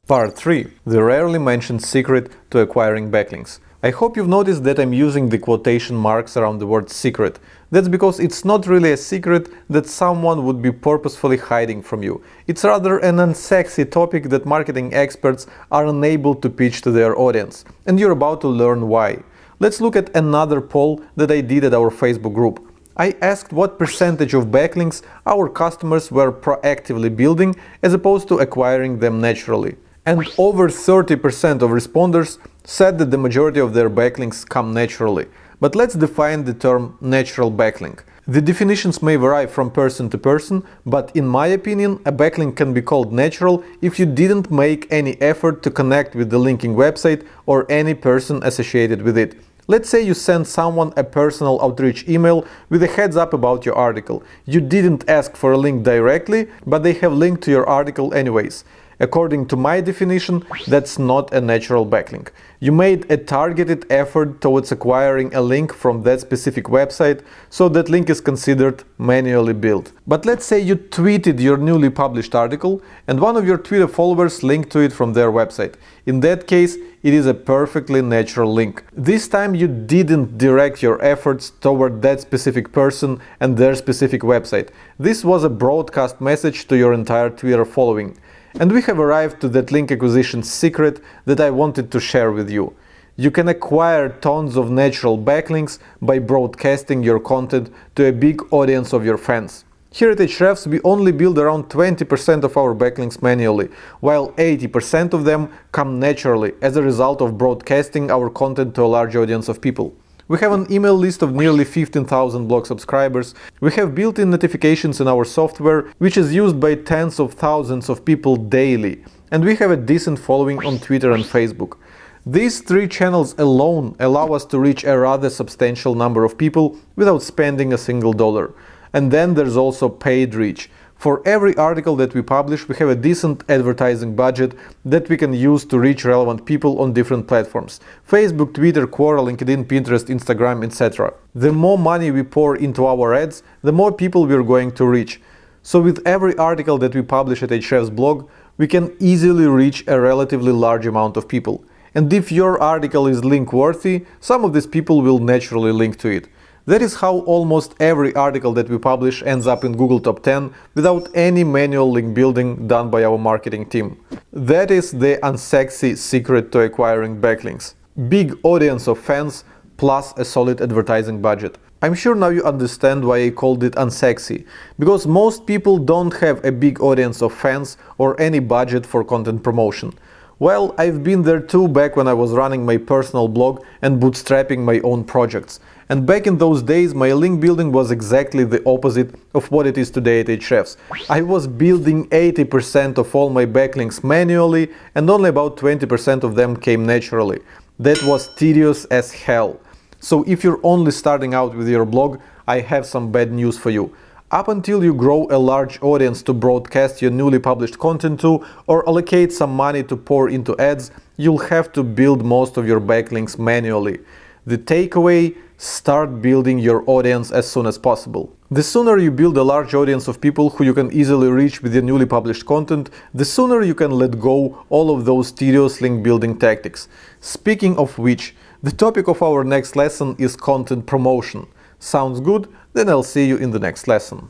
Part 3. The rarely mentioned secret to acquiring backlinks. I hope you've noticed that I'm using the quotation marks around the word secret. That's because it's not really a secret that someone would be purposefully hiding from you. It's rather an unsexy topic that marketing experts are unable to pitch to their audience. And you're about to learn why. Let's look at another poll that I did at our Facebook group. I asked what percentage of backlinks our customers were proactively building as opposed to acquiring them naturally. And over 30% of responders said that the majority of their backlinks come naturally. But let's define the term natural backlink. The definitions may vary from person to person, but in my opinion, a backlink can be called natural if you didn't make any effort to connect with the linking website or any person associated with it. Let's say you send someone a personal outreach email with a heads up about your article. You didn't ask for a link directly, but they have linked to your article anyways. According to my definition, that's not a natural backlink. You made a targeted effort towards acquiring a link from that specific website, so that link is considered manually built. But let's say you tweeted your newly published article and one of your Twitter followers linked to it from their website. In that case, it is a perfectly natural link. This time you didn't direct your efforts toward that specific person and their specific website. This was a broadcast message to your entire Twitter following. And we have arrived to that link acquisition secret that I wanted to share with you. You can acquire tons of natural backlinks by broadcasting your content to a big audience of your fans. Here at Ahrefs, we only build around 20% of our backlinks manually, while 80% of them come naturally as a result of broadcasting our content to a large audience of people. We have an email list of nearly 15,000 blog subscribers, we have built-in notifications in our software, which is used by tens of thousands of people daily, and we have a decent following on Twitter and Facebook. These three channels alone allow us to reach a rather substantial number of people without spending a single dollar. And then there's also paid reach. For every article that we publish, we have a decent advertising budget that we can use to reach relevant people on different platforms: Facebook, Twitter, Quora, LinkedIn, Pinterest, Instagram, etc. The more money we pour into our ads, the more people we're going to reach. So with every article that we publish at Ahrefs blog, we can easily reach a relatively large amount of people. And if your article is link-worthy, some of these people will naturally link to it. That is how almost every article that we publish ends up in Google Top 10 without any manual link building done by our marketing team. That is the unsexy secret to acquiring backlinks. Big audience of fans plus a solid advertising budget. I'm sure now you understand why I called it unsexy, because most people don't have a big audience of fans or any budget for content promotion. Well, I've been there too back when I was running my personal blog and bootstrapping my own projects. And back in those days, my link building was exactly the opposite of what it is today at Ahrefs. I was building 80% of all my backlinks manually, and only about 20% of them came naturally. That was tedious as hell. So if you're only starting out with your blog, I have some bad news for you. Up until you grow a large audience to broadcast your newly published content to, or allocate some money to pour into ads, you'll have to build most of your backlinks manually. The takeaway: start building your audience as soon as possible. The sooner you build a large audience of people who you can easily reach with your newly published content, the sooner you can let go all of those tedious link building tactics. Speaking of which, the topic of our next lesson is content promotion. Sounds good? Then I'll see you in the next lesson.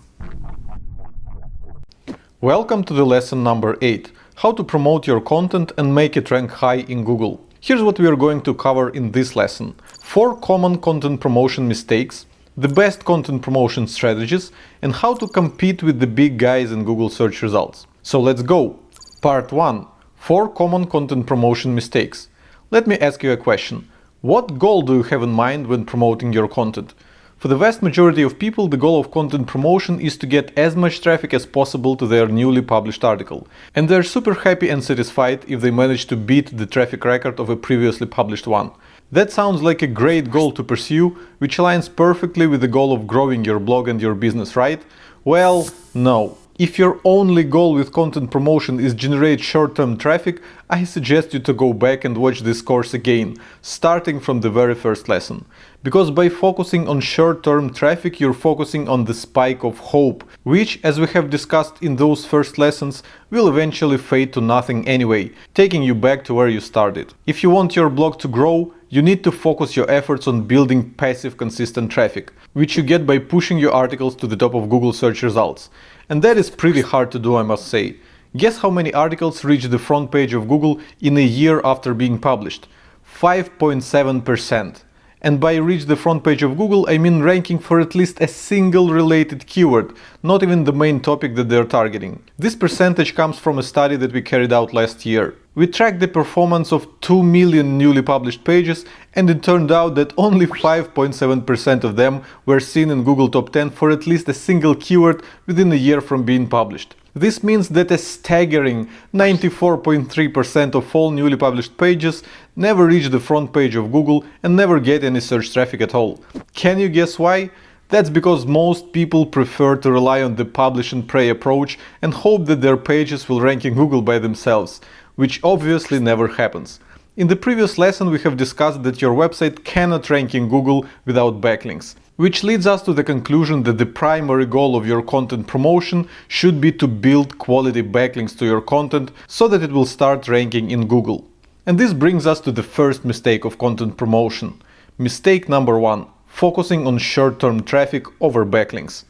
Welcome to the lesson number 8. How to promote your content and make it rank high in Google. Here's what we are going to cover in this lesson. 4 common content promotion mistakes, the best content promotion strategies, and how to compete with the big guys in Google search results. So let's go! Part 1. 4 common content promotion mistakes. Let me ask you a question. What goal do you have in mind when promoting your content? For the vast majority of people, the goal of content promotion is to get as much traffic as possible to their newly published article. And they're super happy and satisfied if they manage to beat the traffic record of a previously published one. That sounds like a great goal to pursue, which aligns perfectly with the goal of growing your blog and your business, right? Well, no. If your only goal with content promotion is generate short-term traffic, I suggest you to go back and watch this course again, starting from the very first lesson. Because by focusing on short-term traffic, you're focusing on the spike of hope, which, as we have discussed in those first lessons, will eventually fade to nothing anyway, taking you back to where you started. If you want your blog to grow, you need to focus your efforts on building passive, consistent traffic, which you get by pushing your articles to the top of Google search results. And that is pretty hard to do, I must say. Guess how many articles reach the front page of Google in a year after being published? 5.7%. And by reach the front page of Google, I mean ranking for at least a single related keyword, not even the main topic that they're targeting. This percentage comes from a study that we carried out last year. We tracked the performance of 2 million newly published pages, and it turned out that only 5.7% of them were seen in Google Top 10 for at least a single keyword within a year from being published. This means that a staggering 94.3% of all newly published pages never reach the front page of Google and never get any search traffic at all. Can you guess why? That's because most people prefer to rely on the publish and pray approach and hope that their pages will rank in Google by themselves, which obviously never happens. In the previous lesson, we have discussed that your website cannot rank in Google without backlinks, which leads us to the conclusion that the primary goal of your content promotion should be to build quality backlinks to your content so that it will start ranking in Google. And this brings us to the first mistake of content promotion. Mistake number 1. Focusing on short-term traffic over backlinks.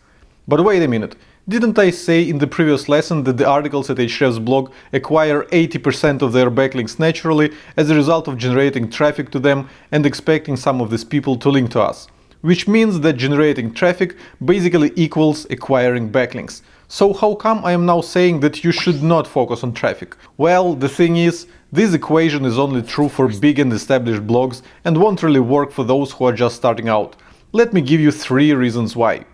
But wait a minute. Didn't I say in the previous lesson that the articles at Ahrefs blog acquire 80% of their backlinks naturally as a result of generating traffic to them and expecting some of these people to link to us? Which means that generating traffic basically equals acquiring backlinks. So how come I am now saying that you should not focus on traffic? Well, the thing is, this equation is only true for big and established blogs and won't really work for those who are just starting out. Let me give you 3 reasons why.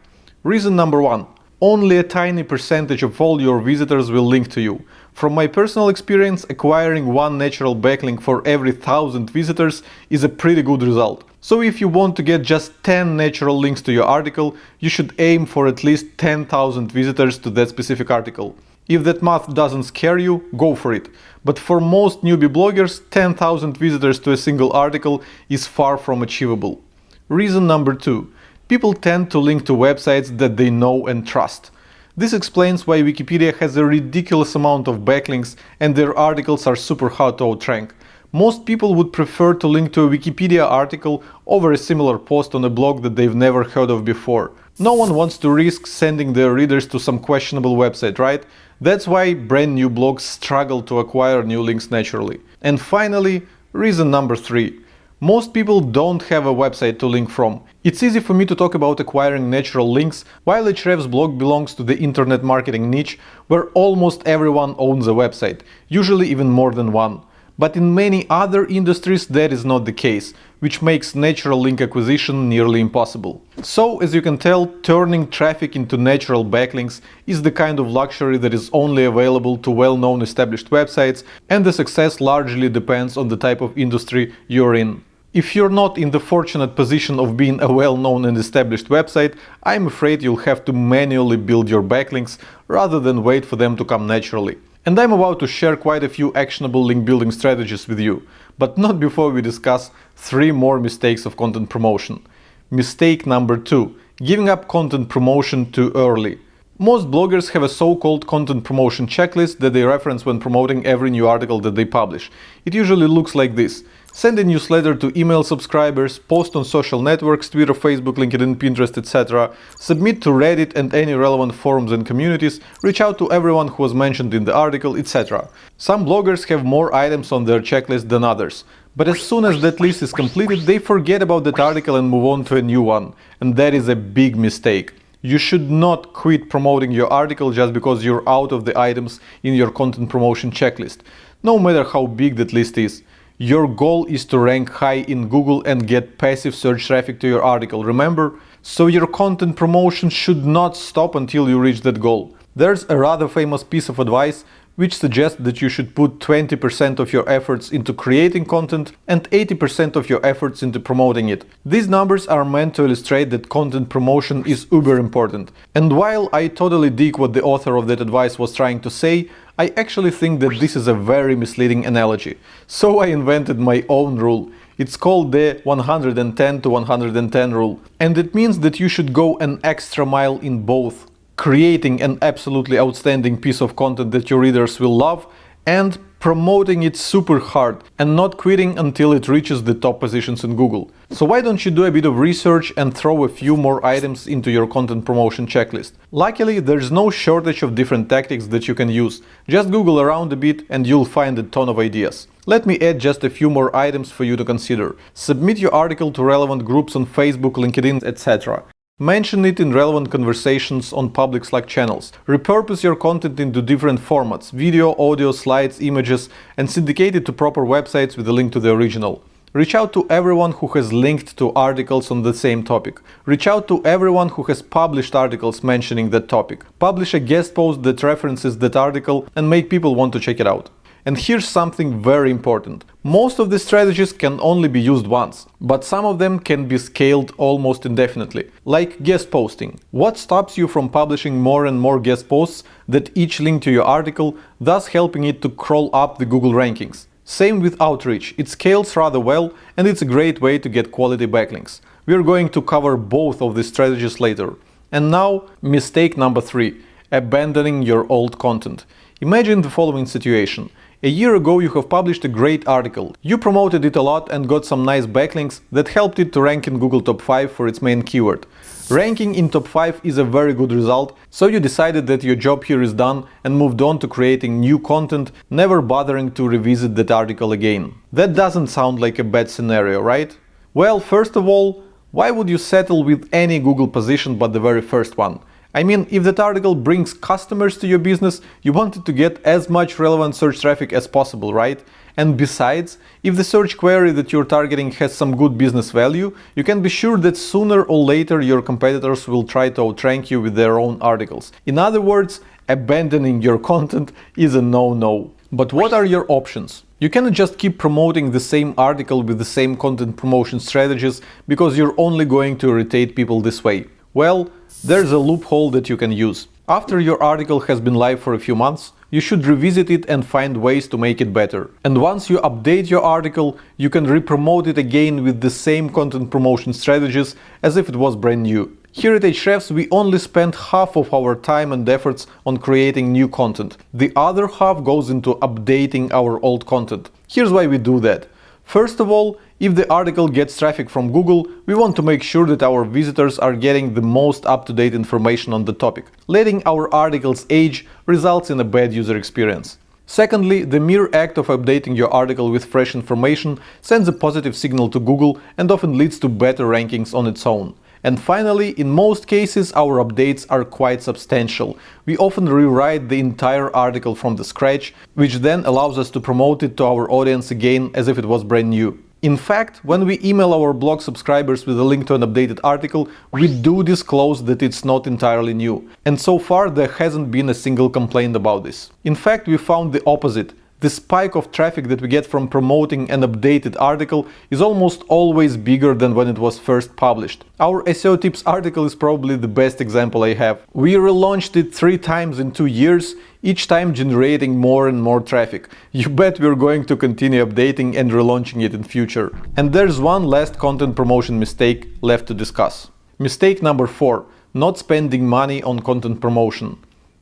Reason number 1. Only a tiny percentage of all your visitors will link to you. From my personal experience, acquiring 1 natural backlink for every 1,000 visitors is a pretty good result. So if you want to get just 10 natural links to your article, you should aim for at least 10,000 visitors to that specific article. If that math doesn't scare you, go for it. But for most newbie bloggers, 10,000 visitors to a single article is far from achievable. Reason number 2. People tend to link to websites that they know and trust. This explains why Wikipedia has a ridiculous amount of backlinks and their articles are super hard to outrank. Most people would prefer to link to a Wikipedia article over a similar post on a blog that they've never heard of before. No one wants to risk sending their readers to some questionable website, right? That's why brand new blogs struggle to acquire new links naturally. And finally, reason number 3. Most people don't have a website to link from. It's easy for me to talk about acquiring natural links, while Ahrefs blog belongs to the internet marketing niche, where almost everyone owns a website, usually even more than one. But in many other industries that is not the case, which makes natural link acquisition nearly impossible. So, as you can tell, turning traffic into natural backlinks is the kind of luxury that is only available to well-known established websites, and the success largely depends on the type of industry you're in. If you're not in the fortunate position of being a well-known and established website, I'm afraid you'll have to manually build your backlinks rather than wait for them to come naturally. And I'm about to share quite a few actionable link building strategies with you, but not before we discuss 3 more mistakes of content promotion. Mistake number 2. Giving up content promotion too early. Most bloggers have a so-called content promotion checklist that they reference when promoting every new article that they publish. It usually looks like this. Send a newsletter to email subscribers, post on social networks, Twitter, Facebook, LinkedIn, Pinterest, etc., submit to Reddit and any relevant forums and communities, reach out to everyone who was mentioned in the article, etc. Some bloggers have more items on their checklist than others, But as soon as that list is completed, they forget about that article and move on to a new one. And that is a big mistake. You should not quit promoting your article just because you're out of the items in your content promotion checklist, no matter how big that list is. Your goal is to rank high in Google and get passive search traffic to your article, remember? So your content promotion should not stop until you reach that goal. There's a rather famous piece of advice which suggests that you should put 20% of your efforts into creating content and 80% of your efforts into promoting it. These numbers are meant to illustrate that content promotion is uber important. And while I totally dig what the author of that advice was trying to say, I actually think that this is a very misleading analogy. So I invented my own rule. It's called the 110 to 110 rule. And it means that you should go an extra mile in both creating an absolutely outstanding piece of content that your readers will love and promoting it super hard and not quitting until it reaches the top positions in Google. So why don't you do a bit of research and throw a few more items into your content promotion checklist? Luckily, there's no shortage of different tactics that you can use. Just Google around a bit and you'll find a ton of ideas. Let me add just a few more items for you to consider. Submit your article to relevant groups on Facebook, LinkedIn, etc. Mention it in relevant conversations on public Slack channels. Repurpose your content into different formats, video, audio, slides, images, and syndicate it to proper websites with a link to the original. Reach out to everyone who has linked to articles on the same topic. Reach out to everyone who has published articles mentioning that topic. Publish a guest post that references that article and make people want to check it out. And here's something very important. Most of the strategies can only be used once, but some of them can be scaled almost indefinitely, like guest posting. What stops you from publishing more and more guest posts that each link to your article, thus helping it to crawl up the Google rankings? Same with outreach. It scales rather well and it's a great way to get quality backlinks. We are going to cover both of these strategies later. And now, mistake number 3, abandoning your old content. Imagine the following situation. A year ago you have published a great article. You promoted it a lot and got some nice backlinks that helped it to rank in Google Top 5 for its main keyword. Ranking in Top 5 is a very good result, so you decided that your job here is done and moved on to creating new content, never bothering to revisit that article again. That doesn't sound like a bad scenario, right? Well, first of all, why would you settle with any Google position but the very first one? I mean, if that article brings customers to your business, you wanted to get as much relevant search traffic as possible, right? And besides, if the search query that you're targeting has some good business value, you can be sure that sooner or later your competitors will try to outrank you with their own articles. In other words, abandoning your content is a no-no. But what are your options? You cannot just keep promoting the same article with the same content promotion strategies because you're only going to irritate people this way. Well, there's a loophole that you can use. After your article has been live for a few months, you should revisit it and find ways to make it better. And once you update your article, you can re-promote it again with the same content promotion strategies as if it was brand new. Here at Ahrefs, we only spend half of our time and efforts on creating new content. The other half goes into updating our old content. Here's why we do that. First of all, if the article gets traffic from Google, we want to make sure that our visitors are getting the most up-to-date information on the topic. Letting our articles age results in a bad user experience. Secondly, the mere act of updating your article with fresh information sends a positive signal to Google and often leads to better rankings on its own. And finally, in most cases, our updates are quite substantial. We often rewrite the entire article from the scratch, which then allows us to promote it to our audience again as if it was brand new. In fact, when we email our blog subscribers with a link to an updated article, we do disclose that it's not entirely new. And so far, there hasn't been a single complaint about this. In fact, we found the opposite. The spike of traffic that we get from promoting an updated article is almost always bigger than when it was first published. Our SEO tips article is probably the best example I have. We relaunched it 3 times in 2 years, each time generating more and more traffic. You bet we're going to continue updating and relaunching it in future. And there's one last content promotion mistake left to discuss. Mistake number 4, not spending money on content promotion.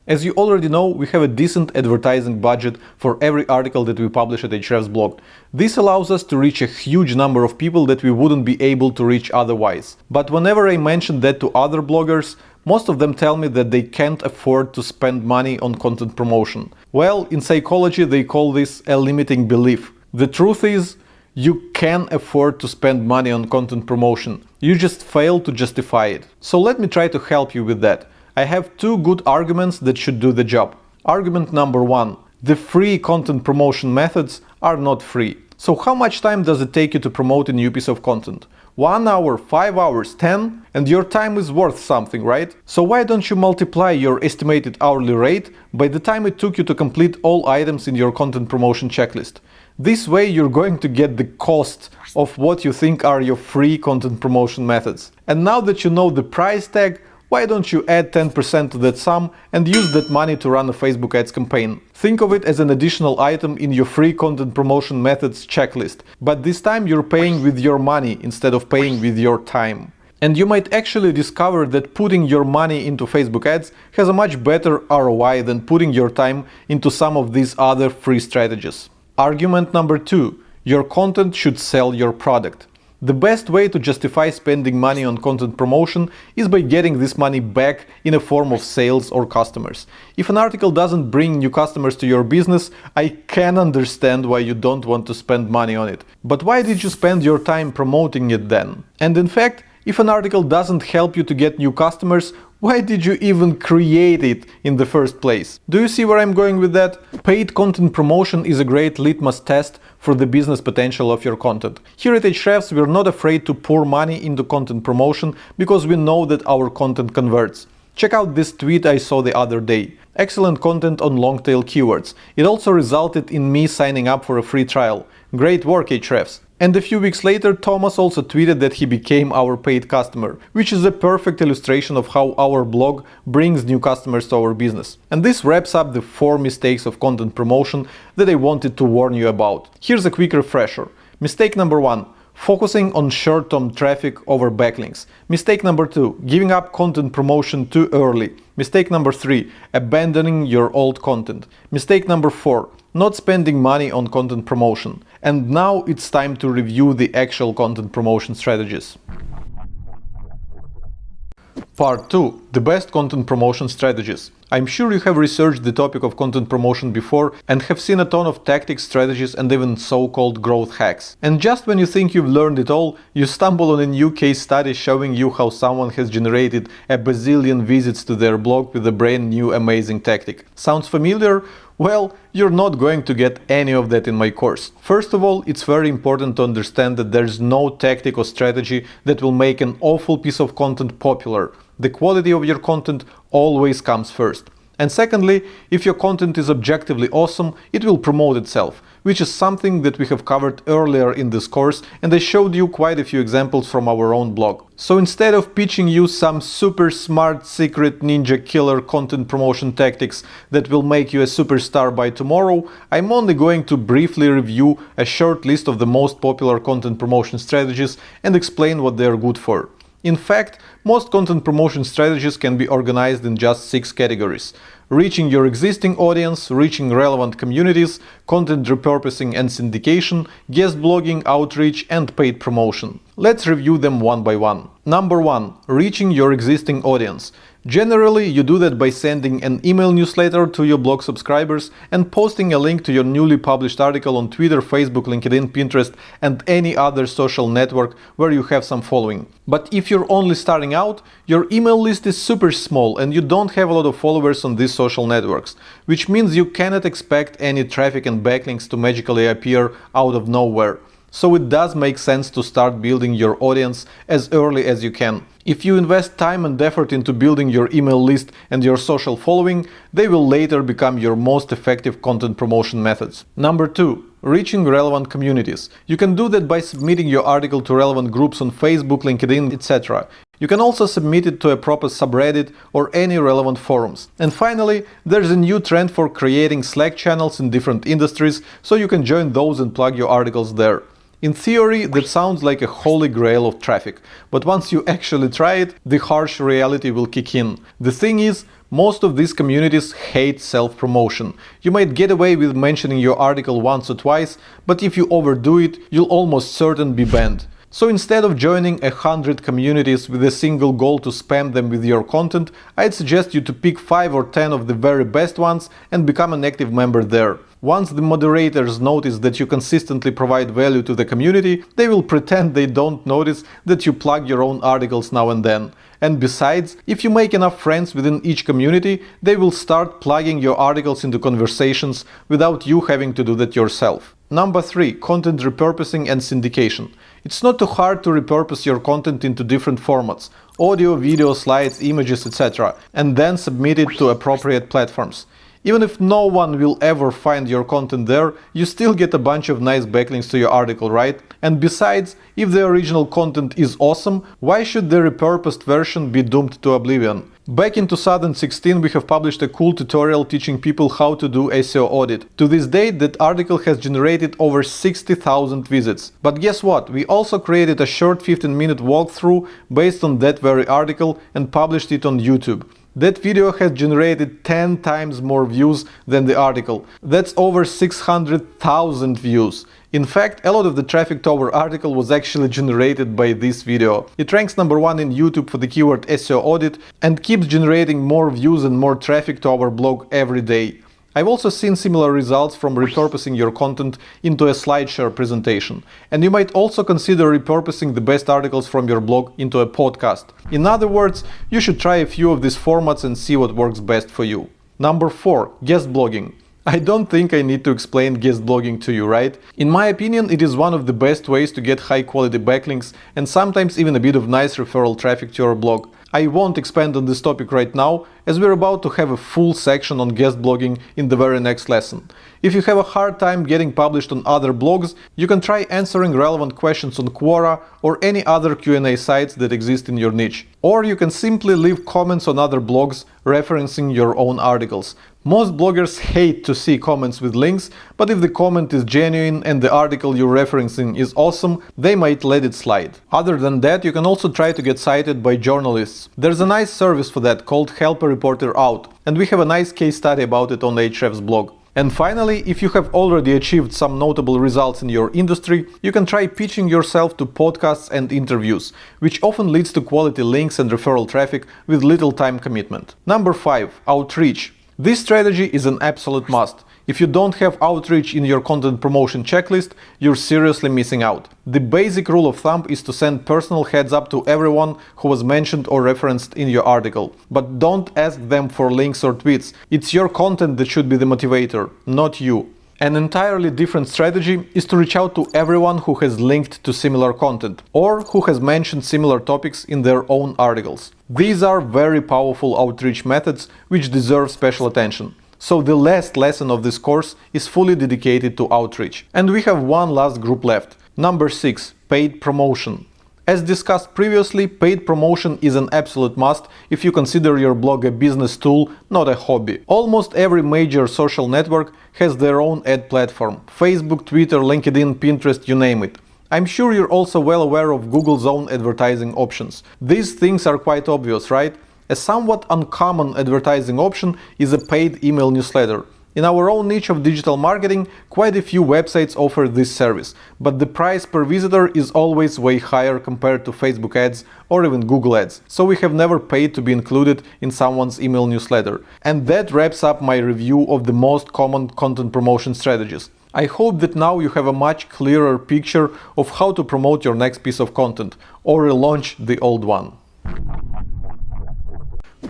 As you already know, we have a decent advertising budget for every article that we publish at Ahrefs blog. This allows us to reach a huge number of people that we wouldn't be able to reach otherwise. But whenever I mention that to other bloggers, most of them tell me that they can't afford to spend money on content promotion. Well, in psychology they call this a limiting belief. The truth is, You can afford to spend money on content promotion. You just fail to justify it. So let me try to help you with that. I have two good arguments that should do the job. Argument number one: the free content promotion methods are not free. So how much time does it take you to promote a new piece of content? 1 hour, 5 hours, 10? And your time is worth something, right? So why don't you multiply your estimated hourly rate by the time it took you to complete all items in your content promotion checklist? This way you're going to get the cost of what you think are your free content promotion methods. And now that you know the price tag, why don't you add 10% to that sum and use that money to run a Facebook ads campaign? Think of it as an additional item in your free content promotion methods checklist, but this time you're paying with your money instead of paying with your time. And you might actually discover that putting your money into Facebook ads has a much better ROI than putting your time into some of these other free strategies. Argument number two: your content should sell your product. The best way to justify spending money on content promotion is by getting this money back in a form of sales or customers. If an article doesn't bring new customers to your business, I can understand why you don't want to spend money on it. But why did you spend your time promoting it then? And in fact, if an article doesn't help you to get new customers, why did you even create it in the first place? Do you see where I'm going with that? Paid content promotion is a great litmus test for the business potential of your content. Here at Ahrefs, we're not afraid to pour money into content promotion because we know that our content converts. Check out this tweet I saw the other day. Excellent content on long-tail keywords. It also resulted in me signing up for a free trial. Great work, Ahrefs. And a few weeks later, Thomas also tweeted that he became our paid customer, which is a perfect illustration of how our blog brings new customers to our business. And this wraps up the 4 mistakes of content promotion that I wanted to warn you about. Here's a quick refresher. Mistake number 1: focusing on short-term traffic over backlinks. Mistake number 2: giving up content promotion too early. Mistake number 3: abandoning your old content. Mistake number 4: not spending money on content promotion. And now it's time to review the actual content promotion strategies. Part 2: the best content promotion strategies. I'm sure you have researched the topic of content promotion before and have seen a ton of tactics, strategies and even so-called growth hacks. And just when you think you've learned it all, you stumble on a new case study showing you how someone has generated a bazillion visits to their blog with a brand new amazing tactic. Sounds familiar? Well, you're not going to get any of that in my course. First of all, it's very important to understand that there's no tactic or strategy that will make an awful piece of content popular. The quality of your content always comes first. And secondly, if your content is objectively awesome, it will promote itself, which is something that we have covered earlier in this course, and I showed you quite a few examples from our own blog. So instead of pitching you some super smart secret ninja killer content promotion tactics that will make you a superstar by tomorrow, I'm only going to briefly review a short list of the most popular content promotion strategies and explain what they are good for. In fact, most content promotion strategies can be organized in just 6 categories: reaching your existing audience, reaching relevant communities, content repurposing and syndication, guest blogging, outreach, and paid promotion. Let's review them one by one. Number 1: reaching your existing audience. Generally, you do that by sending an email newsletter to your blog subscribers and posting a link to your newly published article on Twitter, Facebook, LinkedIn, Pinterest, and any other social network where you have some following. But if you're only starting out, your email list is super small and you don't have a lot of followers on these social networks, which means you cannot expect any traffic and backlinks to magically appear out of nowhere. So it does make sense to start building your audience as early as you can. If you invest time and effort into building your email list and your social following, they will later become your most effective content promotion methods. Number 2: reaching relevant communities. You can do that by submitting your article to relevant groups on Facebook, LinkedIn, etc. You can also submit it to a proper subreddit or any relevant forums. And finally, there's a new trend for creating Slack channels in different industries, so you can join those and plug your articles there. In theory, that sounds like a holy grail of traffic, but once you actually try it, the harsh reality will kick in. The thing is, most of these communities hate self-promotion. You might get away with mentioning your article once or twice, but if you overdo it, you'll almost certain be banned. So instead of joining 100 communities with a single goal to spam them with your content, I'd suggest you to pick 5 or 10 of the very best ones and become an active member there. Once the moderators notice that you consistently provide value to the community, they will pretend they don't notice that you plug your own articles now and then. And besides, if you make enough friends within each community, they will start plugging your articles into conversations without you having to do that yourself. Number 3. Content repurposing and syndication. It's not too hard to repurpose your content into different formats: audio, video, slides, images, etc., and then submit it to appropriate platforms. Even if no one will ever find your content there, you still get a bunch of nice backlinks to your article, right? And besides, if the original content is awesome, why should the repurposed version be doomed to oblivion? Back in 2016, we have published a cool tutorial teaching people how to do SEO audit. To this date, that article has generated over 60,000 visits. But guess what? We also created a short 15-minute walkthrough based on that very article and published it on YouTube. That video has generated 10 times more views than the article. That's over 600,000 views. In fact, a lot of the traffic to our article was actually generated by this video. It ranks number 1 in YouTube for the keyword SEO audit and keeps generating more views and more traffic to our blog every day. I've also seen similar results from repurposing your content into a SlideShare presentation. And you might also consider repurposing the best articles from your blog into a podcast. In other words, you should try a few of these formats and see what works best for you. Number 4. Guest blogging. I don't think I need to explain guest blogging to you, right? In my opinion, it is one of the best ways to get high quality backlinks and sometimes even a bit of nice referral traffic to your blog. I won't expand on this topic right now, as we're about to have a full section on guest blogging in the very next lesson. If you have a hard time getting published on other blogs, you can try answering relevant questions on Quora or any other Q&A sites that exist in your niche. Or you can simply leave comments on other blogs referencing your own articles. Most bloggers hate to see comments with links, but if the comment is genuine and the article you're referencing is awesome, they might let it slide. Other than that, you can also try to get cited by journalists. There's a nice service for that called Help a Reporter Out, and we have a nice case study about it on Ahrefs blog. And finally, if you have already achieved some notable results in your industry, you can try pitching yourself to podcasts and interviews, which often leads to quality links and referral traffic with little time commitment. Number 5. Outreach. This strategy is an absolute must. If you don't have outreach in your content promotion checklist, you're seriously missing out. The basic rule of thumb is to send personal heads up to everyone who was mentioned or referenced in your article. But don't ask them for links or tweets. It's your content that should be the motivator, not you. An entirely different strategy is to reach out to everyone who has linked to similar content or who has mentioned similar topics in their own articles. These are very powerful outreach methods which deserve special attention. So the last lesson of this course is fully dedicated to outreach. And we have one last group left. Number 6. Paid promotion. As discussed previously, paid promotion is an absolute must if you consider your blog a business tool, not a hobby. Almost every major social network has their own ad platform. Facebook, Twitter, LinkedIn, Pinterest, you name it. I'm sure you're also well aware of Google's own advertising options. These things are quite obvious, right? A somewhat uncommon advertising option is a paid email newsletter. In our own niche of digital marketing, quite a few websites offer this service, but the price per visitor is always way higher compared to Facebook ads or even Google ads, so we have never paid to be included in someone's email newsletter. And that wraps up my review of the most common content promotion strategies. I hope that now you have a much clearer picture of how to promote your next piece of content or relaunch the old one.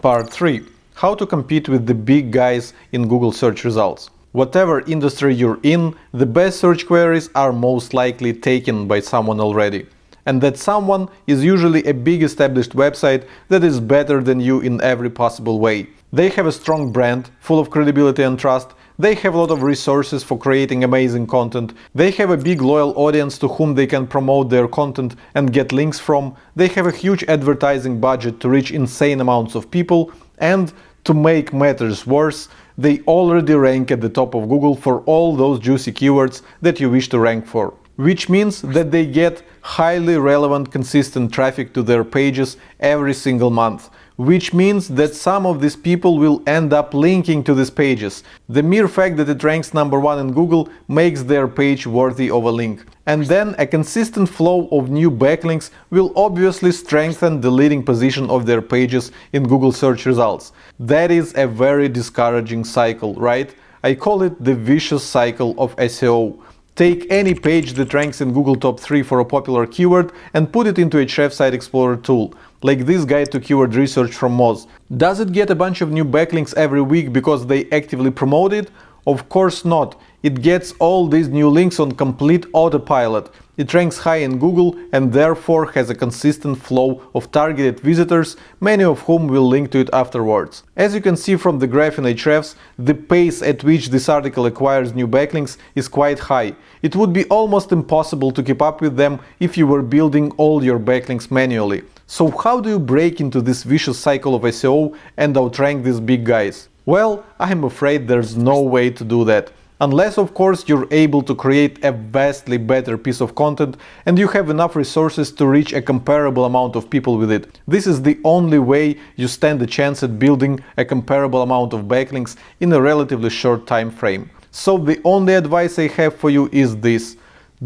Part 3. How to compete with the big guys in Google search results. Whatever industry you're in, the best search queries are most likely taken by someone already. And that someone is usually a big established website that is better than you in every possible way. They have a strong brand, full of credibility and trust. They have a lot of resources for creating amazing content. They have a big loyal audience to whom they can promote their content and get links from. They have a huge advertising budget to reach insane amounts of people. And to make matters worse, they already rank at the top of Google for all those juicy keywords that you wish to rank for. Which means that they get highly relevant, consistent traffic to their pages every single month. Which means that some of these people will end up linking to these pages. The mere fact that it ranks number 1 in Google makes their page worthy of a link. And then a consistent flow of new backlinks will obviously strengthen the leading position of their pages in Google search results. That is a very discouraging cycle, right? I call it the vicious cycle of SEO. Take any page that ranks in Google Top 3 for a popular keyword and put it into a Hrefs Site Explorer tool, like this guide to keyword research from Moz. Does it get a bunch of new backlinks every week because they actively promote it? Of course not. It gets all these new links on complete autopilot. It ranks high in Google and therefore has a consistent flow of targeted visitors, many of whom will link to it afterwards. As you can see from the graph in Ahrefs, the pace at which this article acquires new backlinks is quite high. It would be almost impossible to keep up with them if you were building all your backlinks manually. So how do you break into this vicious cycle of SEO and outrank these big guys? Well, I'm afraid there's no way to do that. Unless, of course, you're able to create a vastly better piece of content and you have enough resources to reach a comparable amount of people with it. This is the only way you stand a chance at building a comparable amount of backlinks in a relatively short time frame. So the only advice I have for you is this: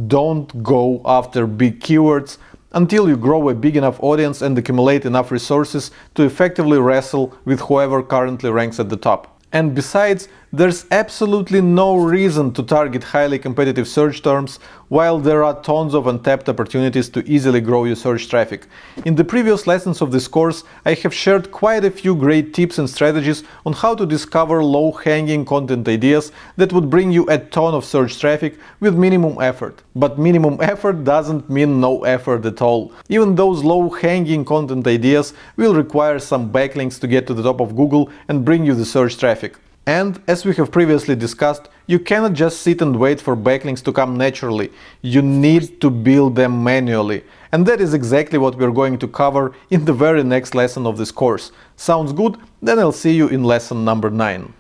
don't go after big keywords until you grow a big enough audience and accumulate enough resources to effectively wrestle with whoever currently ranks at the top. And besides, there's absolutely no reason to target highly competitive search terms while there are tons of untapped opportunities to easily grow your search traffic. In the previous lessons of this course, I have shared quite a few great tips and strategies on how to discover low-hanging content ideas that would bring you a ton of search traffic with minimum effort. But minimum effort doesn't mean no effort at all. Even those low-hanging content ideas will require some backlinks to get to the top of Google and bring you the search traffic. And, as we have previously discussed, you cannot just sit and wait for backlinks to come naturally. You need to build them manually. And that is exactly what we're going to cover in the very next lesson of this course. Sounds good? Then I'll see you in lesson number 9.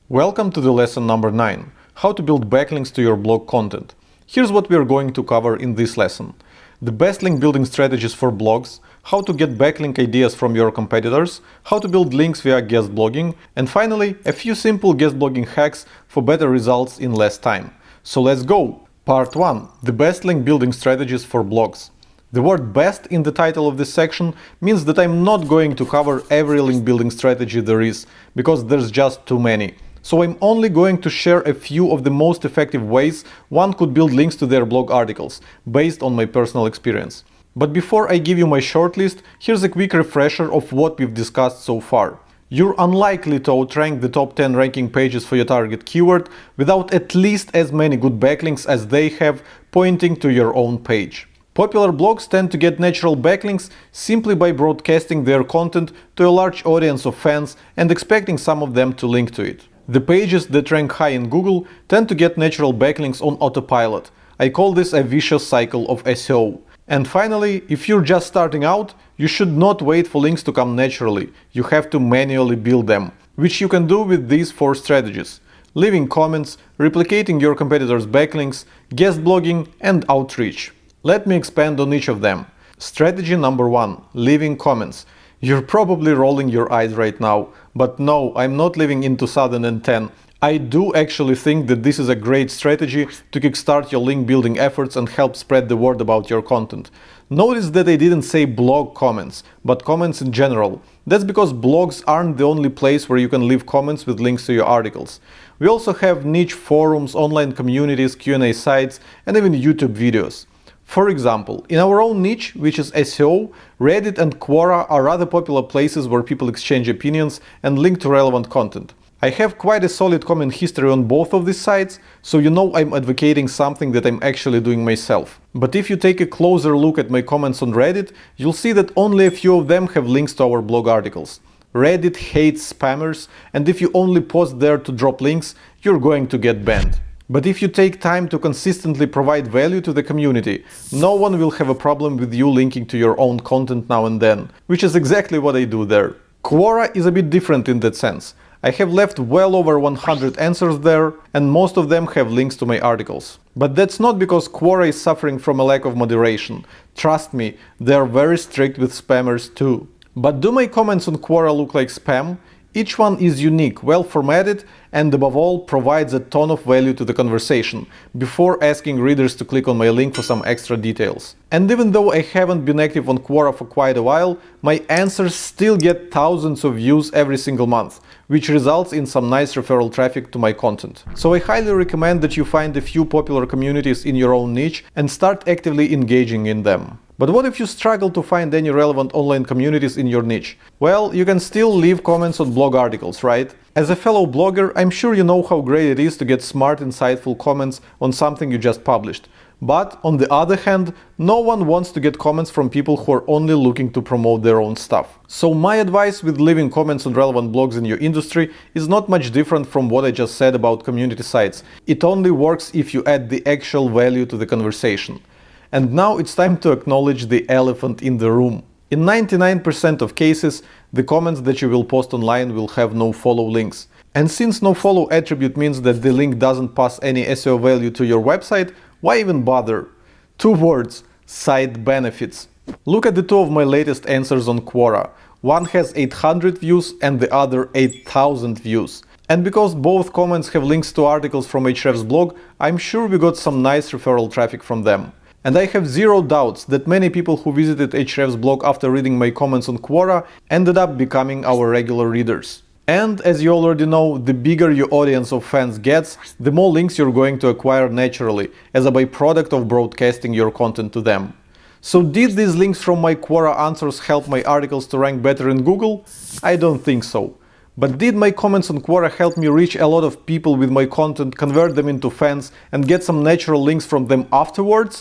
Welcome to the lesson number 9. How to build backlinks to your blog content. Here's what we're going to cover in this lesson: the best link building strategies for blogs, how to get backlink ideas from your competitors, how to build links via guest blogging, and finally, a few simple guest blogging hacks for better results in less time. So let's go! Part 1. The best link building strategies for blogs. The word best in the title of this section means that I'm not going to cover every link building strategy there is, because there's just too many. So I'm only going to share a few of the most effective ways one could build links to their blog articles, based on my personal experience. But before I give you my shortlist, here's a quick refresher of what we've discussed so far. You're unlikely to outrank the top 10 ranking pages for your target keyword without at least as many good backlinks as they have pointing to your own page. Popular blogs tend to get natural backlinks simply by broadcasting their content to a large audience of fans and expecting some of them to link to it. The pages that rank high in Google tend to get natural backlinks on autopilot. I call this a vicious cycle of SEO. And finally, if you're just starting out, you should not wait for links to come naturally. You have to manually build them, which you can do with these 4 strategies: leaving comments, replicating your competitors' backlinks, guest blogging, and outreach. Let me expand on each of them. Strategy number 1: leaving comments. You're probably rolling your eyes right now, but no, I'm not living in 2010. I do actually think that this is a great strategy to kickstart your link building efforts and help spread the word about your content. Notice that I didn't say blog comments, but comments in general. That's because blogs aren't the only place where you can leave comments with links to your articles. We also have niche forums, online communities, Q&A sites, and even YouTube videos. For example, in our own niche, which is SEO, Reddit and Quora are rather popular places where people exchange opinions and link to relevant content. I have quite a solid comment history on both of these sites, so you know I'm advocating something that I'm actually doing myself. But if you take a closer look at my comments on Reddit, you'll see that only a few of them have links to our blog articles. Reddit hates spammers, and if you only post there to drop links, you're going to get banned. But if you take time to consistently provide value to the community, no one will have a problem with you linking to your own content now and then, which is exactly what I do there. Quora is a bit different in that sense. I have left well over 100 answers there, and most of them have links to my articles. But that's not because Quora is suffering from a lack of moderation. Trust me, they are very strict with spammers too. But do my comments on Quora look like spam? Each one is unique, well formatted, and above all provides a ton of value to the conversation, before asking readers to click on my link for some extra details. And even though I haven't been active on Quora for quite a while, my answers still get thousands of views every single month, which results in some nice referral traffic to my content. So I highly recommend that you find a few popular communities in your own niche and start actively engaging in them. But what if you struggle to find any relevant online communities in your niche? Well, you can still leave comments on blog articles, right? As a fellow blogger, I'm sure you know how great it is to get smart, insightful comments on something you just published. But on the other hand, no one wants to get comments from people who are only looking to promote their own stuff. So my advice with leaving comments on relevant blogs in your industry is not much different from what I just said about community sites. It only works if you add the actual value to the conversation. And now it's time to acknowledge the elephant in the room. In 99% of cases, the comments that you will post online will have no follow links. And since no follow attribute means that the link doesn't pass any SEO value to your website, why even bother? 2 words: side benefits. Look at the 2 of my latest answers on Quora. One has 800 views and the other 8,000 views. And because both comments have links to articles from Ahrefs blog, I'm sure we got some nice referral traffic from them. And I have zero doubts that many people who visited Ahrefs blog after reading my comments on Quora ended up becoming our regular readers. And as you already know, the bigger your audience of fans gets, the more links you're going to acquire naturally, as a byproduct of broadcasting your content to them. So did these links from my Quora answers help my articles to rank better in Google? I don't think so. But did my comments on Quora help me reach a lot of people with my content, convert them into fans, and get some natural links from them afterwards?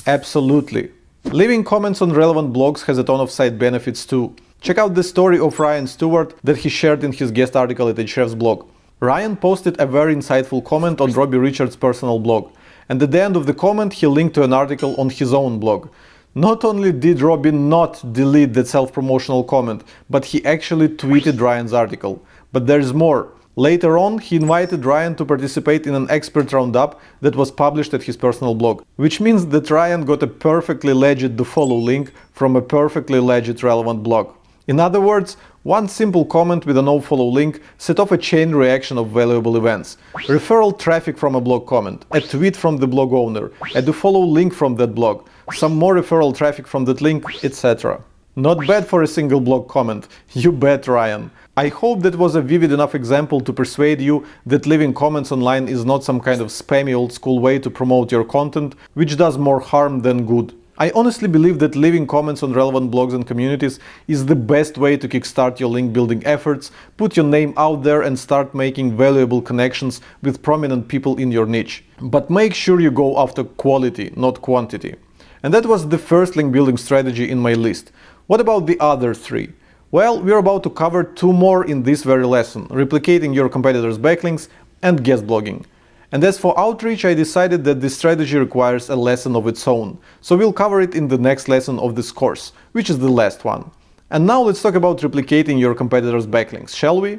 Absolutely. Leaving comments on relevant blogs has a ton of side benefits too. Check out the story of Ryan Stewart that he shared in his guest article at Ahrefs blog. Ryan posted a very insightful comment on Robbie Richards' personal blog, and at the end of the comment he linked to an article on his own blog. Not only did Robbie not delete that self-promotional comment, but he actually tweeted Ryan's article. But there's more. Later on, he invited Ryan to participate in an expert roundup that was published at his personal blog, which means that Ryan got a perfectly legit do-follow link from a perfectly legit relevant blog. In other words, one simple comment with a no-follow link set off a chain reaction of valuable events. Referral traffic from a blog comment, a tweet from the blog owner, a do-follow link from that blog, some more referral traffic from that link, etc. Not bad for a single blog comment, you bet, Ryan. I hope that was a vivid enough example to persuade you that leaving comments online is not some kind of spammy old-school way to promote your content, which does more harm than good. I honestly believe that leaving comments on relevant blogs and communities is the best way to kickstart your link building efforts, put your name out there and start making valuable connections with prominent people in your niche. But make sure you go after quality, not quantity. And that was the first link building strategy in my list. What about the other 3? Well, we're about to cover 2 more in this very lesson: replicating your competitors' backlinks and guest blogging. And as for outreach, I decided that this strategy requires a lesson of its own, so we'll cover it in the next lesson of this course, which is the last one. And now let's talk about replicating your competitors' backlinks, shall we?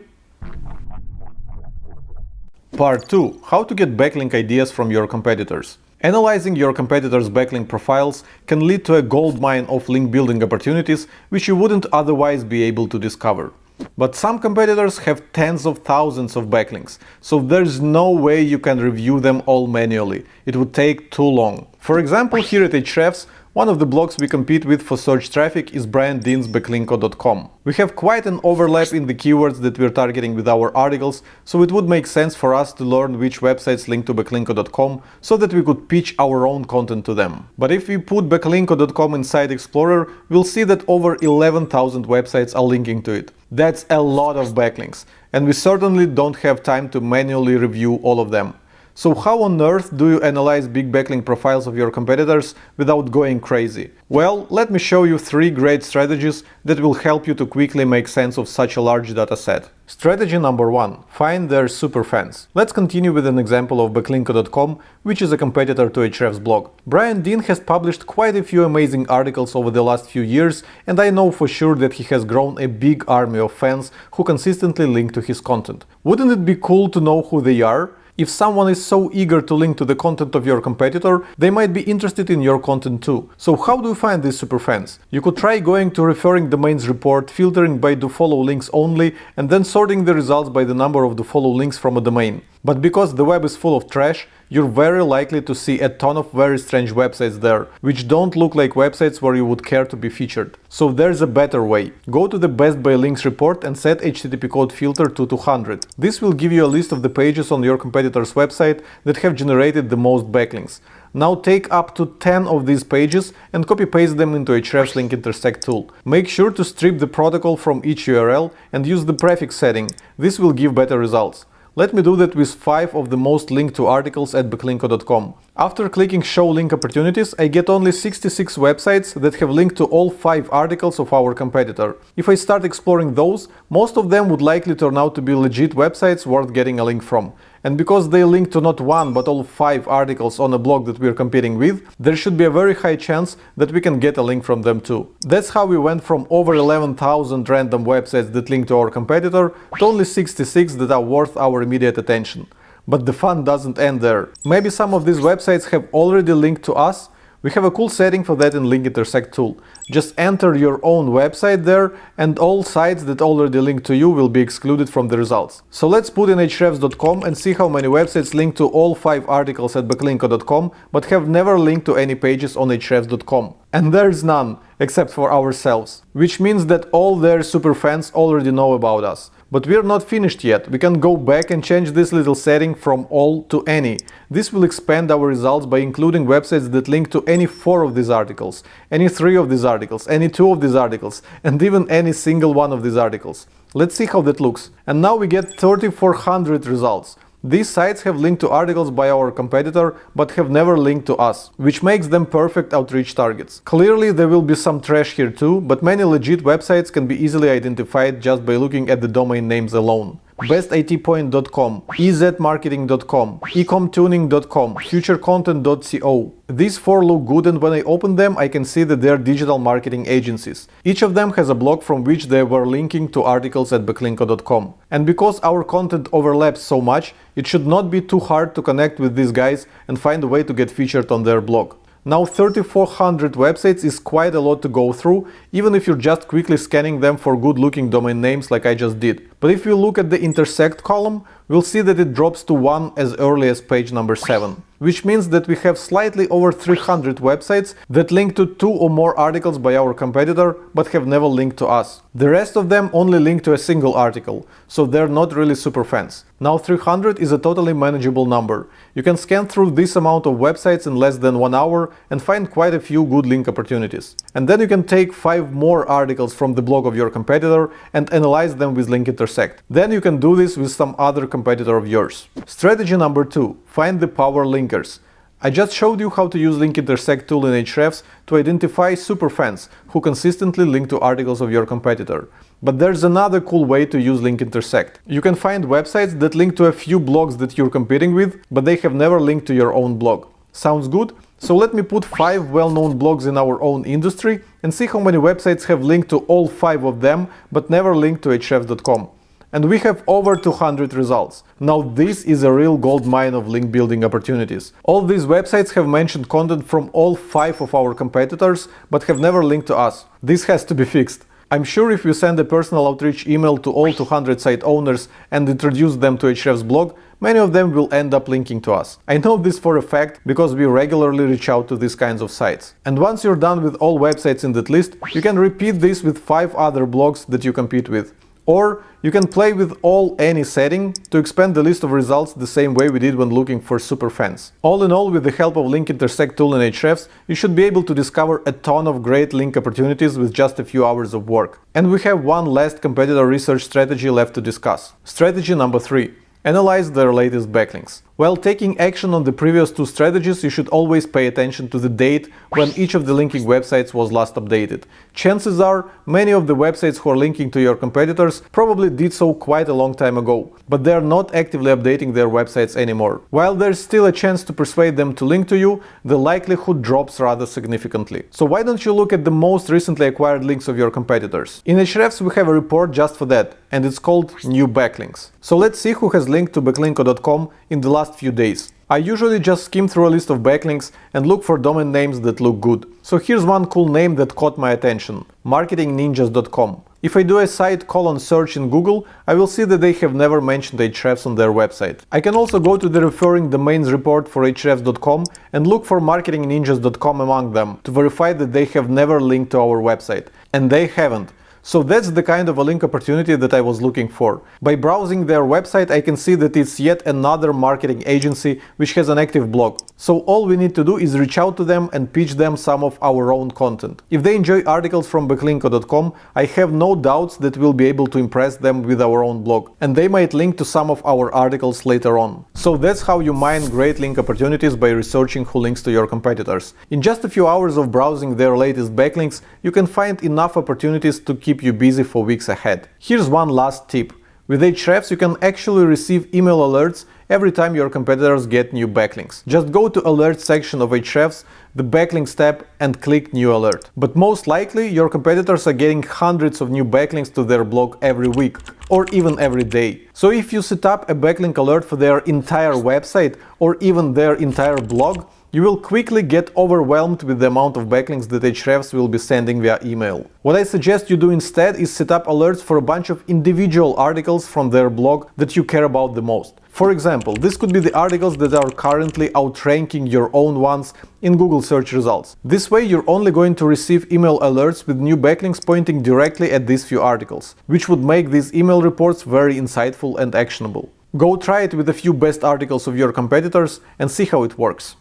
Part 2. How to get backlink ideas from your competitors. Analyzing your competitors' backlink profiles can lead to a goldmine of link building opportunities which you wouldn't otherwise be able to discover. But some competitors have tens of thousands of backlinks, so there's no way you can review them all manually. It would take too long. For example, here at Ahrefs, one of the blogs we compete with for search traffic is Brian Dean's backlinko.com. We have quite an overlap in the keywords that we're targeting with our articles, so it would make sense for us to learn which websites link to backlinko.com so that we could pitch our own content to them. But if we put backlinko.com inside Explorer, we'll see that over 11,000 websites are linking to it. That's a lot of backlinks, and we certainly don't have time to manually review all of them. So how on earth do you analyze big backlink profiles of your competitors without going crazy? Well, let me show you 3 great strategies that will help you to quickly make sense of such a large data set. Strategy number 1. Find their superfans. Let's continue with an example of backlinko.com, which is a competitor to Ahrefs blog. Brian Dean has published quite a few amazing articles over the last few years, and I know for sure that he has grown a big army of fans who consistently link to his content. Wouldn't it be cool to know who they are? If someone is so eager to link to the content of your competitor, they might be interested in your content too. So how do you find these superfans? You could try going to referring domains report, filtering by dofollow links only, and then sorting the results by the number of dofollow links from a domain. But because the web is full of trash, you're very likely to see a ton of very strange websites there, which don't look like websites where you would care to be featured. So there's a better way. Go to the best by links report and set HTTP code filter to 200. This will give you a list of the pages on your competitor's website that have generated the most backlinks. Now take up to 10 of these pages and copy-paste them into Ahrefs link intersect tool. Make sure to strip the protocol from each URL and use the prefix setting. This will give better results. Let me do that with 5 of the most linked to articles at backlinko.com. After clicking Show Link Opportunities, I get only 66 websites that have linked to all 5 articles of our competitor. If I start exploring those, most of them would likely turn out to be legit websites worth getting a link from. And because they link to not one but all 5 articles on a blog that we're competing with, there should be a very high chance that we can get a link from them too. That's how we went from over 11,000 random websites that link to our competitor to only 66 that are worth our immediate attention. But the fun doesn't end there. Maybe some of these websites have already linked to us. We have a cool setting for that in Link Intersect tool. Just enter your own website there and all sites that already link to you will be excluded from the results. So let's put in Ahrefs.com and see how many websites link to all 5 articles at backlinko.com but have never linked to any pages on Ahrefs.com. And there's none, except for ourselves. Which means that all their superfans already know about us. But we're not finished yet. We can go back and change this little setting from all to any. This will expand our results by including websites that link to any 4 of these articles, any 3 of these articles, any 2 of these articles, and even any single one of these articles. Let's see how that looks. And now we get 3,400 results. These sites have linked to articles by our competitor, but have never linked to us, which makes them perfect outreach targets. Clearly there will be some trash here too, but many legit websites can be easily identified just by looking at the domain names alone. bestitpoint.com, ezmarketing.com, ecomtuning.com, futurecontent.co. These 4 look good, and when I open them I can see that they are digital marketing agencies. Each of them has a blog from which they were linking to articles at backlinko.com. And because our content overlaps so much, it should not be too hard to connect with these guys and find a way to get featured on their blog. Now 3,400 websites is quite a lot to go through, even if you're just quickly scanning them for good-looking domain names like I just did. But if you look at the intersect column, we'll see that it drops to 1 as early as page number 7. Which means that we have slightly over 300 websites that link to 2 or more articles by our competitor, but have never linked to us. The rest of them only link to a single article, so they're not really super fans. Now 300 is a totally manageable number. You can scan through this amount of websites in less than 1 hour and find quite a few good link opportunities. And then you can take 5 more articles from the blog of your competitor and analyze them with Link Intersect. Then you can do this with some other competitor of yours. Strategy number 2. Find the power linkers. I just showed you how to use Link Intersect tool in Ahrefs to identify superfans who consistently link to articles of your competitor. But there's another cool way to use Link Intersect. You can find websites that link to a few blogs that you're competing with, but they have never linked to your own blog. Sounds good? So let me put 5 well-known blogs in our own industry and see how many websites have linked to all 5 of them, but never linked to Ahrefs.com. And we have over 200 results. Now this is a real gold mine of link building opportunities. All these websites have mentioned content from all 5 of our competitors, but have never linked to us. This has to be fixed. I'm sure if you send a personal outreach email to all 200 site owners and introduce them to Ahrefs blog, many of them will end up linking to us. I know this for a fact because we regularly reach out to these kinds of sites. And once you're done with all websites in that list, you can repeat this with 5 other blogs that you compete with. Or you can play with any setting to expand the list of results the same way we did when looking for superfans. All in all, with the help of Link Intersect tool in Ahrefs, you should be able to discover a ton of great link opportunities with just a few hours of work. And we have one last competitor research strategy left to discuss. Strategy number 3. Analyze their latest backlinks. While taking action on the previous 2 strategies, you should always pay attention to the date when each of the linking websites was last updated. Chances are, many of the websites who are linking to your competitors probably did so quite a long time ago, but they are not actively updating their websites anymore. While there's still a chance to persuade them to link to you, the likelihood drops rather significantly. So why don't you look at the most recently acquired links of your competitors? In Ahrefs we have a report just for that, and it's called New Backlinks. So let's see who has linked to backlinko.com in the last last few days. I usually just skim through a list of backlinks and look for domain names that look good. So here's one cool name that caught my attention: marketingninjas.com. If I do a site search in Google, I will see that they have never mentioned Ahrefs on their website. I can also go to the referring domains report for Ahrefs.com and look for marketingninjas.com among them to verify that they have never linked to our website. And they haven't. So that's the kind of a link opportunity that I was looking for. By browsing their website, I can see that it's yet another marketing agency which has an active blog. So all we need to do is reach out to them and pitch them some of our own content. If they enjoy articles from backlinko.com, I have no doubts that we'll be able to impress them with our own blog, and they might link to some of our articles later on. So that's how you mine great link opportunities, by researching who links to your competitors. In just a few hours of browsing their latest backlinks, you can find enough opportunities to keep you busy for weeks ahead. Here's one last tip. With Ahrefs, you can actually receive email alerts every time your competitors get new backlinks. Just go to Alert section of Ahrefs, the Backlinks tab, and click New Alert. But most likely, your competitors are getting hundreds of new backlinks to their blog every week, or even every day. So if you set up a backlink alert for their entire website, or even their entire blog, you will quickly get overwhelmed with the amount of backlinks that Ahrefs will be sending via email. What I suggest you do instead is set up alerts for a bunch of individual articles from their blog that you care about the most. For example, this could be the articles that are currently outranking your own ones in Google search results. This way, you're only going to receive email alerts with new backlinks pointing directly at these few articles, which would make these email reports very insightful and actionable. Go try it with a few best articles of your competitors and see how it works.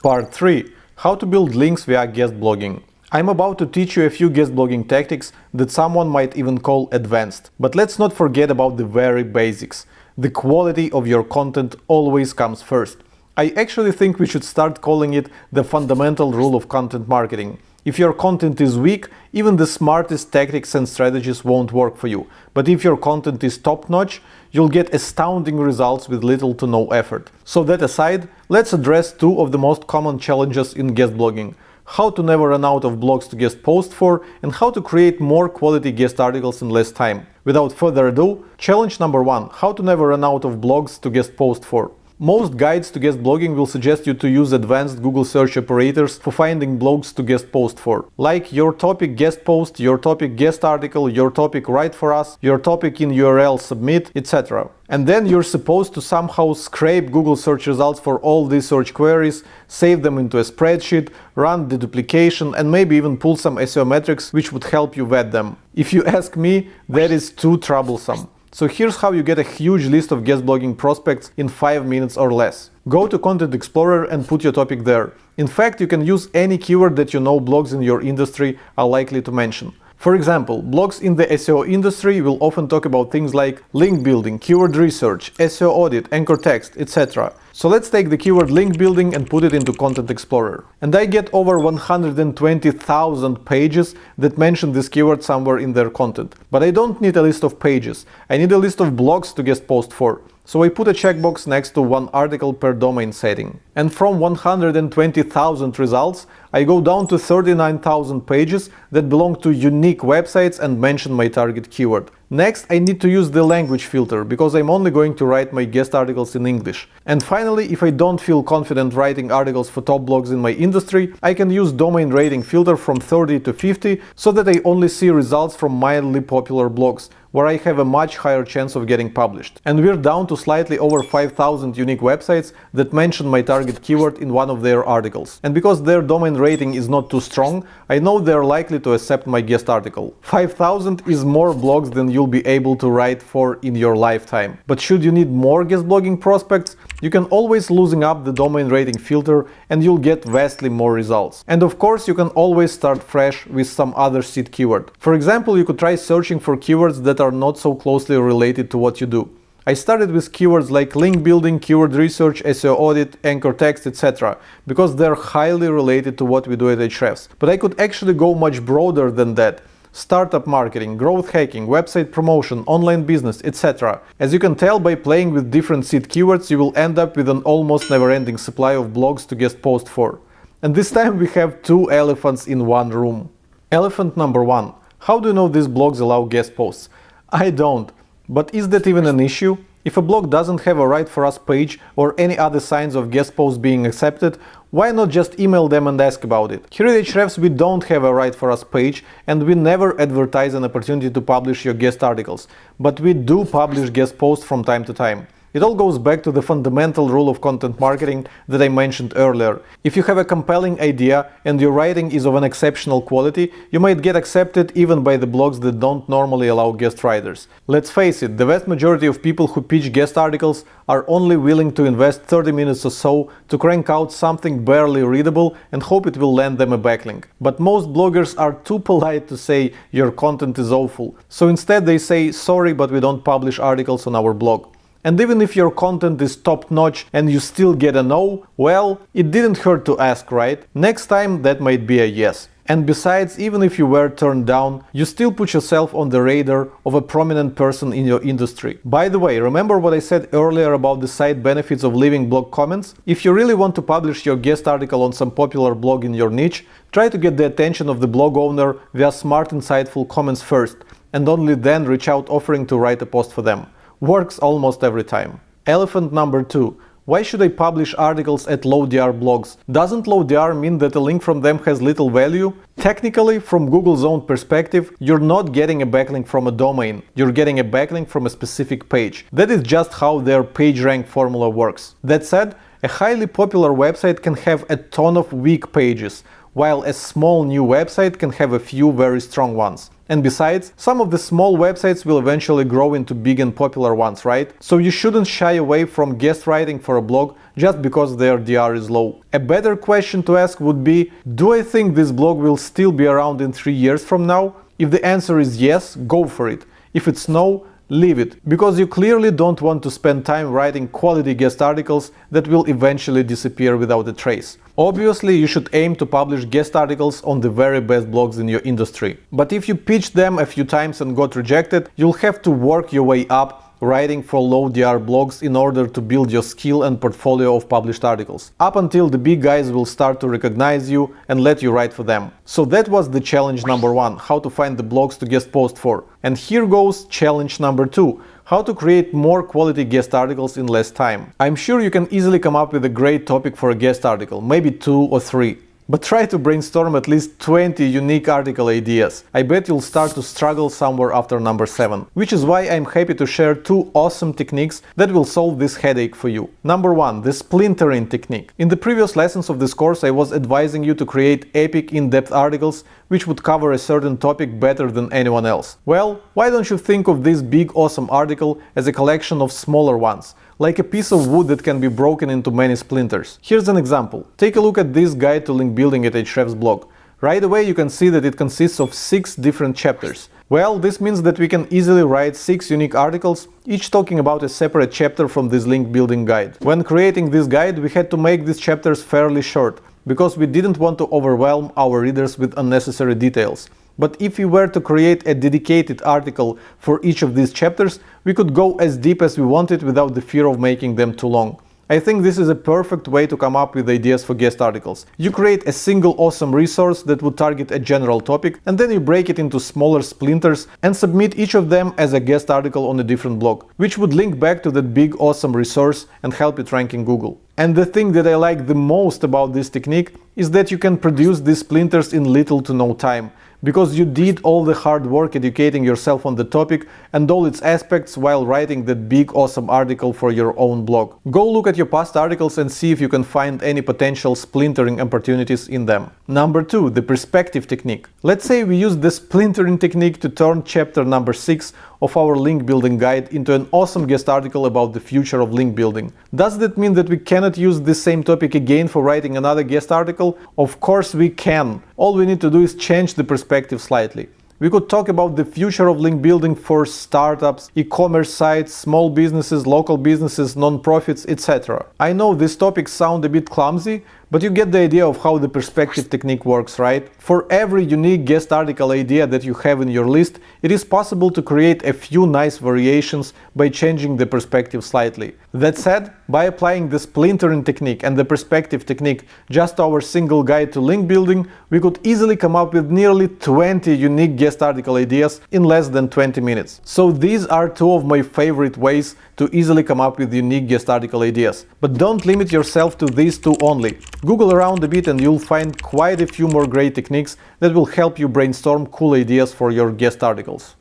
Part 3. How to build links via guest blogging. I'm about to teach you a few guest blogging tactics that someone might even call advanced. But let's not forget about the very basics. The quality of your content always comes first. I actually think we should start calling it the fundamental rule of content marketing. If your content is weak, even the smartest tactics and strategies won't work for you. But if your content is top-notch, you'll get astounding results with little to no effort. So that aside, let's address two of the most common challenges in guest blogging: how to never run out of blogs to guest post for, and how to create more quality guest articles in less time. Without further ado, challenge number 1: how to never run out of blogs to guest post for. Most guides to guest blogging will suggest you to use advanced Google search operators for finding blogs to guest post for, like your topic guest post, your topic guest article, your topic write for us, your topic in URL submit, etc. And then you're supposed to somehow scrape Google search results for all these search queries, save them into a spreadsheet, run the duplication, and maybe even pull some SEO metrics which would help you vet them. If you ask me, that is too troublesome. So here's how you get a huge list of guest blogging prospects in 5 minutes or less. Go to Content Explorer and put your topic there. In fact, you can use any keyword that you know blogs in your industry are likely to mention. For example, blogs in the SEO industry will often talk about things like link building, keyword research, SEO audit, anchor text, etc. So let's take the keyword link building and put it into Content Explorer. And I get over 120,000 pages that mention this keyword somewhere in their content. But I don't need a list of pages. I need a list of blogs to guest post for. So I put a checkbox next to one article per domain setting. And from 120,000 results, I go down to 39,000 pages that belong to unique websites and mention my target keyword. Next, I need to use the language filter, because I'm only going to write my guest articles in English. And finally, if I don't feel confident writing articles for top blogs in my industry, I can use domain rating filter from 30 to 50, so that I only see results from mildly popular blogs, where I have a much higher chance of getting published. And we're down to slightly over 5,000 unique websites that mention my target keyword in one of their articles. And because their domain rating is not too strong, I know they're likely to accept my guest article. 5,000 is more blogs than you'll be able to write for in your lifetime. But should you need more guest blogging prospects, you can always loosen up the domain rating filter and you'll get vastly more results. And of course, you can always start fresh with some other seed keyword. For example, you could try searching for keywords that are not so closely related to what you do. I started with keywords like link building, keyword research, SEO audit, anchor text, etc. because they're highly related to what we do at Ahrefs. But I could actually go much broader than that. Startup marketing, growth hacking, website promotion, online business, etc. As you can tell by playing with different seed keywords, you will end up with an almost never-ending supply of blogs to guest post for. And this time we have two elephants in one room. Elephant number 1. How do you know these blogs allow guest posts? I don't. But is that even an issue? If a blog doesn't have a Write For Us page or any other signs of guest posts being accepted, why not just email them and ask about it? Here at Ahrefs we don't have a Write For Us page and we never advertise an opportunity to publish your guest articles, but we do publish guest posts from time to time. It all goes back to the fundamental rule of content marketing that I mentioned earlier. If you have a compelling idea and your writing is of an exceptional quality, you might get accepted even by the blogs that don't normally allow guest writers. Let's face it, the vast majority of people who pitch guest articles are only willing to invest 30 minutes or so to crank out something barely readable and hope it will land them a backlink. But most bloggers are too polite to say your content is awful, so instead they say, sorry, but we don't publish articles on our blog. And even if your content is top-notch and you still get a no, well, it didn't hurt to ask, right? Next time that might be a yes. And besides, even if you were turned down, you still put yourself on the radar of a prominent person in your industry. By the way, remember what I said earlier about the side benefits of leaving blog comments? If you really want to publish your guest article on some popular blog in your niche, try to get the attention of the blog owner via smart, insightful comments first, and only then reach out offering to write a post for them. Works almost every time. Elephant number 2. Why should I publish articles at low DR blogs? Doesn't low DR mean that a link from them has little value? Technically, from Google's own perspective, you're not getting a backlink from a domain, you're getting a backlink from a specific page. That is just how their PageRank formula works. That said, a highly popular website can have a ton of weak pages, while a small new website can have a few very strong ones. And besides, some of the small websites will eventually grow into big and popular ones, right? So you shouldn't shy away from guest writing for a blog just because their DR is low. A better question to ask would be, do I think this blog will still be around in 3 years from now? If the answer is yes, go for it. If it's no, leave it, because you clearly don't want to spend time writing quality guest articles that will eventually disappear without a trace. Obviously, you should aim to publish guest articles on the very best blogs in your industry. But if you pitched them a few times and got rejected, you'll have to work your way up writing for low DR blogs in order to build your skill and portfolio of published articles, up until the big guys will start to recognize you and let you write for them. So that was the challenge number 1, how to find the blogs to guest post for. And here goes challenge number 2, how to create more quality guest articles in less time. I'm sure you can easily come up with a great topic for a guest article, maybe 2 or 3. But try to brainstorm at least 20 unique article ideas. I bet you'll start to struggle somewhere after number 7. Which is why I'm happy to share 2 awesome techniques that will solve this headache for you. Number 1, the splintering technique. In the previous lessons of this course, I was advising you to create epic in-depth articles which would cover a certain topic better than anyone else. Well, why don't you think of this big awesome article as a collection of smaller ones, like a piece of wood that can be broken into many splinters. Here's an example. Take a look at this guide to link building at Ahrefs blog. Right away you can see that it consists of 6 different chapters. Well, this means that we can easily write 6 unique articles, each talking about a separate chapter from this link building guide. When creating this guide, we had to make these chapters fairly short, because we didn't want to overwhelm our readers with unnecessary details. But if we were to create a dedicated article for each of these chapters, we could go as deep as we wanted without the fear of making them too long. I think this is a perfect way to come up with ideas for guest articles. You create a single awesome resource that would target a general topic, and then you break it into smaller splinters and submit each of them as a guest article on a different blog, which would link back to that big awesome resource and help it rank in Google. And the thing that I like the most about this technique is that you can produce these splinters in little to no time, because you did all the hard work educating yourself on the topic and all its aspects while writing that big awesome article for your own blog. Go look at your past articles and see if you can find any potential splintering opportunities in them. Number 2, the perspective technique. Let's say we use the splintering technique to turn chapter number 6 of our link building guide into an awesome guest article about the future of link building. Does that mean that we cannot use this same topic again for writing another guest article? Of course we can. All we need to do is change the perspective slightly. We could talk about the future of link building for startups, e-commerce sites, small businesses, local businesses, non-profits, etc. I know these topics sound a bit clumsy, But you get the idea of how the perspective technique works, right? For every unique guest article idea that you have in your list, it is possible to create a few nice variations by changing the perspective slightly. That said, by applying the splintering technique and the perspective technique just to our single guide to link building, we could easily come up with nearly 20 unique guest article ideas in less than 20 minutes. So these are two of my favorite ways to easily come up with unique guest article ideas. But don't limit yourself to these two only. Google around a bit and you'll find quite a few more great techniques that will help you brainstorm cool ideas for your guest articles.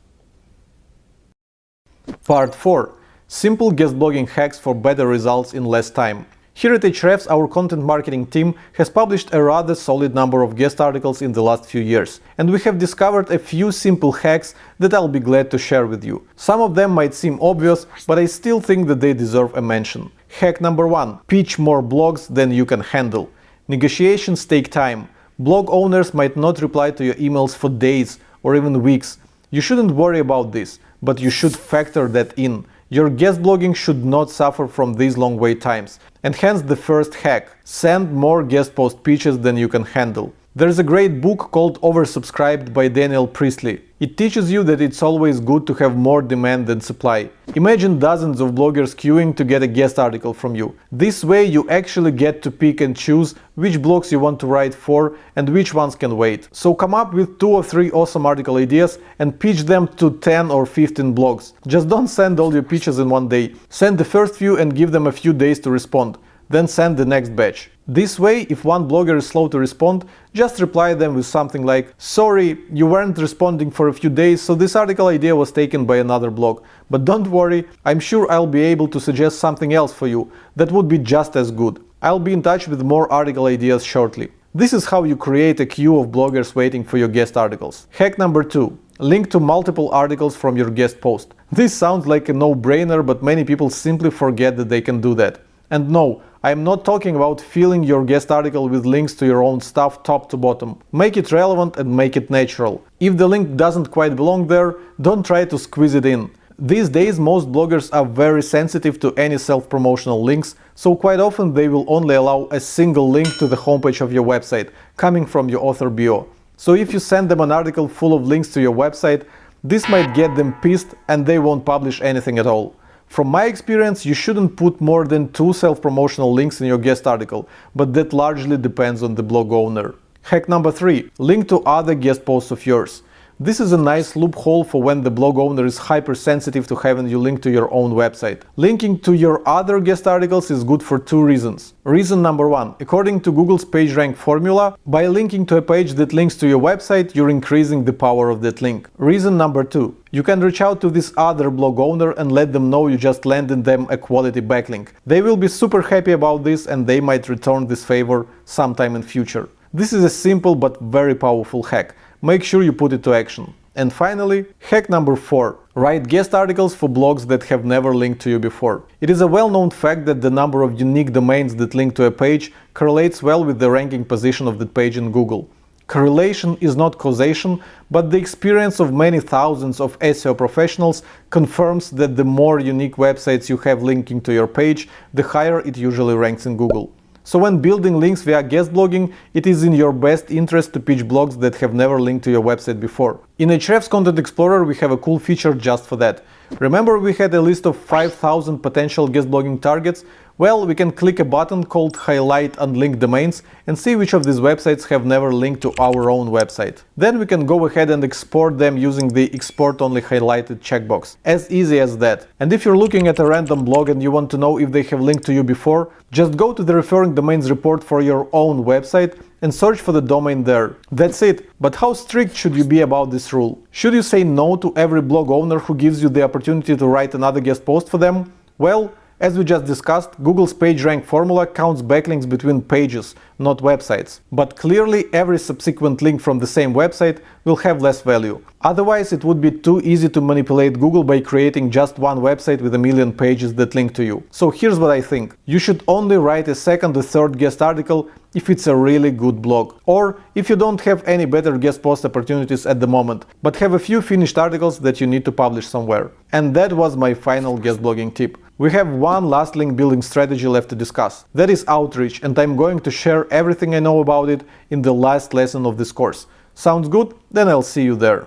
Part 4. Simple guest blogging hacks for better results in less time. Here at Ahrefs, our content marketing team has published a rather solid number of guest articles in the last few years, and we have discovered a few simple hacks that I'll be glad to share with you. Some of them might seem obvious, but I still think that they deserve a mention. Hack number 1. Pitch more blogs than you can handle. Negotiations take time. Blog owners might not reply to your emails for days or even weeks. You shouldn't worry about this, but you should factor that in. Your guest blogging should not suffer from these long wait times. And hence the first hack: send more guest post pitches than you can handle. There's a great book called Oversubscribed by Daniel Priestley. It teaches you that it's always good to have more demand than supply. Imagine dozens of bloggers queuing to get a guest article from you. This way you actually get to pick and choose which blogs you want to write for and which ones can wait. So come up with 2 or 3 awesome article ideas and pitch them to 10 or 15 blogs. Just don't send all your pitches in one day. Send the first few and give them a few days to respond. Then send the next batch. This way, if one blogger is slow to respond, just reply them with something like, "Sorry, you weren't responding for a few days, so this article idea was taken by another blog. But don't worry, I'm sure I'll be able to suggest something else for you that would be just as good. I'll be in touch with more article ideas shortly." This is how you create a queue of bloggers waiting for your guest articles. Hack number 2. Link to multiple articles from your guest post. This sounds like a no-brainer, but many people simply forget that they can do that. And no, I'm not talking about filling your guest article with links to your own stuff top to bottom. Make it relevant and make it natural. If the link doesn't quite belong there, don't try to squeeze it in. These days most bloggers are very sensitive to any self-promotional links, so quite often they will only allow a single link to the homepage of your website, coming from your author bio. So if you send them an article full of links to your website, this might get them pissed and they won't publish anything at all. From my experience, you shouldn't put more than 2 self-promotional links in your guest article, but that largely depends on the blog owner. Hack number 3. Link to other guest posts of yours. This is a nice loophole for when the blog owner is hypersensitive to having you link to your own website. Linking to your other guest articles is good for 2 reasons. Reason number 1. According to Google's PageRank formula, by linking to a page that links to your website, you're increasing the power of that link. Reason number 2. You can reach out to this other blog owner and let them know you just landed them a quality backlink. They will be super happy about this and they might return this favor sometime in future. This is a simple but very powerful hack. Make sure you put it to action. And finally, hack number 4. Write guest articles for blogs that have never linked to you before. It is a well-known fact that the number of unique domains that link to a page correlates well with the ranking position of that page in Google. Correlation is not causation, but the experience of many thousands of SEO professionals confirms that the more unique websites you have linking to your page, the higher it usually ranks in Google. So when building links via guest blogging, it is in your best interest to pitch blogs that have never linked to your website before. In Ahrefs Content Explorer we have a cool feature just for that. Remember we had a list of 5,000 potential guest blogging targets? Well, we can click a button called Highlight Unlinked Domains and see which of these websites have never linked to our own website. Then we can go ahead and export them using the Export Only Highlighted checkbox. As easy as that. And if you're looking at a random blog and you want to know if they have linked to you before, just go to the Referring Domains report for your own website and search for the domain there. That's it. But how strict should you be about this rule? Should you say no to every blog owner who gives you the opportunity to write another guest post for them? Well, as we just discussed, Google's PageRank formula counts backlinks between pages, not websites. But clearly every subsequent link from the same website will have less value. Otherwise, it would be too easy to manipulate Google by creating just one website with a million pages that link to you. So here's what I think. You should only write a second or third guest article if it's a really good blog, or if you don't have any better guest post opportunities at the moment, but have a few finished articles that you need to publish somewhere. And that was my final guest blogging tip. We have one last link building strategy left to discuss. That is outreach, and I'm going to share everything I know about it in the last lesson of this course. Sounds good? Then I'll see you there.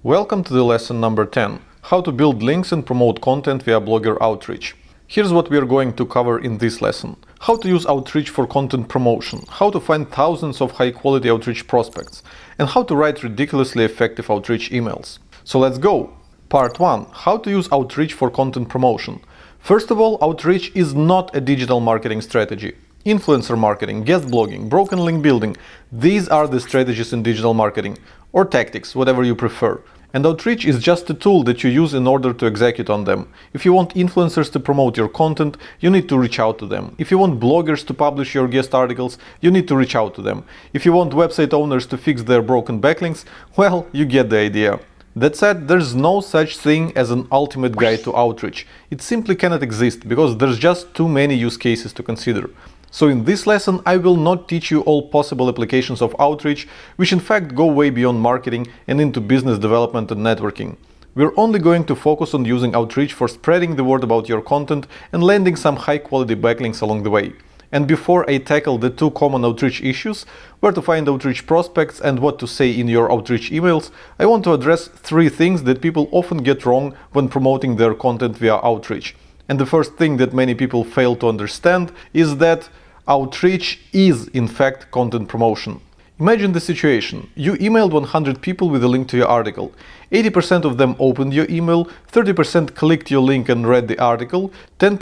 Welcome to the lesson number 10, how to build links and promote content via blogger outreach. Here's what we are going to cover in this lesson. How to use outreach for content promotion, how to find thousands of high-quality outreach prospects, and how to write ridiculously effective outreach emails. So let's go! Part 1. How to use outreach for content promotion. First of all, outreach is not a digital marketing strategy. Influencer marketing, guest blogging, broken link building, these are the strategies in digital marketing, or tactics, whatever you prefer. And outreach is just a tool that you use in order to execute on them. If you want influencers to promote your content, you need to reach out to them. If you want bloggers to publish your guest articles, you need to reach out to them. If you want website owners to fix their broken backlinks, well, you get the idea. That said, there's no such thing as an ultimate guide to outreach. It simply cannot exist because there's just too many use cases to consider. So in this lesson, I will not teach you all possible applications of outreach, which in fact go way beyond marketing and into business development and networking. We're only going to focus on using outreach for spreading the word about your content and landing some high-quality backlinks along the way. And before I tackle the two common outreach issues, where to find outreach prospects and what to say in your outreach emails, I want to address three things that people often get wrong when promoting their content via outreach. And the first thing that many people fail to understand is that outreach is in fact content promotion. Imagine the situation. You emailed 100 people with a link to your article. 80% of them opened your email, 30% clicked your link and read the article, 10%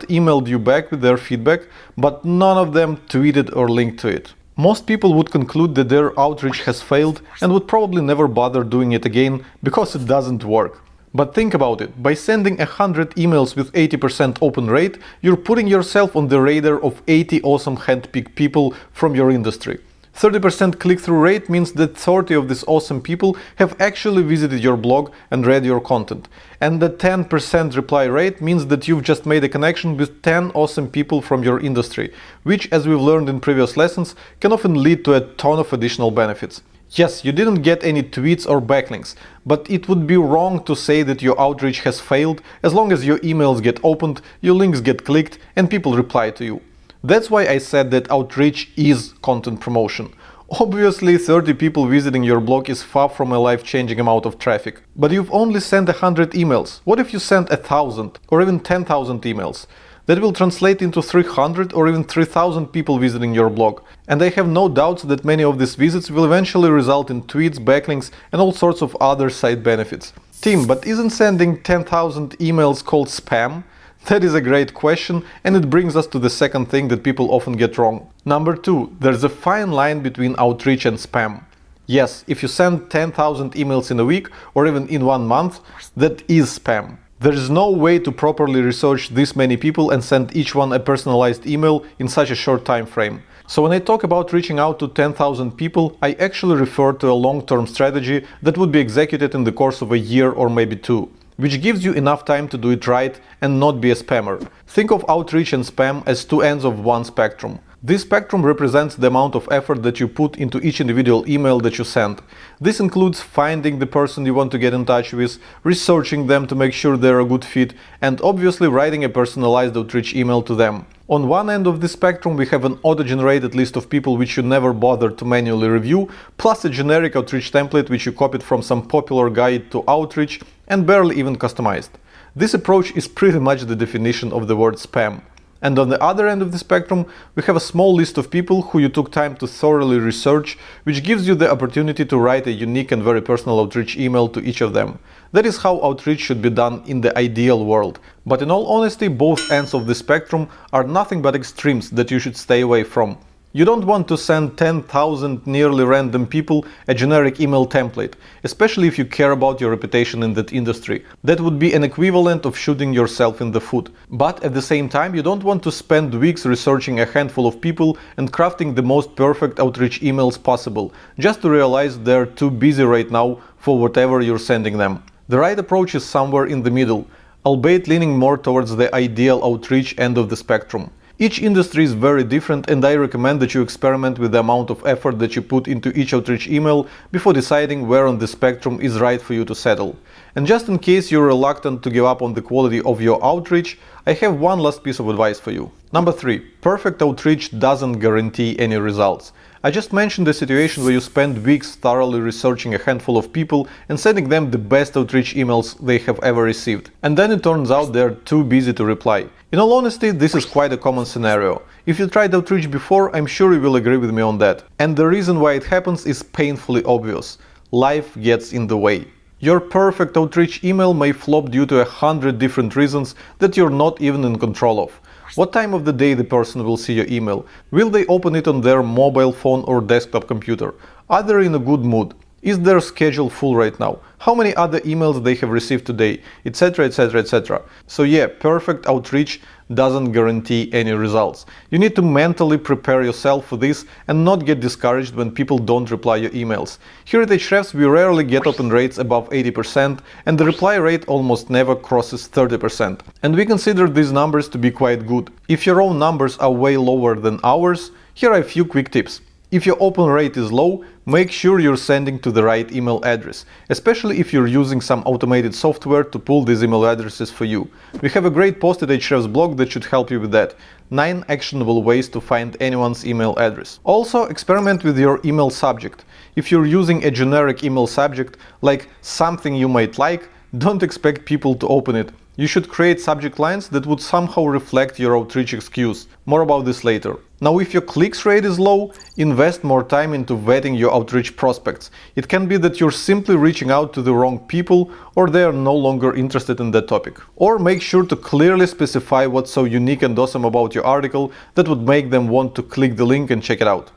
emailed you back with their feedback, but none of them tweeted or linked to it. Most people would conclude that their outreach has failed and would probably never bother doing it again because it doesn't work. But think about it, by sending 100 emails with 80% open rate, you're putting yourself on the radar of 80 awesome handpicked people from your industry. 30% click-through rate means that 30 of these awesome people have actually visited your blog and read your content. And the 10% reply rate means that you've just made a connection with 10 awesome people from your industry, which, as we've learned in previous lessons, can often lead to a ton of additional benefits. Yes, you didn't get any tweets or backlinks, but it would be wrong to say that your outreach has failed as long as your emails get opened, your links get clicked, and people reply to you. That's why I said that outreach is content promotion. Obviously, 30 people visiting your blog is far from a life-changing amount of traffic. But you've only sent 100 emails. What if you sent 1,000 or even 10,000 emails? That will translate into 300 or even 3,000 people visiting your blog. And I have no doubts that many of these visits will eventually result in tweets, backlinks, and all sorts of other side benefits. Tim, but isn't sending 10,000 emails called spam? That is a great question, and it brings us to the second thing that people often get wrong. Number 2, there's a fine line between outreach and spam. Yes, if you send 10,000 emails in a week or even in 1 month, that is spam. There is no way to properly research this many people and send each one a personalized email in such a short time frame. So when I talk about reaching out to 10,000 people, I actually refer to a long-term strategy that would be executed in the course of a year or maybe 2. Which gives you enough time to do it right and not be a spammer. Think of outreach and spam as two ends of one spectrum. This spectrum represents the amount of effort that you put into each individual email that you send. This includes finding the person you want to get in touch with, researching them to make sure they're a good fit, and obviously writing a personalized outreach email to them. On one end of the spectrum, we have an auto-generated list of people which you never bother to manually review, plus a generic outreach template which you copied from some popular guide to outreach and barely even customized. This approach is pretty much the definition of the word spam. And on the other end of the spectrum, we have a small list of people who you took time to thoroughly research, which gives you the opportunity to write a unique and very personal outreach email to each of them. That is how outreach should be done in the ideal world. But in all honesty, both ends of the spectrum are nothing but extremes that you should stay away from. You don't want to send 10,000 nearly random people a generic email template, especially if you care about your reputation in that industry. That would be an equivalent of shooting yourself in the foot. But at the same time, you don't want to spend weeks researching a handful of people and crafting the most perfect outreach emails possible, just to realize they're too busy right now for whatever you're sending them. The right approach is somewhere in the middle, albeit leaning more towards the ideal outreach end of the spectrum. Each industry is very different, and I recommend that you experiment with the amount of effort that you put into each outreach email before deciding where on the spectrum is right for you to settle. And just in case you're reluctant to give up on the quality of your outreach, I have one last piece of advice for you. Number 3. Perfect outreach doesn't guarantee any results. I just mentioned a situation where you spend weeks thoroughly researching a handful of people and sending them the best outreach emails they have ever received. And then it turns out they're too busy to reply. In all honesty, this is quite a common scenario. If you tried outreach before, I'm sure you will agree with me on that. And the reason why it happens is painfully obvious. Life gets in the way. Your perfect outreach email may flop due to 100 different reasons that you're not even in control of. What time of the day the person will see your email? Will they open it on their mobile phone or desktop computer? Are they in a good mood? Is their schedule full right now? How many other emails they have received today? Etc, etc, etc. So yeah, perfect outreach doesn't guarantee any results. You need to mentally prepare yourself for this and not get discouraged when people don't reply your emails. Here at Ahrefs we rarely get open rates above 80% and the reply rate almost never crosses 30%. And we consider these numbers to be quite good. If your own numbers are way lower than ours, here are a few quick tips. If your open rate is low, make sure you're sending to the right email address, especially if you're using some automated software to pull these email addresses for you. We have a great post at Ahrefs blog that should help you with that. 9 actionable ways to find anyone's email address. Also, experiment with your email subject. If you're using a generic email subject, like something you might like, don't expect people to open it. You should create subject lines that would somehow reflect your outreach excuse. More about this later. Now, if your clicks rate is low, invest more time into vetting your outreach prospects. It can be that you're simply reaching out to the wrong people or they are no longer interested in that topic. Or make sure to clearly specify what's so unique and awesome about your article that would make them want to click the link and check it out.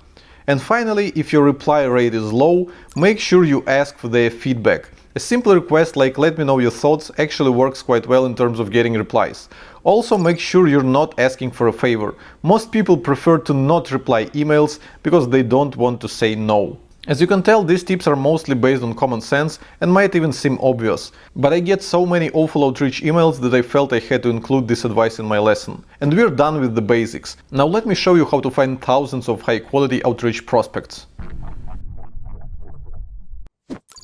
And finally, if your reply rate is low, make sure you ask for their feedback. A simple request like "let me know your thoughts" actually works quite well in terms of getting replies. Also, make sure you're not asking for a favor. Most people prefer to not reply emails because they don't want to say no. As you can tell, these tips are mostly based on common sense and might even seem obvious. But I get so many awful outreach emails that I felt I had to include this advice in my lesson. And we're done with the basics. Now let me show you how to find thousands of high-quality outreach prospects.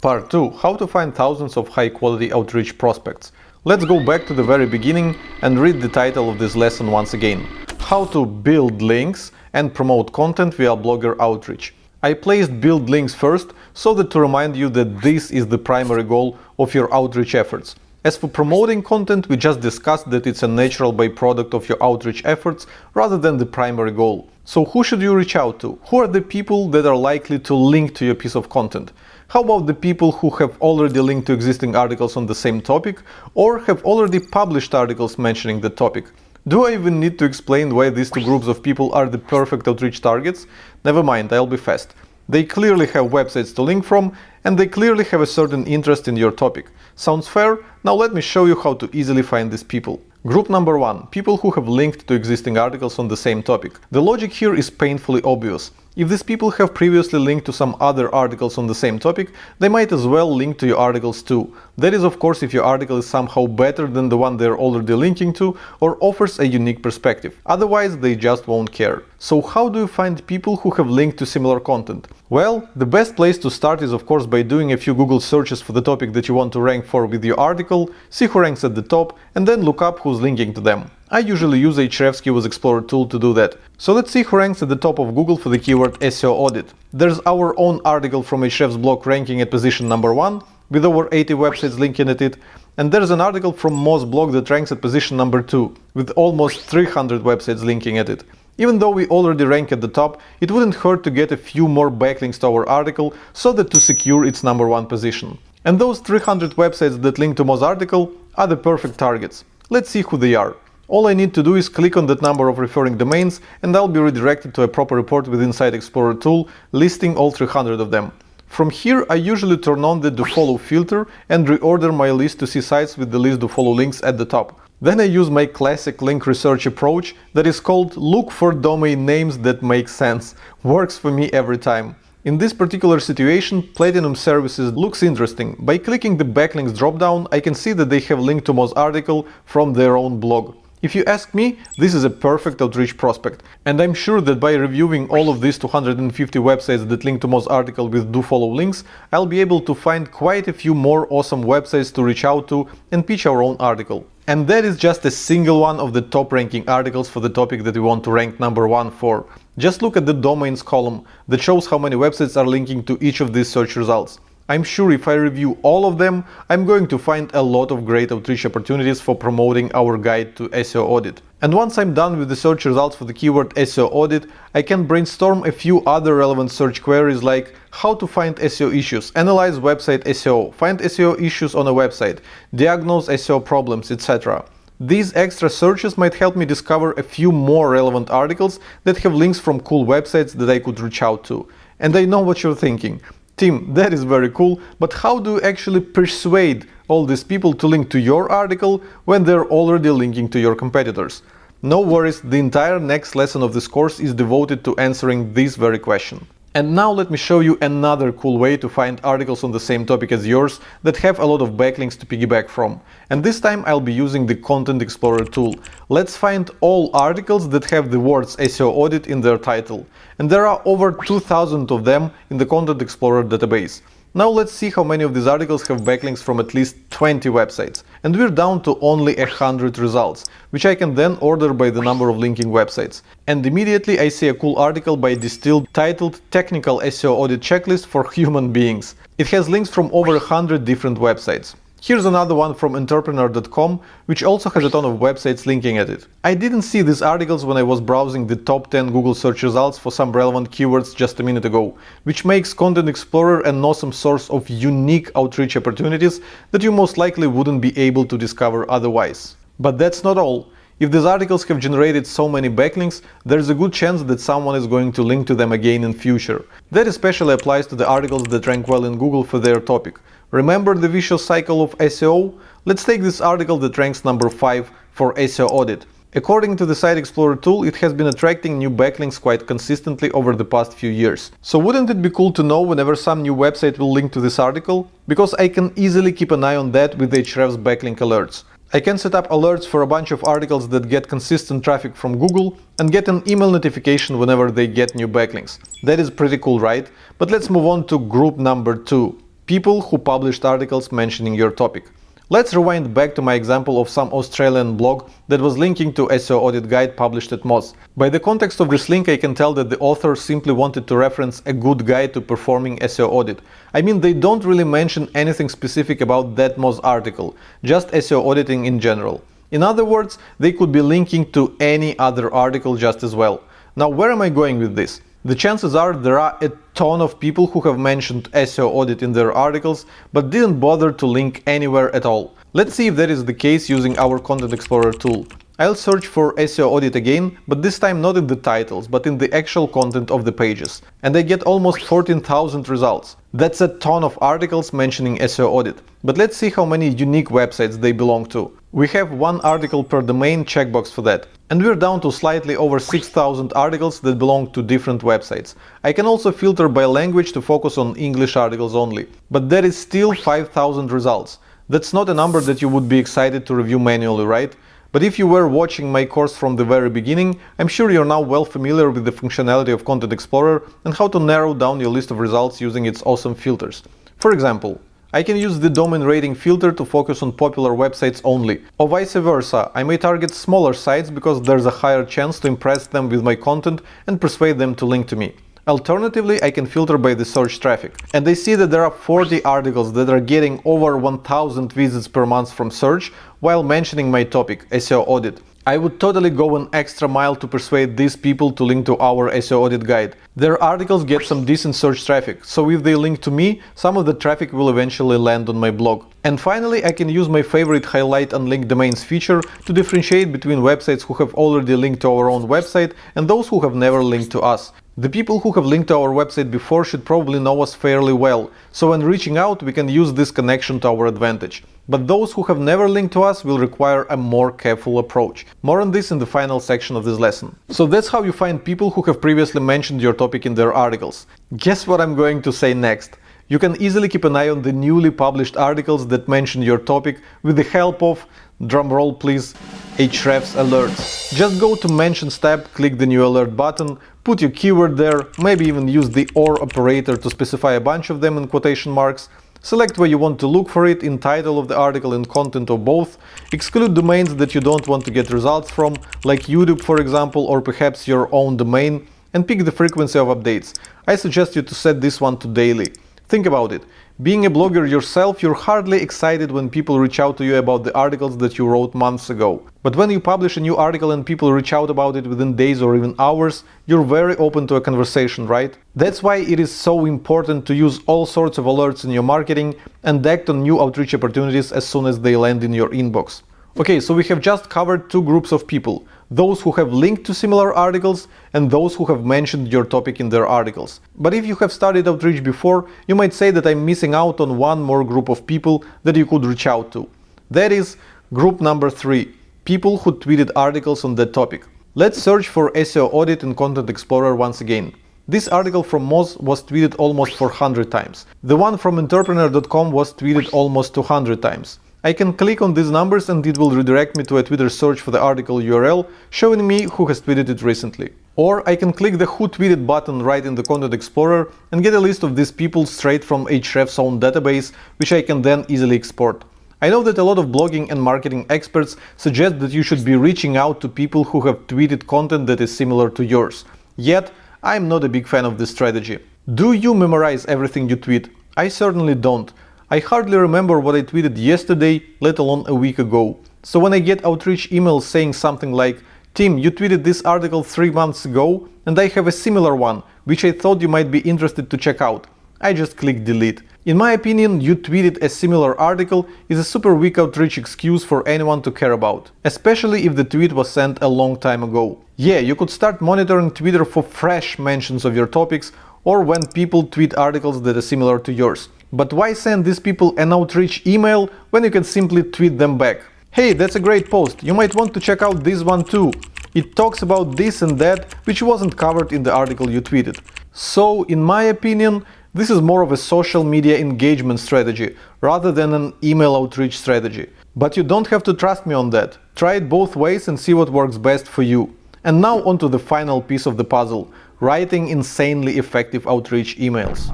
Part 2. How to find thousands of high-quality outreach prospects. Let's go back to the very beginning and read the title of this lesson once again. How to build links and promote content via blogger outreach. I placed build links first so that to remind you that this is the primary goal of your outreach efforts. As for promoting content, we just discussed that it's a natural byproduct of your outreach efforts rather than the primary goal. So who should you reach out to? Who are the people that are likely to link to your piece of content? How about the people who have already linked to existing articles on the same topic or have already published articles mentioning the topic? Do I even need to explain why these two groups of people are the perfect outreach targets? Never mind, I'll be fast. They clearly have websites to link from and they clearly have a certain interest in your topic. Sounds fair? Now let me show you how to easily find these people. Group number 1. People who have linked to existing articles on the same topic. The logic here is painfully obvious. If these people have previously linked to some other articles on the same topic, they might as well link to your articles too. That is, of course, if your article is somehow better than the one they're already linking to or offers a unique perspective. Otherwise, they just won't care. So how do you find people who have linked to similar content? Well, the best place to start is, of course, by doing a few Google searches for the topic that you want to rank for with your article, see who ranks at the top, and then look up who's linking to them. I usually use Ahrefs Keyword Explorer tool to do that. So let's see who ranks at the top of Google for the keyword SEO audit. There's our own article from Ahrefs blog ranking at position number 1, with over 80 websites linking at it. And there's an article from Moz blog that ranks at position number 2, with almost 300 websites linking at it. Even though we already rank at the top, it wouldn't hurt to get a few more backlinks to our article so that to secure its number 1 position. And those 300 websites that link to Moz article are the perfect targets. Let's see who they are. All I need to do is click on that number of referring domains and I'll be redirected to a proper report with Insight Explorer tool listing all 300 of them. From here, I usually turn on the Do Follow filter and reorder my list to see sites with the list Do Follow links at the top. Then I use my classic link research approach that is called look for domain names that make sense. Works for me every time. In this particular situation, Platinum Services looks interesting. By clicking the backlinks dropdown, I can see that they have linked to Moz article from their own blog. If you ask me, this is a perfect outreach prospect, and I'm sure that by reviewing all of these 250 websites that link to Moz article with do follow links, I'll be able to find quite a few more awesome websites to reach out to and pitch our own article. And that is just a single one of the top ranking articles for the topic that we want to rank number 1 for. Just look at the domains column that shows how many websites are linking to each of these search results. I'm sure if I review all of them, I'm going to find a lot of great outreach opportunities for promoting our guide to SEO audit. And once I'm done with the search results for the keyword SEO audit, I can brainstorm a few other relevant search queries like how to find SEO issues, analyze website SEO, find SEO issues on a website, diagnose SEO problems, etc. These extra searches might help me discover a few more relevant articles that have links from cool websites that I could reach out to. And I know what you're thinking. Tim, that is very cool, but how do you actually persuade all these people to link to your article when they're already linking to your competitors? No worries, the entire next lesson of this course is devoted to answering this very question. And now let me show you another cool way to find articles on the same topic as yours that have a lot of backlinks to piggyback from. And this time I'll be using the Content Explorer tool. Let's find all articles that have the words SEO audit in their title. And there are over 2000 of them in the Content Explorer database. Now let's see how many of these articles have backlinks from at least 20 websites. And we're down to only 100 results, which I can then order by the number of linking websites. And immediately I see a cool article by Distilled titled Technical SEO Audit Checklist for Human Beings. It has links from over 100 different websites. Here's another one from entrepreneur.com, which also has a ton of websites linking at it. I didn't see these articles when I was browsing the top 10 Google search results for some relevant keywords just a minute ago, which makes Content Explorer an awesome source of unique outreach opportunities that you most likely wouldn't be able to discover otherwise. But that's not all. If these articles have generated so many backlinks, there's a good chance that someone is going to link to them again in future. That especially applies to the articles that rank well in Google for their topic. Remember the vicious cycle of SEO? Let's take this article that ranks number 5 for SEO audit. According to the Site Explorer tool, it has been attracting new backlinks quite consistently over the past few years. So wouldn't it be cool to know whenever some new website will link to this article? Because I can easily keep an eye on that with Ahrefs backlink alerts. I can set up alerts for a bunch of articles that get consistent traffic from Google and get an email notification whenever they get new backlinks. That is pretty cool, right? But let's move on to group number 2. People who published articles mentioning your topic. Let's rewind back to my example of some Australian blog that was linking to SEO audit guide published at Moz. By the context of this link, I can tell that the author simply wanted to reference a good guide to performing SEO audit. I mean, they don't really mention anything specific about that Moz article, just SEO auditing in general. In other words, they could be linking to any other article just as well. Now, where am I going with this? The chances are there are a ton of people who have mentioned SEO audit in their articles, but didn't bother to link anywhere at all. Let's see if that is the case using our Content Explorer tool. I'll search for SEO audit again, but this time not in the titles, but in the actual content of the pages. And I get almost 14,000 results. That's a ton of articles mentioning SEO audit. But let's see how many unique websites they belong to. We have one article per domain checkbox for that. And we're down to slightly over 6,000 articles that belong to different websites. I can also filter by language to focus on English articles only. But that is still 5,000 results. That's not a number that you would be excited to review manually, right? But if you were watching my course from the very beginning, I'm sure you're now well familiar with the functionality of Content Explorer and how to narrow down your list of results using its awesome filters. For example, I can use the domain rating filter to focus on popular websites only, or vice versa. I may target smaller sites because there's a higher chance to impress them with my content and persuade them to link to me. Alternatively, I can filter by the search traffic. And I see that there are 40 articles that are getting over 1000 visits per month from search while mentioning my topic, SEO audit. I would totally go an extra mile to persuade these people to link to our SEO audit guide. Their articles get some decent search traffic, so if they link to me, some of the traffic will eventually land on my blog. And finally, I can use my favorite highlight unlinked domains feature to differentiate between websites who have already linked to our own website and those who have never linked to us. The people who have linked to our website before should probably know us fairly well, so when reaching out we can use this connection to our advantage. But those who have never linked to us will require a more careful approach. More on this in the final section of this lesson. So that's how you find people who have previously mentioned your topic in their articles. Guess what I'm going to say next? You can easily keep an eye on the newly published articles that mention your topic with the help of, drumroll please, Ahrefs alerts. Just go to Mentions tab, click the new alert button, put your keyword there, maybe even use the OR operator to specify a bunch of them in quotation marks. Select where you want to look for it in title of the article, in content, or both. Exclude domains that you don't want to get results from, like YouTube for example, or perhaps your own domain, and pick the frequency of updates. I suggest you to set this one to daily. Think about it. Being a blogger yourself, you're hardly excited when people reach out to you about the articles that you wrote months ago. But when you publish a new article and people reach out about it within days or even hours, you're very open to a conversation, right? That's why it is so important to use all sorts of alerts in your marketing and act on new outreach opportunities as soon as they land in your inbox. Okay, so we have just covered two groups of people: those who have linked to similar articles and those who have mentioned your topic in their articles. But if you have started outreach before, you might say that I'm missing out on one more group of people that you could reach out to. That is group number 3, people who tweeted articles on that topic. Let's search for SEO audit in Content Explorer once again. This article from Moz was tweeted almost 400 times. The one from entrepreneur.com was tweeted almost 200 times. I can click on these numbers and it will redirect me to a Twitter search for the article URL, showing me who has tweeted it recently. Or I can click the Who Tweeted button right in the Content Explorer and get a list of these people straight from Ahrefs' own database, which I can then easily export. I know that a lot of blogging and marketing experts suggest that you should be reaching out to people who have tweeted content that is similar to yours. Yet, I'm not a big fan of this strategy. Do you memorize everything you tweet? I certainly don't. I hardly remember what I tweeted yesterday, let alone a week ago. So when I get outreach emails saying something like, "Tim, you tweeted this article 3 months ago, and I have a similar one, which I thought you might be interested to check out," I just click delete. In my opinion, "you tweeted a similar article" is a super weak outreach excuse for anyone to care about, especially if the tweet was sent a long time ago. Yeah, you could start monitoring Twitter for fresh mentions of your topics or when people tweet articles that are similar to yours. But why send these people an outreach email when you can simply tweet them back? "Hey, that's a great post, you might want to check out this one too. It talks about this and that, which wasn't covered in the article you tweeted." So, in my opinion, this is more of a social media engagement strategy rather than an email outreach strategy. But you don't have to trust me on that. Try it both ways and see what works best for you. And now on to the final piece of the puzzle: writing insanely effective outreach emails.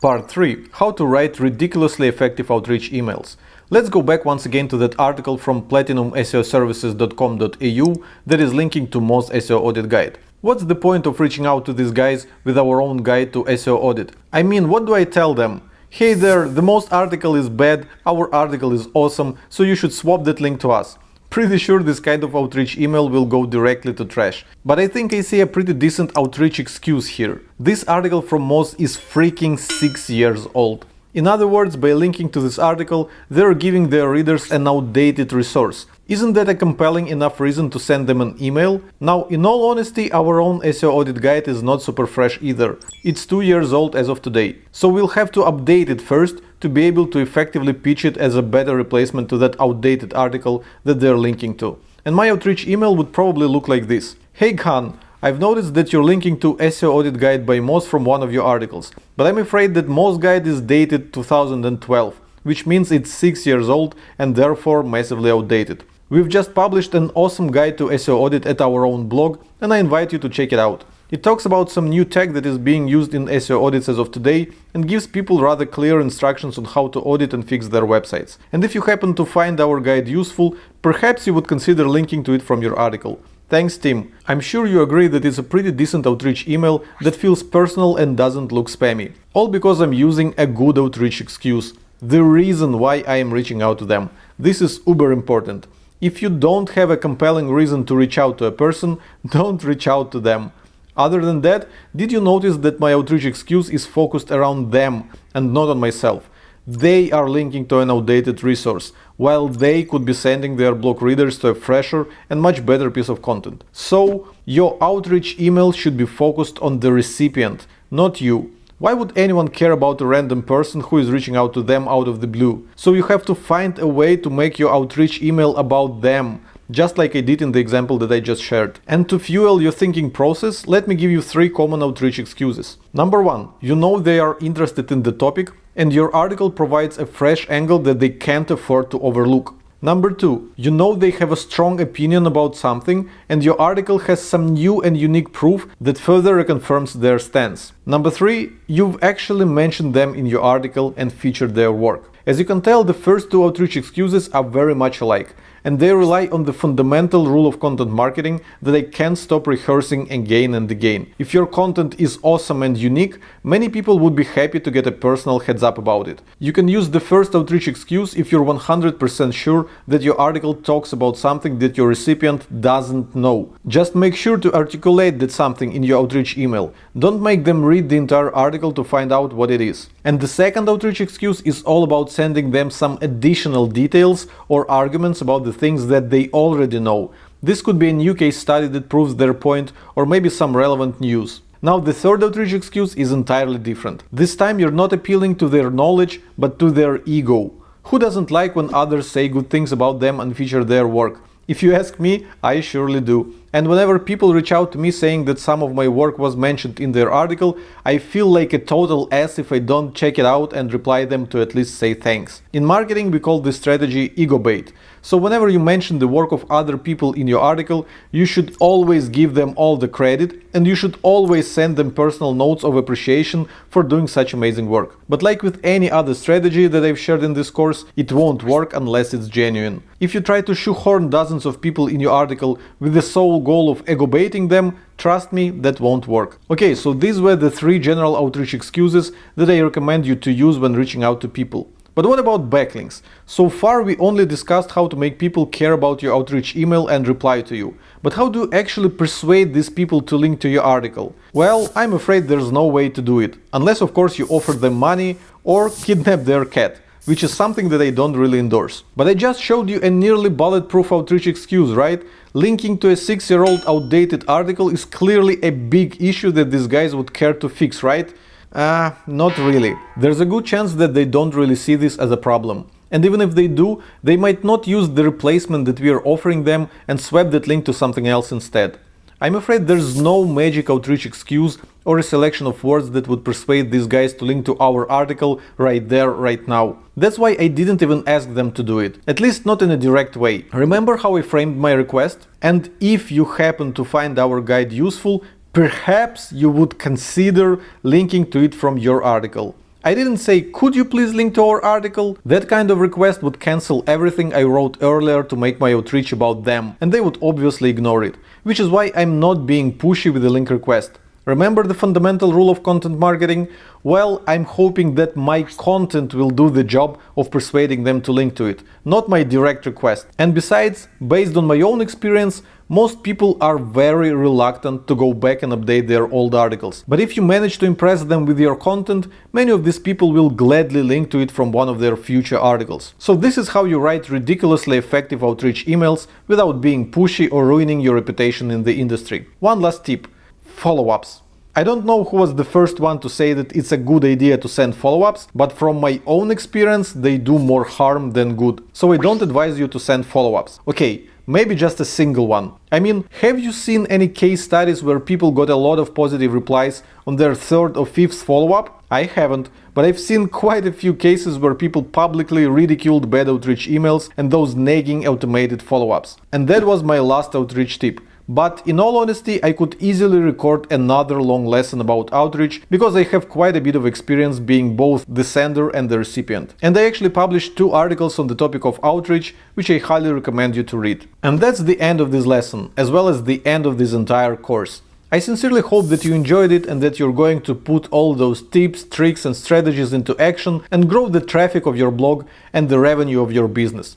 Part 3. How to write ridiculously effective outreach emails. Let's go back once again to that article from platinumseoservices.com.au that is linking to Moz SEO Audit Guide. What's the point of reaching out to these guys with our own guide to SEO audit? I mean, what do I tell them? "Hey there, the Moz article is bad, our article is awesome, so you should swap that link to us." Pretty sure this kind of outreach email will go directly to trash. But I think I see a pretty decent outreach excuse here. This article from Moz is freaking 6 years old. In other words, by linking to this article, they're giving their readers an outdated resource. Isn't that a compelling enough reason to send them an email? Now, in all honesty, our own SEO audit guide is not super fresh either. It's 2 years old as of today. So we'll have to update it first to be able to effectively pitch it as a better replacement to that outdated article that they're linking to. And my outreach email would probably look like this. "Hey Khan, I've noticed that you're linking to SEO Audit Guide by Moz from one of your articles, but I'm afraid that Moz guide is dated 2012, which means it's 6 years old and therefore massively outdated. We've just published an awesome guide to SEO audit at our own blog, and I invite you to check it out. It talks about some new tech that is being used in SEO audits as of today and gives people rather clear instructions on how to audit and fix their websites. And if you happen to find our guide useful, perhaps you would consider linking to it from your article. Thanks, Tim. I'm sure you agree that it's a pretty decent outreach email that feels personal and doesn't look spammy. All because I'm using a good outreach excuse. The reason why I am reaching out to them. This is uber important. If you don't have a compelling reason to reach out to a person, don't reach out to them. Other than that, did you notice that my outreach excuse is focused around them and not on myself? They are linking to an outdated resource, while they could be sending their blog readers to a fresher and much better piece of content. So, your outreach email should be focused on the recipient, not you. Why would anyone care about a random person who is reaching out to them out of the blue? So you have to find a way to make your outreach email about them. just like I did in the example that I just shared. And to fuel your thinking process, let me give you 3 common outreach excuses. Number 1, you know they are interested in the topic and your article provides a fresh angle that they can't afford to overlook. Number 2, you know they have a strong opinion about something and your article has some new and unique proof that further reconfirms their stance. Number 3, you've actually mentioned them in your article and featured their work. As you can tell, the first 2 outreach excuses are very much alike, and they rely on the fundamental rule of content marketing that I can't stop rehearsing again and again. If your content is awesome and unique, many people would be happy to get a personal heads up about it. You can use the first outreach excuse if you're 100% sure that your article talks about something that your recipient doesn't know. Just make sure to articulate that something in your outreach email. Don't make them read the entire article to find out what it is. And the second outreach excuse is all about sending them some additional details or arguments about the things that they already know. This could be a new case study that proves their point, or maybe some relevant news. Now the third outreach excuse is entirely different. This time you're not appealing to their knowledge, but to their ego. Who doesn't like when others say good things about them and feature their work? If you ask me, I surely do. And whenever people reach out to me saying that some of my work was mentioned in their article, I feel like a total ass if I don't check it out and reply them to at least say thanks. In marketing, we call this strategy ego bait. So whenever you mention the work of other people in your article, you should always give them all the credit and you should always send them personal notes of appreciation for doing such amazing work. But like with any other strategy that I've shared in this course, it won't work unless it's genuine. If you try to shoehorn dozens of people in your article with the sole goal of ego baiting them, trust me, that won't work. Okay, so these were the 3 general outreach excuses that I recommend you to use when reaching out to people. But what about backlinks? So far we only discussed how to make people care about your outreach email and reply to you. But how do you actually persuade these people to link to your article? Well, I'm afraid there's no way to do it, unless of course you offer them money or kidnap their cat, which is something that I don't really endorse. But I just showed you a nearly bulletproof outreach excuse, right? Linking to a 6-year-old outdated article is clearly a big issue that these guys would care to fix, right? Not really. There's a good chance that they don't really see this as a problem. And even if they do, they might not use the replacement that we are offering them and swap that link to something else instead. I'm afraid there's no magic outreach excuse or a selection of words that would persuade these guys to link to our article right there, right now. That's why I didn't even ask them to do it, at least not in a direct way. Remember how I framed my request? And if you happen to find our guide useful, perhaps you would consider linking to it from your article. I didn't say, could you please link to our article? That kind of request would cancel everything I wrote earlier to make my outreach about them, and they would obviously ignore it, which is why I'm not being pushy with the link request. Remember the fundamental rule of content marketing? Well, I'm hoping that my content will do the job of persuading them to link to it, not my direct request. And besides, based on my own experience, most people are very reluctant to go back and update their old articles. But if you manage to impress them with your content, many of these people will gladly link to it from one of their future articles. So this is how you write ridiculously effective outreach emails without being pushy or ruining your reputation in the industry. One last tip. Follow-ups. I don't know who was the first one to say that it's a good idea to send follow-ups, but from my own experience, they do more harm than good. So I don't advise you to send follow-ups. Okay, maybe just a single one. I mean, have you seen any case studies where people got a lot of positive replies on their 3rd or 5th follow-up? I haven't, but I've seen quite a few cases where people publicly ridiculed bad outreach emails and those nagging automated follow-ups. And that was my last outreach tip. But in all honesty, I could easily record another long lesson about outreach because I have quite a bit of experience being both the sender and the recipient. And I actually published 2 articles on the topic of outreach, which I highly recommend you to read. And that's the end of this lesson, as well as the end of this entire course. I sincerely hope that you enjoyed it and that you're going to put all those tips, tricks and strategies into action and grow the traffic of your blog and the revenue of your business.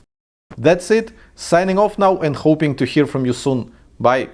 That's it, signing off now and hoping to hear from you soon. Bye.